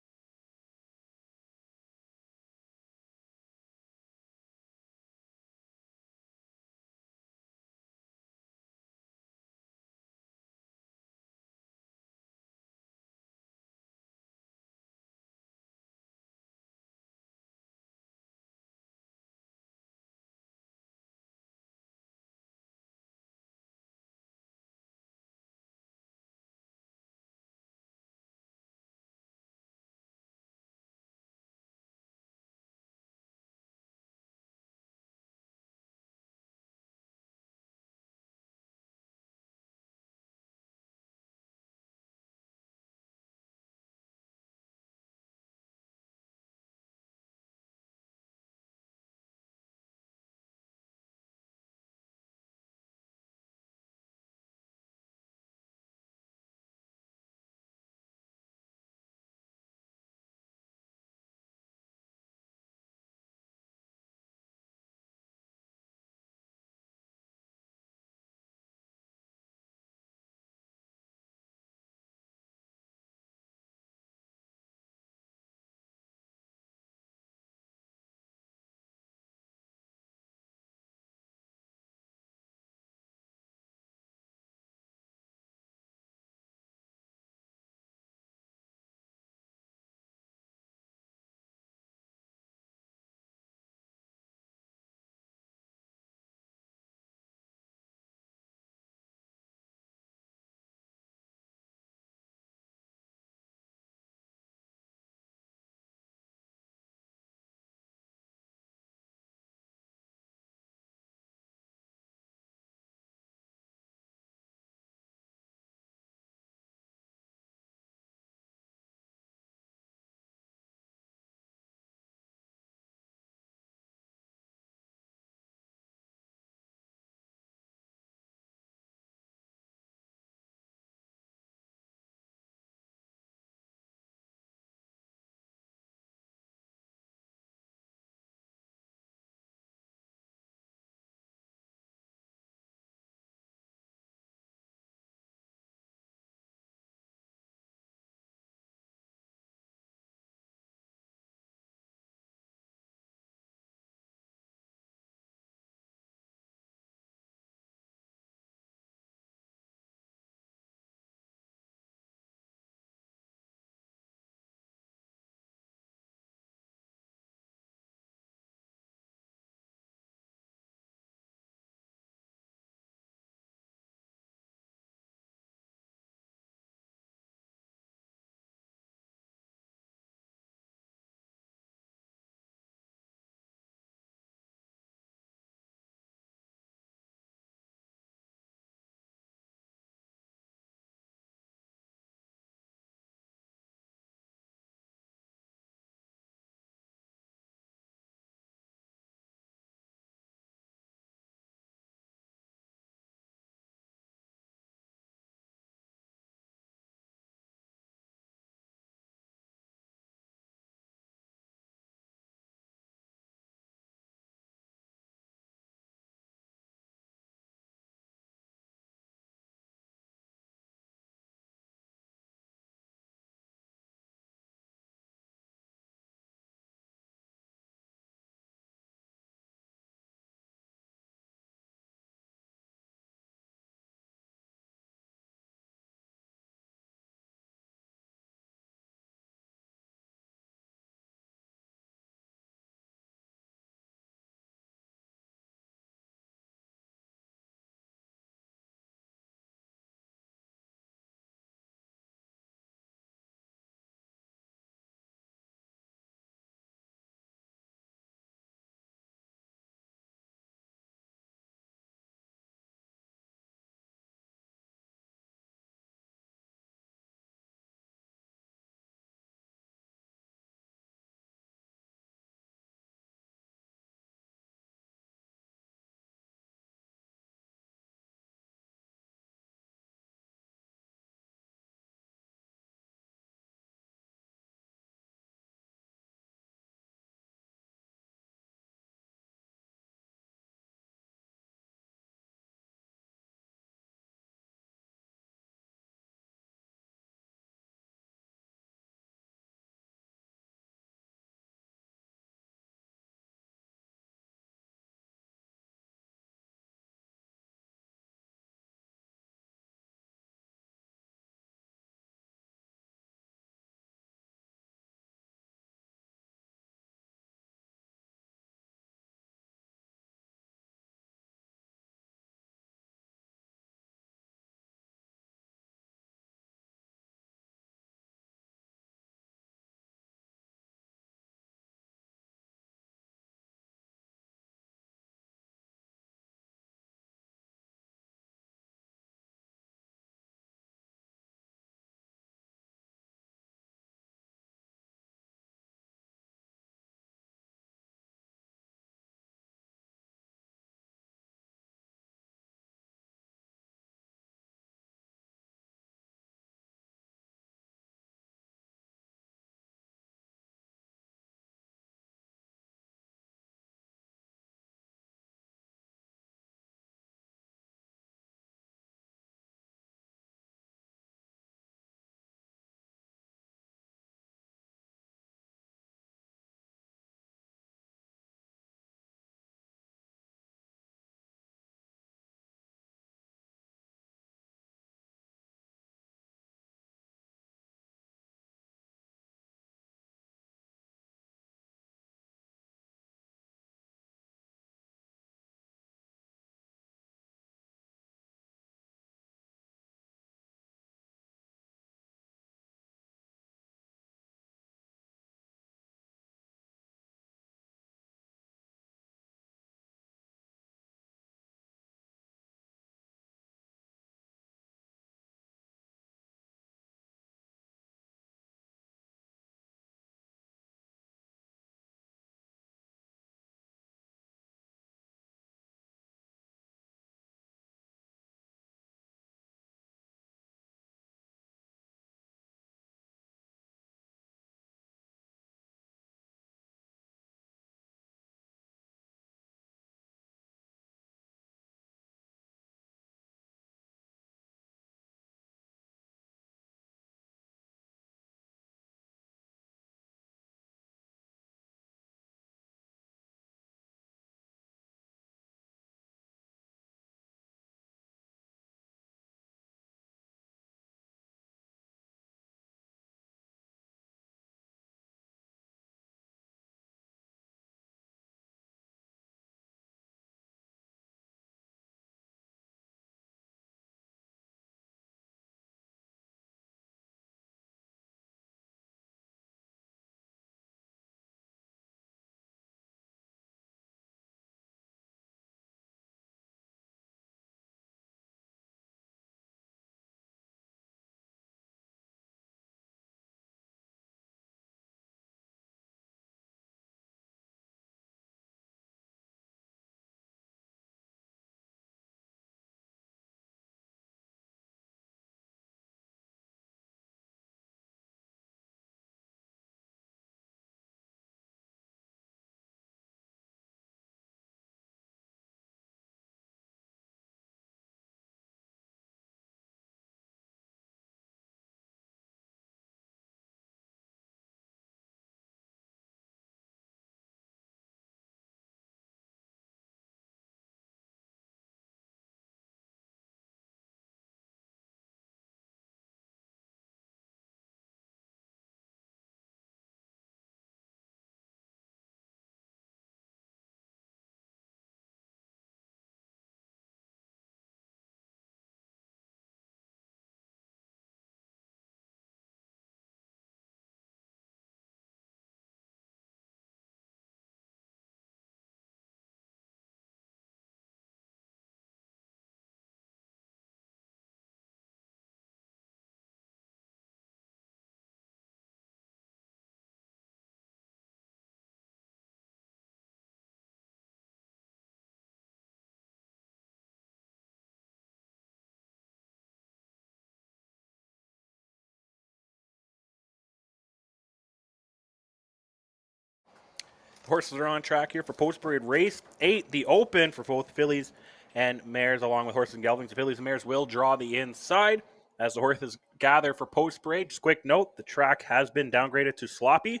Horses are on track here for post parade race 8, the open for both fillies and mares, along with horses and geldings. The fillies and mares will draw the inside as the horses gather for post parade. Just quick note: the track has been downgraded to sloppy.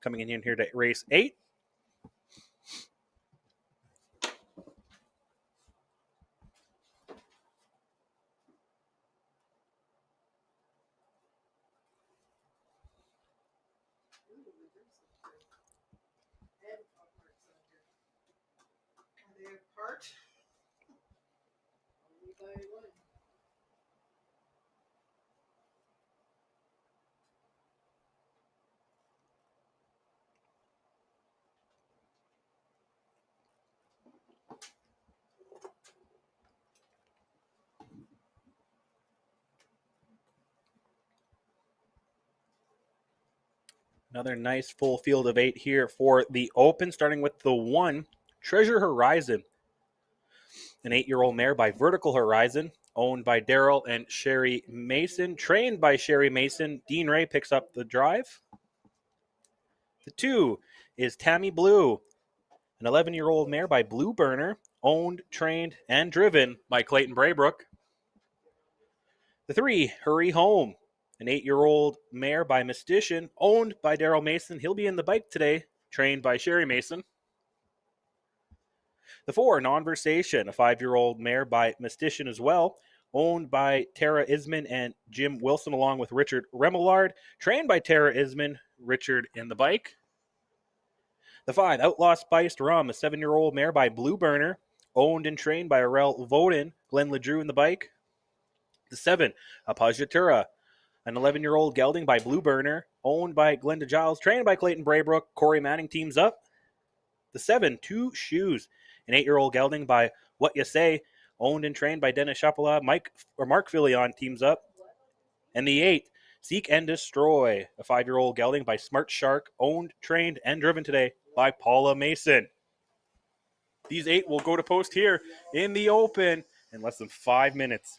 Coming in here to race 8. Are they apart? Only by one. Another nice full field of 8 here for the open, starting with the 1, Treasure Horizon. An 8-year-old mare by Vertical Horizon, owned by Daryl and Sherry Mason, trained by Sherry Mason. Dean Ray picks up the drive. The 2 is Tammy Blue, an 11-year-old mare by Blue Burner, owned, trained, and driven by Clayton Braybrook. The 3, Hurry Home, an 8-year-old mare by Mystician, owned by Daryl Mason. He'll be in the bike today, trained by Sherry Mason. The 4, Nonversation, a 5-year-old mare by Mystician as well, owned by Tara Isman and Jim Wilson, along with Richard Remillard, trained by Tara Isman, Richard in the bike. The 5, Outlaw Spiced Rum, a 7-year-old mare by Blue Burner, owned and trained by Arel Voden, Glenn LeDrew in the bike. The 7, Apajatura, an 11-year-old gelding by Blue Burner, owned by Glenda Giles, trained by Clayton Braybrook. Corey Manning teams up. The 7, Two Shoes, an 8-year-old gelding by What You Say, owned and trained by Dennis Chapola. Mark Filion teams up. And the 8, Seek and Destroy, a 5-year-old gelding by Smart Shark, owned, trained, and driven today by Paula Mason. These 8 will go to post here in the open in less than 5 minutes.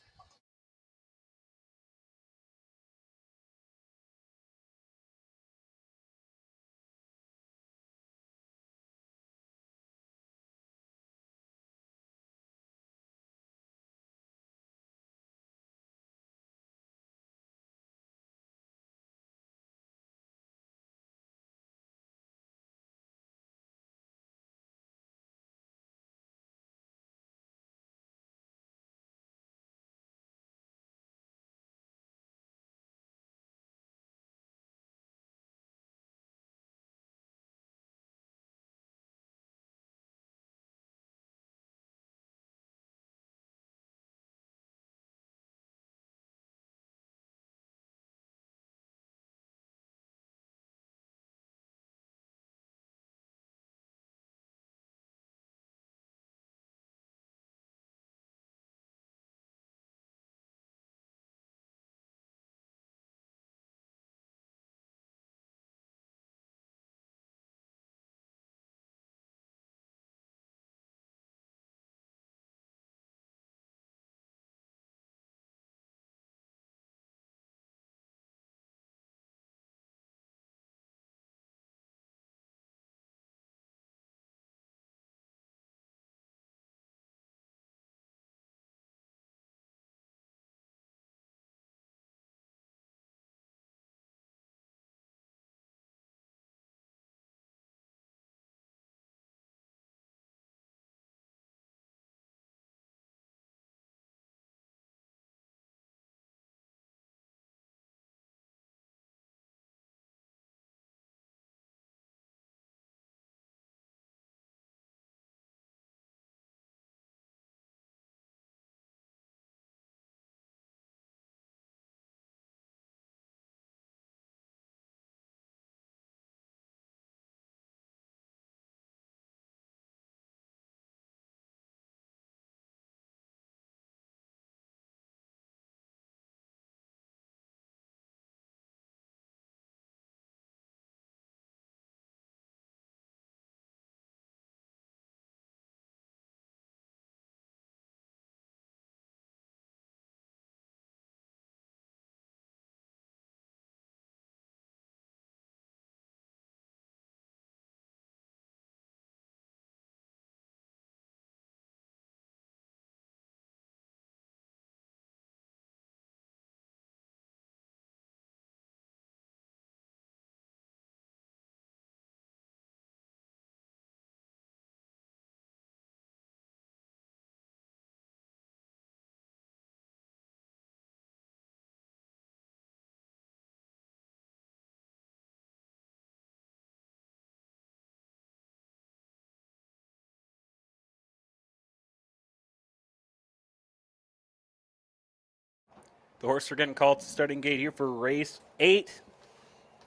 The horses are getting called to starting gate here for race 8.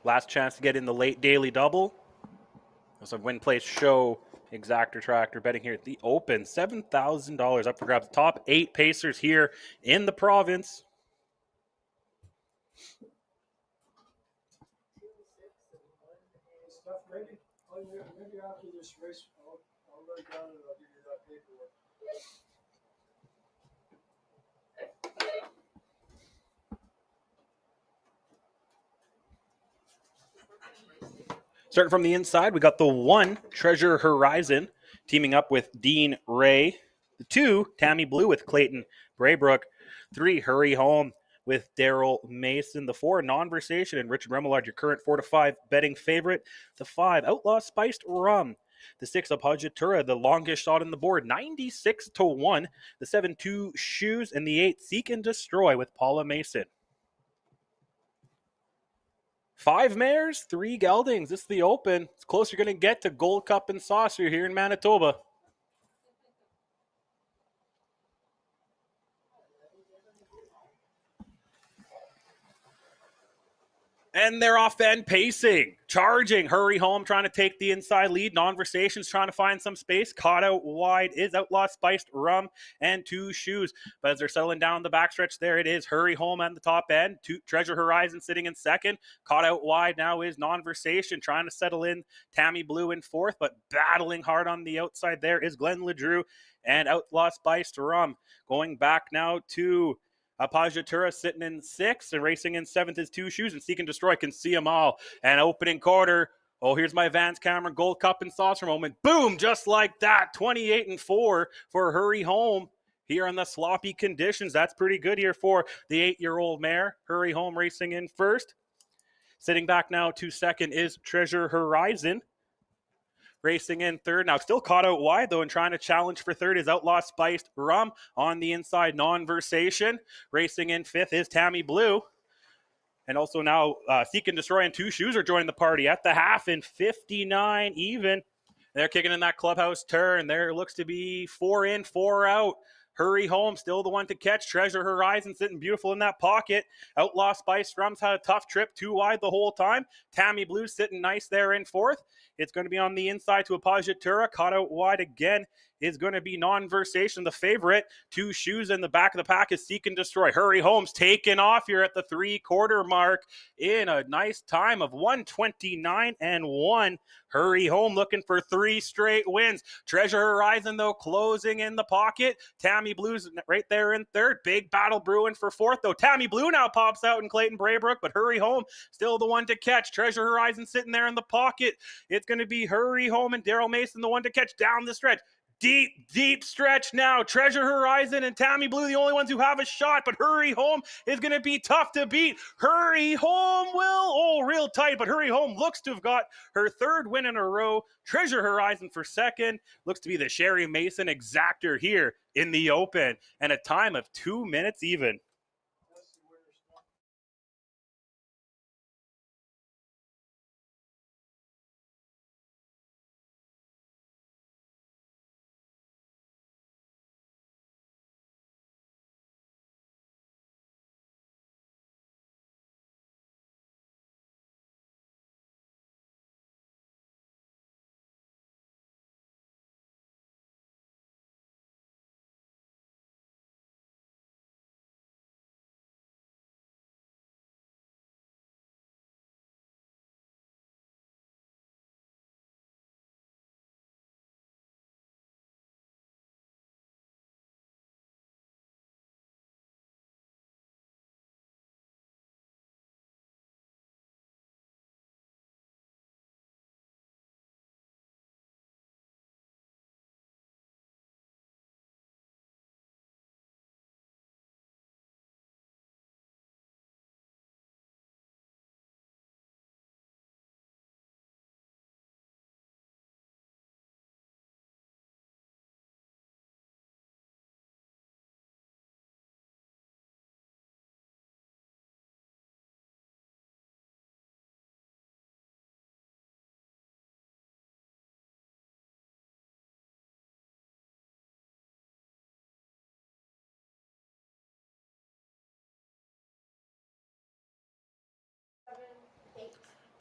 Last chance to get in the late daily double. There's a win place show exactor tractor betting here at the Open. $7,000 up for grabs. Top 8 pacers here in the province. Stuff ready? Oh, yeah, maybe after this race, I'll write down and I'll give you that paperwork. Starting from the inside, we got the 1, Treasure Horizon, teaming up with Dean Ray. The 2, Tammy Blue with Clayton Braybrook. 3, Hurry Home with Daryl Mason. The 4, Nonversation and Richard Remillard, your current 4 to 5 betting favorite. The 5, Outlaw Spiced Rum. The 6, Apajatura, the longest shot on the board, 96 to 1. The 7, 2 Shoes, and the 8, Seek and Destroy with Paula Mason. 5 mares, 3 geldings. This is the Open. It's close you're going to get to Gold Cup and Saucer here in Manitoba. And they're off and pacing, charging. Hurry Home trying to take the inside lead. Nonversations trying to find some space. Caught out wide is Outlaw Spiced Rum and 2 Shoes. But as they're settling down the backstretch, there it is. Hurry Home at the top end. Treasure Horizon sitting in second. Caught out wide now is Nonversation trying to settle in. Tammy Blue in fourth, but battling hard on the outside there is Glenn LeDrew and Outlaw Spiced Rum. Going back now to Apajatura sitting in 6th, and racing in 7th is 2 Shoes, and Seek and Destroy can see them all. And opening quarter, oh, here's my Vance Cameron Gold Cup and Saucer moment. Boom, just like that, 28-4 for Hurry Home here on the sloppy conditions. That's pretty good here for the 8-year-old mare. Hurry Home racing in first. Sitting back now to second is Treasure Horizon. Racing in third. Now still caught out wide, though, and trying to challenge for third is Outlaw Spiced Rum. On the inside, Nonversation. Racing in fifth is Tammy Blue. And also now Seek and Destroy and 2 Shoes are joining the party at the half in 59 even. They're kicking in that clubhouse turn. There looks to be 4 in, 4 out. Hurry Home, still the one to catch. Treasure Horizon sitting beautiful in that pocket. Outlaw Spice Rum's had a tough trip, 2 wide the whole time. Tammy Blue sitting nice there in fourth. It's going to be on the inside to Apajatura. Caught out wide again is going to be Nonversation, the favorite. 2 Shoes in the back of the pack is Seek and Destroy. Hurry Home's taking off here at the 3-quarter mark in a nice time of 129-1. Hurry Home looking for 3 straight wins. Treasure Horizon, though, closing in the pocket. Tammy Blue's right there in third. Big battle brewing for fourth, though. Tammy Blue now pops out in Clayton Braybrook, but Hurry Home still the one to catch. Treasure Horizon sitting there in the pocket. It's going to be Hurry Home and Daryl Mason the one to catch down the stretch. Deep stretch now. Treasure Horizon and Tammy Blue, the only ones who have a shot, but Hurry Home is going to be tough to beat. Hurry Home real tight, but Hurry Home looks to have got her 3rd win in a row. Treasure Horizon for 2nd. Looks to be the Sherry Mason exactor here in the Open, and a time of 2 minutes even.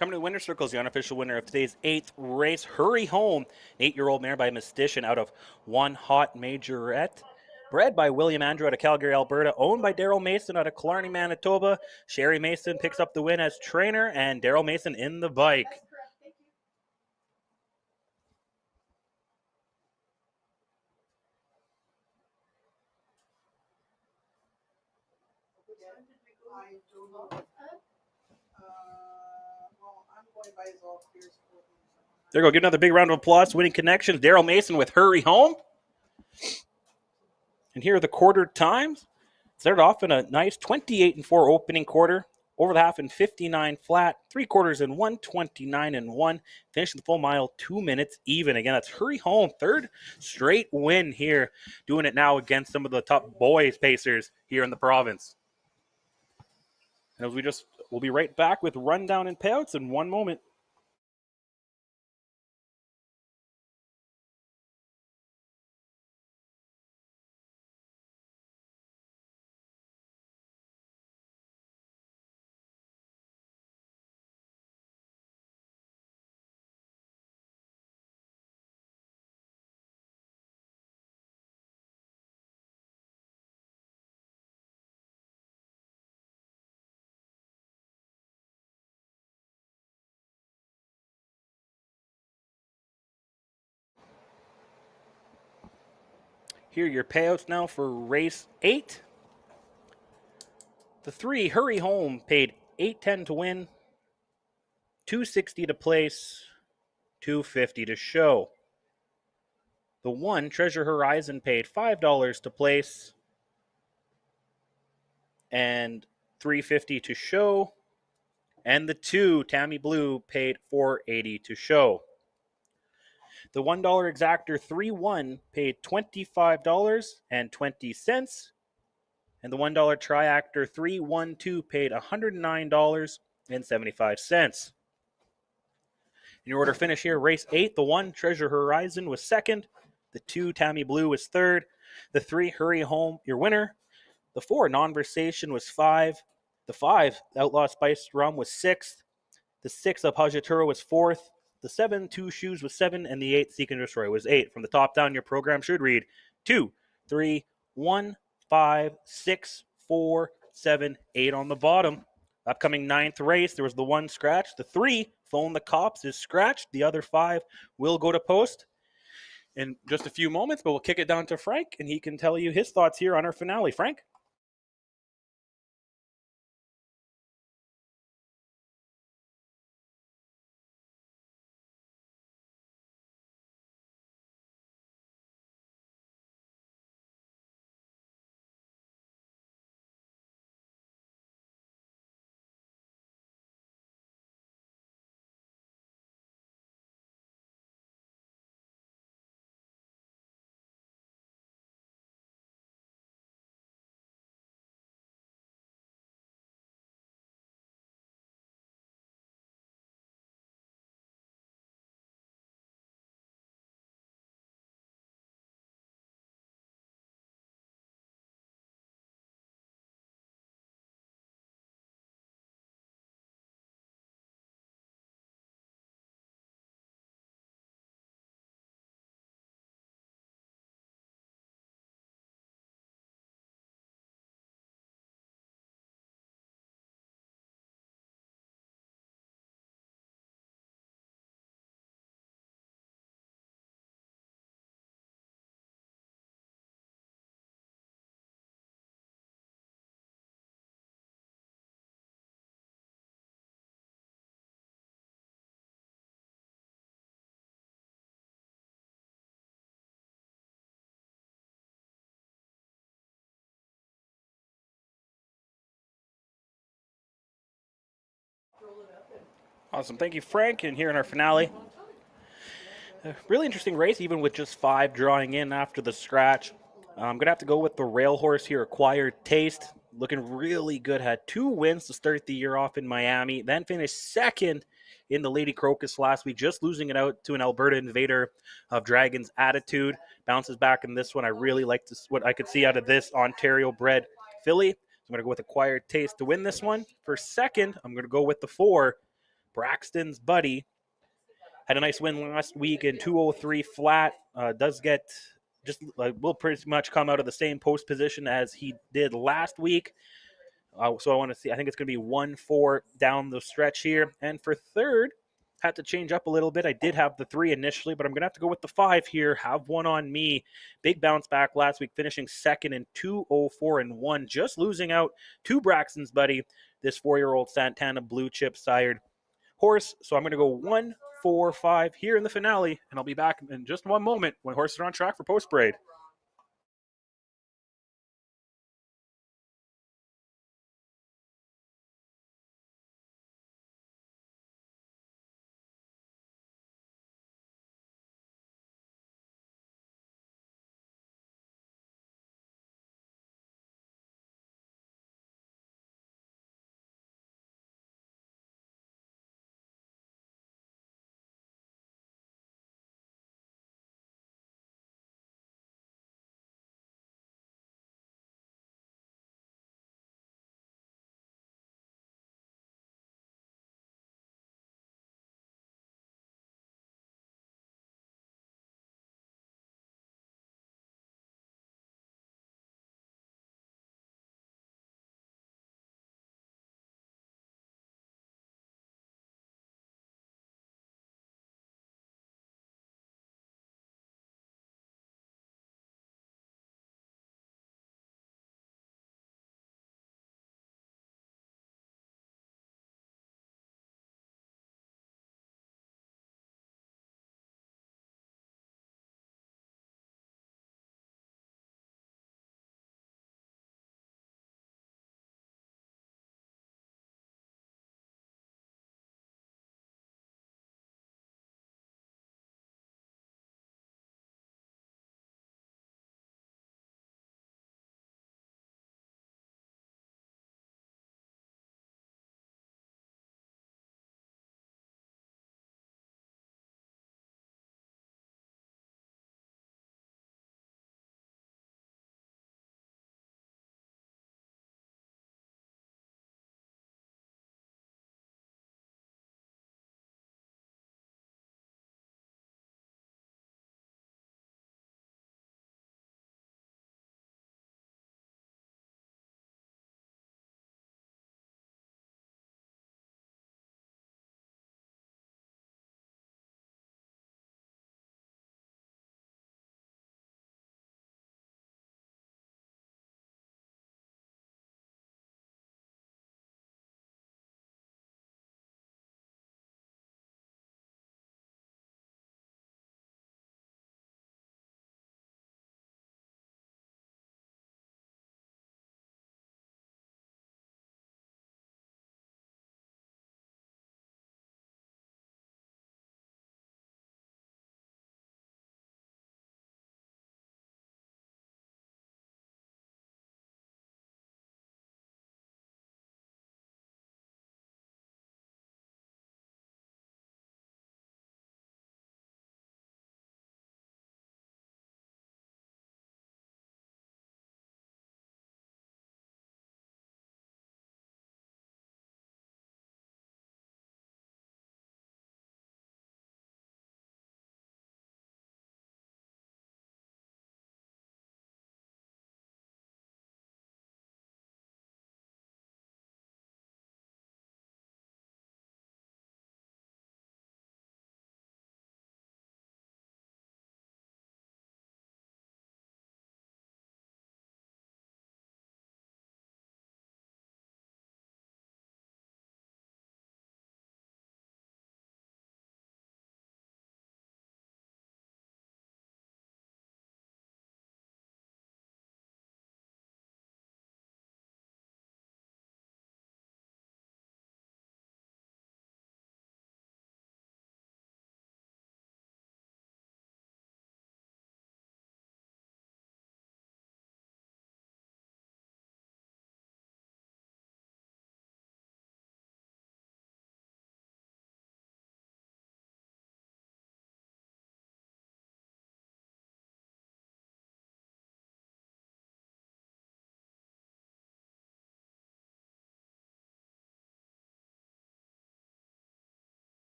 Coming to the winner's circle is the unofficial winner of today's 8th race, Hurry Home, an 8-year-old mare by Mystician out of One Hot Majorette. Bred by William Andrew out of Calgary, Alberta, owned by Daryl Mason out of Killarney, Manitoba. Sherry Mason picks up the win as trainer, and Daryl Mason in the bike. That's correct. Thank you. I don't know. Well, I'm going by his all clears. There you go. Give another big round of applause. Winning Connections, Daryl Mason with Hurry Home. And here are the quarter times. Started off in a nice 28-4 opening quarter. Over the half in 59 flat. 3/4 in 129-1. Finishing the full mile 2 minutes even. Again, that's Hurry Home. 3rd straight win here. Doing it now against some of the top boys pacers here in the province. And as we'll be right back with rundown and payouts in one moment. Here are your payouts now for race 8. The 3, Hurry Home, paid $8.10 to win, $2.60 to place, $2.50 to show. The 1, Treasure Horizon, paid $5 to place and $3.50 to show. And the 2, Tammy Blue, paid $4.80 to show. The $1 exactor 3-1 paid $25.20. And the $1 triactor 3-1-2 paid $109.75. In your order finish here, race 8, the 1, Treasure Horizon, was 2nd. The 2, Tammy Blue, was 3rd. The 3, Hurry Home, your winner. The 4, Non-Versation, was 5. The 5, Outlaw Spiced Rum, was 6th. The 6, Apajatura, was 4th. The 7, Two Shoes, was 7. And the 8, Seek and Destroy, was 8. From the top down, your program should read 2, 3, 1, 5, 6, 4, 7, 8 on the bottom. Upcoming 9th race, there was the 1 scratch. The 3, Phone the Cops, is scratched. The other 5 will go to post in just a few moments, but we'll kick it down to Frank, and he can tell you his thoughts here on our finale. Frank? Awesome. Thank you, Frank. And here in our finale, a really interesting race, even with just 5 drawing in after the scratch. I'm going to have to go with the rail horse here, Acquired Taste. Looking really good. Had 2 wins to start the year off in Miami. Then finished 2nd in the Lady Crocus last week, just losing it out to an Alberta Invader of Dragon's Attitude. Bounces back in this one. I really like what I could see out of this Ontario-bred filly. I'm going to go with Acquired Taste to win this one. For 2nd, I'm going to go with the 4, Braxton's buddy had a nice win last week in 203 flat. Does get just will pretty much come out of the same post position as he did last week. So I want to see. I think it's going to be 1-4 down the stretch here. And for third, had to change up a little bit. I did have the 3 initially, but I'm going to have to go with the 5 here. Have one on me. Big bounce back last week, finishing second in 204-1, just losing out to Braxton's buddy, this 4-year-old Santana blue chip sired horse. So I'm going to go 1, 4, 5 here in the finale, and I'll be back in just one moment when horses are on track for post parade.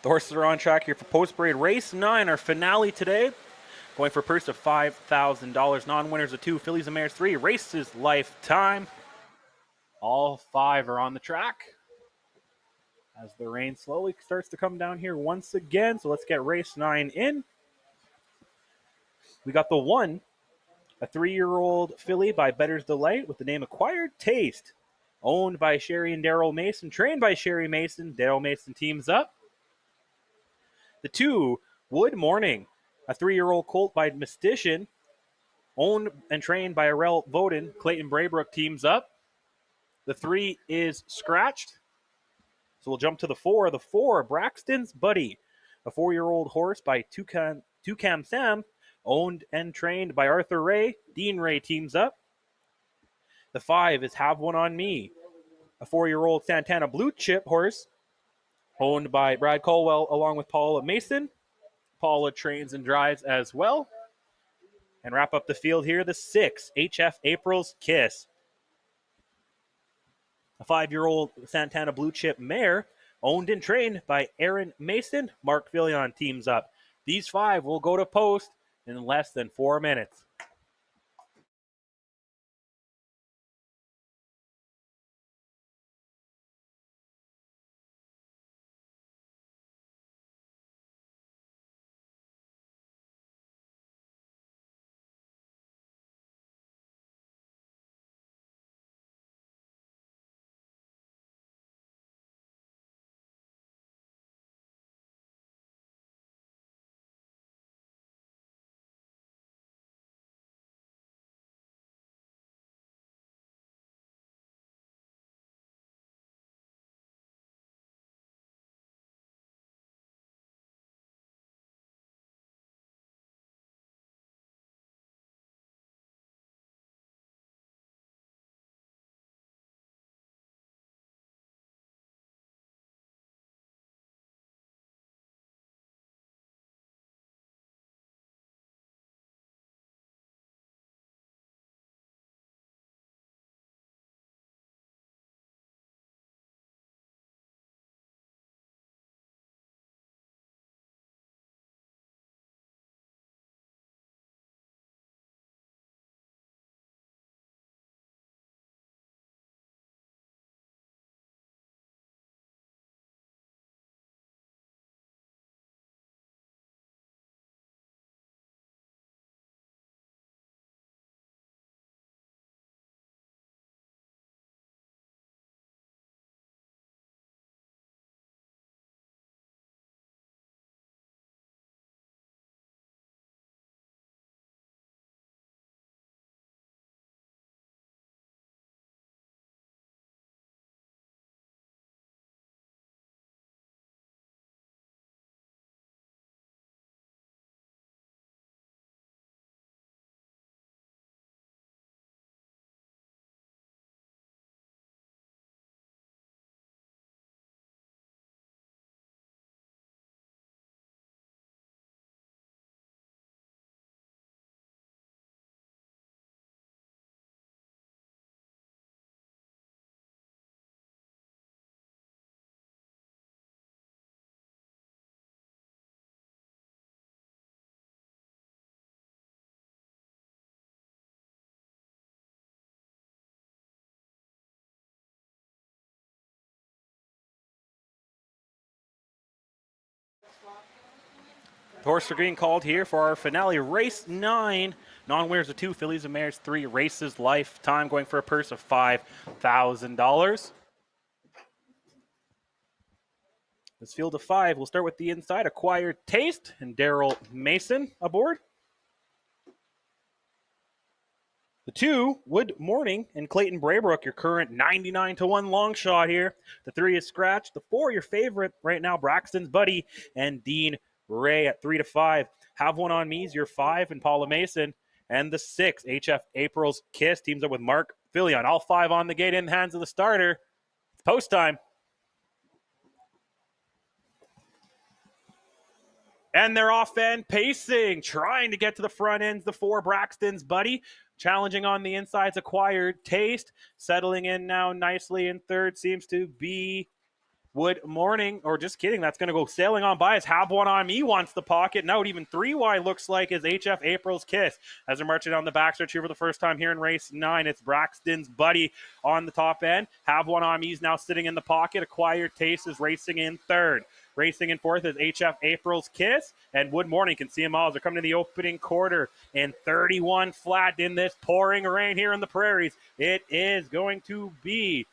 The horses are on track here for post parade race 9, our finale today. Going for a purse of $5,000. Non-winners of 2, fillies and mares 3, races lifetime. All 5 are on the track as the rain slowly starts to come down here once again. So let's get race 9 in. We got the 1, a 3-year-old filly by Better's Delight with the name Acquired Taste. Owned by Sherry and Daryl Mason, trained by Sherry Mason. Daryl Mason teams up. The 2, Wood Morning, a 3-year-old colt by Mystician, owned and trained by Arel Voden. Clayton Braybrook teams up. The 3 is Scratched. So we'll jump to the 4. The 4, Braxton's Buddy, a 4-year-old horse by Toucan Sam, owned and trained by Arthur Ray. Dean Ray teams up. The 5 is Have One on Me, a 4-year-old Santana Blue Chip horse, owned by Brad Colwell along with Paula Mason. Paula trains and drives as well. And wrap up the field here, the 6, HF April's Kiss, a 5-year-old Santana Blue Chip mare, owned and trained by Aaron Mason. Mark Fillion teams up. These 5 will go to post in less than 4 minutes. The horses are getting called here for our finale, race 9. Non-winners of 2, fillies and mares 3, races lifetime, going for a purse of $5,000. This field of 5, we'll start with the inside. Acquired Taste and Daryl Mason aboard. The 2, Wood Morning and Clayton Braybrook, your current 99-1 long shot here. The 3 is Scratch. The 4, your favorite right now, Braxton's Buddy and Dean Ray at 3-5. Have One on Me's your 5 and Paula Mason. And the 6, HF April's Kiss, teams up with Mark Fillion. All 5 on the gate in the hands of the starter. It's post time. And they're off and pacing, trying to get to the front ends. The 4, Braxton's Buddy, challenging on the insides, Acquired Taste. Settling in now nicely in third seems to be Wood Morning, or just kidding, that's going to go sailing on by as Have One On Me wants the pocket. And out even 3 wide looks like is HF April's Kiss. As they're marching down the backstretch here for the first time here in race 9, it's Braxton's Buddy on the top end. Have One On Me is now sitting in the pocket. Acquired Taste is racing in third. Racing in fourth is HF April's Kiss, and Wood Morning can see them all as they're coming to the opening quarter in 31 flat in this pouring rain here in the prairies. It is going to be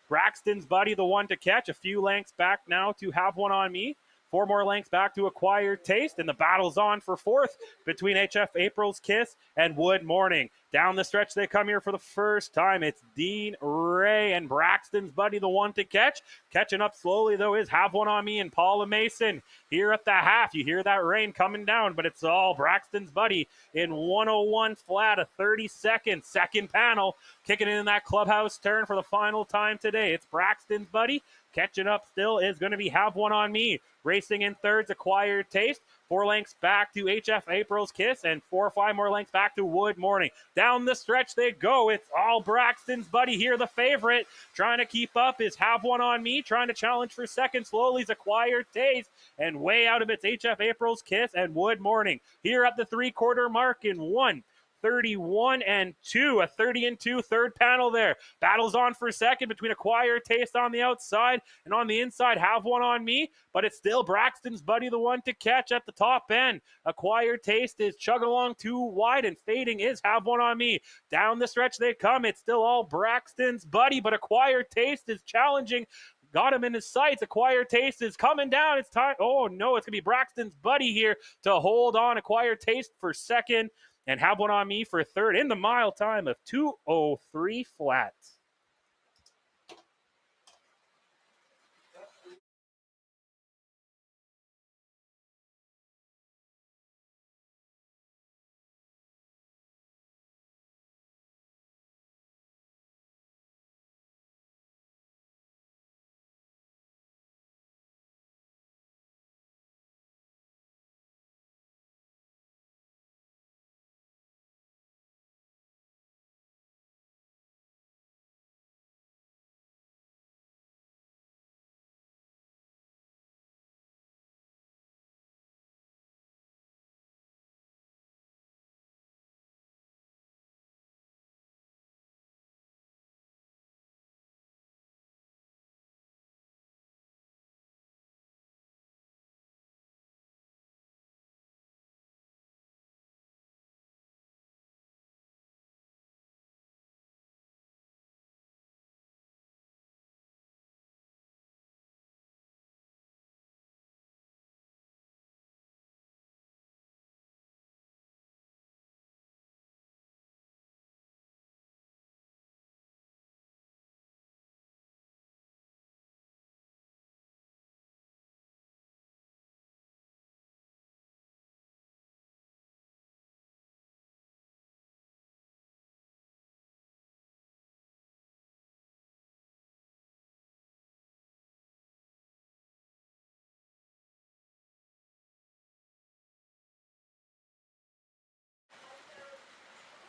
Braxton's Buddy, the one to catch. A few lengths back now to Have One On Me. 4 more lengths back to Acquired Taste, and the battle's on for fourth between HF April's Kiss and Wood Morning. Down the stretch they come here for the first time. It's Dean Ray and Braxton's Buddy, the one to catch. Catching up slowly, though, is Have One On Me and Paula Mason. Here at the half, you hear that rain coming down, but it's all Braxton's Buddy in 101 flat, a 30-second second panel. Kicking in that clubhouse turn for the final time today. It's Braxton's Buddy. Catching up still is going to be Have One On Me. Racing in thirds, Acquired Taste. 4 lengths back to HF April's Kiss, and 4 or 5 more lengths back to Wood Morning. Down the stretch they go. It's all Braxton's Buddy here, the favorite. Trying to keep up is Have One On Me. Trying to challenge for second slowly is Acquired Taste. And way out of it's HF April's Kiss and Wood Morning. Here at the 3-quarter mark in 1:31 and 2, a 30 and 2 third panel there. Battles on for second between Acquired Taste on the outside and on the inside Have One On Me, but it's still Braxton's Buddy, the one to catch at the top end. Acquired Taste is chugging along 2 wide, and fading is Have One On Me. Down the stretch they come. It's still all Braxton's Buddy, but Acquired Taste is challenging. Got him in his sights. Acquired Taste is coming down. It's time. Oh no, it's going to be Braxton's Buddy here to hold on. Acquired Taste for second, and Have One On Me for third in the mile time of 2:03 flat.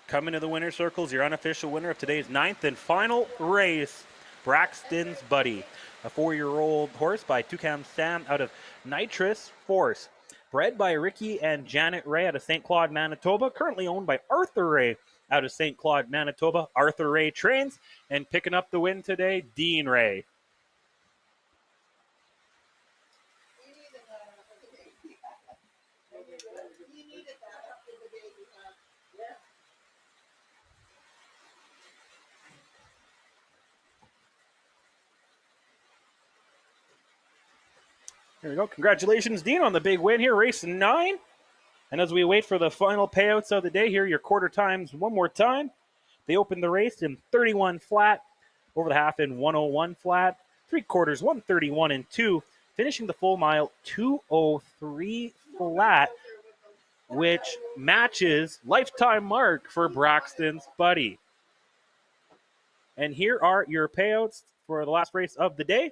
Coming to the winner's circles, your unofficial winner of today's 9th and final race, Braxton's Buddy, a 4-year-old horse by Toucan Sam out of Nitrous Force. Bred by Ricky and Janet Ray out of St. Claude, Manitoba. Currently owned by Arthur Ray out of St. Claude, Manitoba. Arthur Ray trains, and picking up the win today, Dean Ray. You needed that after the baby. You needed that after the baby, huh? Yeah. Here we go. Congratulations, Dean, on the big win here, race 9. And as we wait for the final payouts of the day here, your quarter times one more time. They opened the race in 31 flat, over the half in 101 flat, 3/4 131 and 2, finishing the full mile 2:03 flat, which matches lifetime mark for Braxton's Buddy. And here are your payouts for the last race of the day.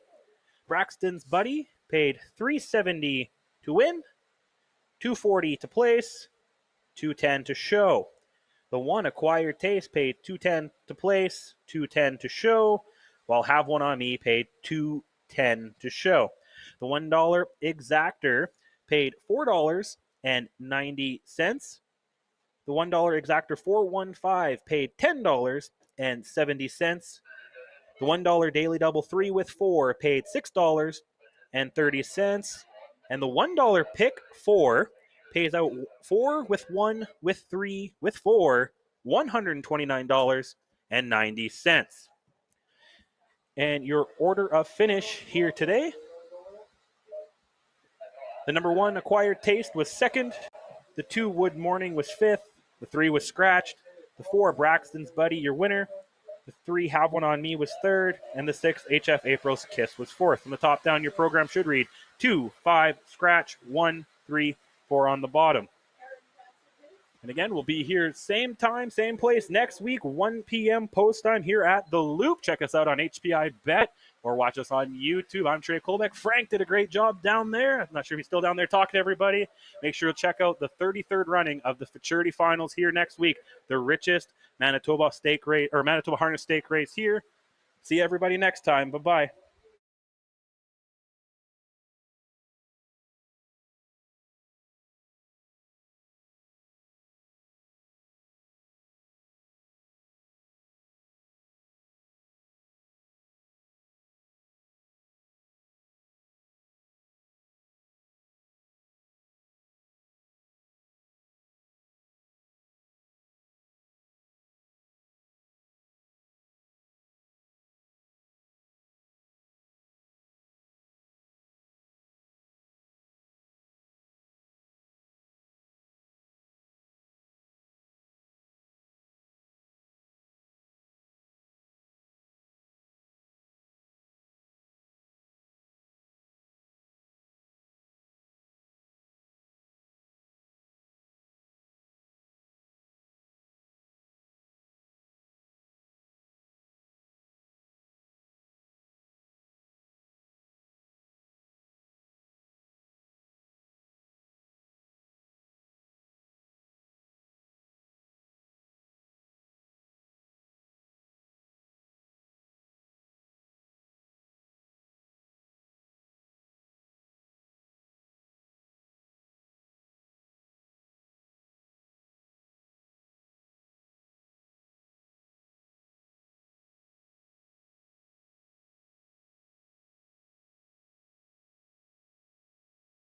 Braxton's Buddy paid $370 to win, $240 to place, $210 to show. The one Acquired Taste paid $210 to place, $210 to show, while Have One On Me paid $2 10 to show. The $1 exactor paid $4.90. The $1 exactor 415 paid $10.70. The $1 daily double 3 with 4 paid $6.30. And the $1 pick 4 pays out 4 with 1 with 3 with 4, $129.90. And your order of finish here today: the number 1 Acquired Taste was second, the 2 Wood Morning was fifth, the 3 was Scratched, the 4 Braxton's Buddy, your winner, the 3 Have One on Me was third, and the 6 HF April's Kiss was fourth. From the top down, your program should read 2, 5, Scratch, 1, 3, 4 on the bottom. And again, we'll be here same time, same place next week, 1 p.m. post time here at The Loop. Check us out on HPI Bet or watch us on YouTube. I'm Trey Colbeck. Frank did a great job down there. I'm not sure if he's still down there talking to everybody. Make sure to check out the 33rd running of the Futurity Finals here next week. The richest Manitoba stake race or Manitoba harness stake race here. See everybody next time. Bye-bye.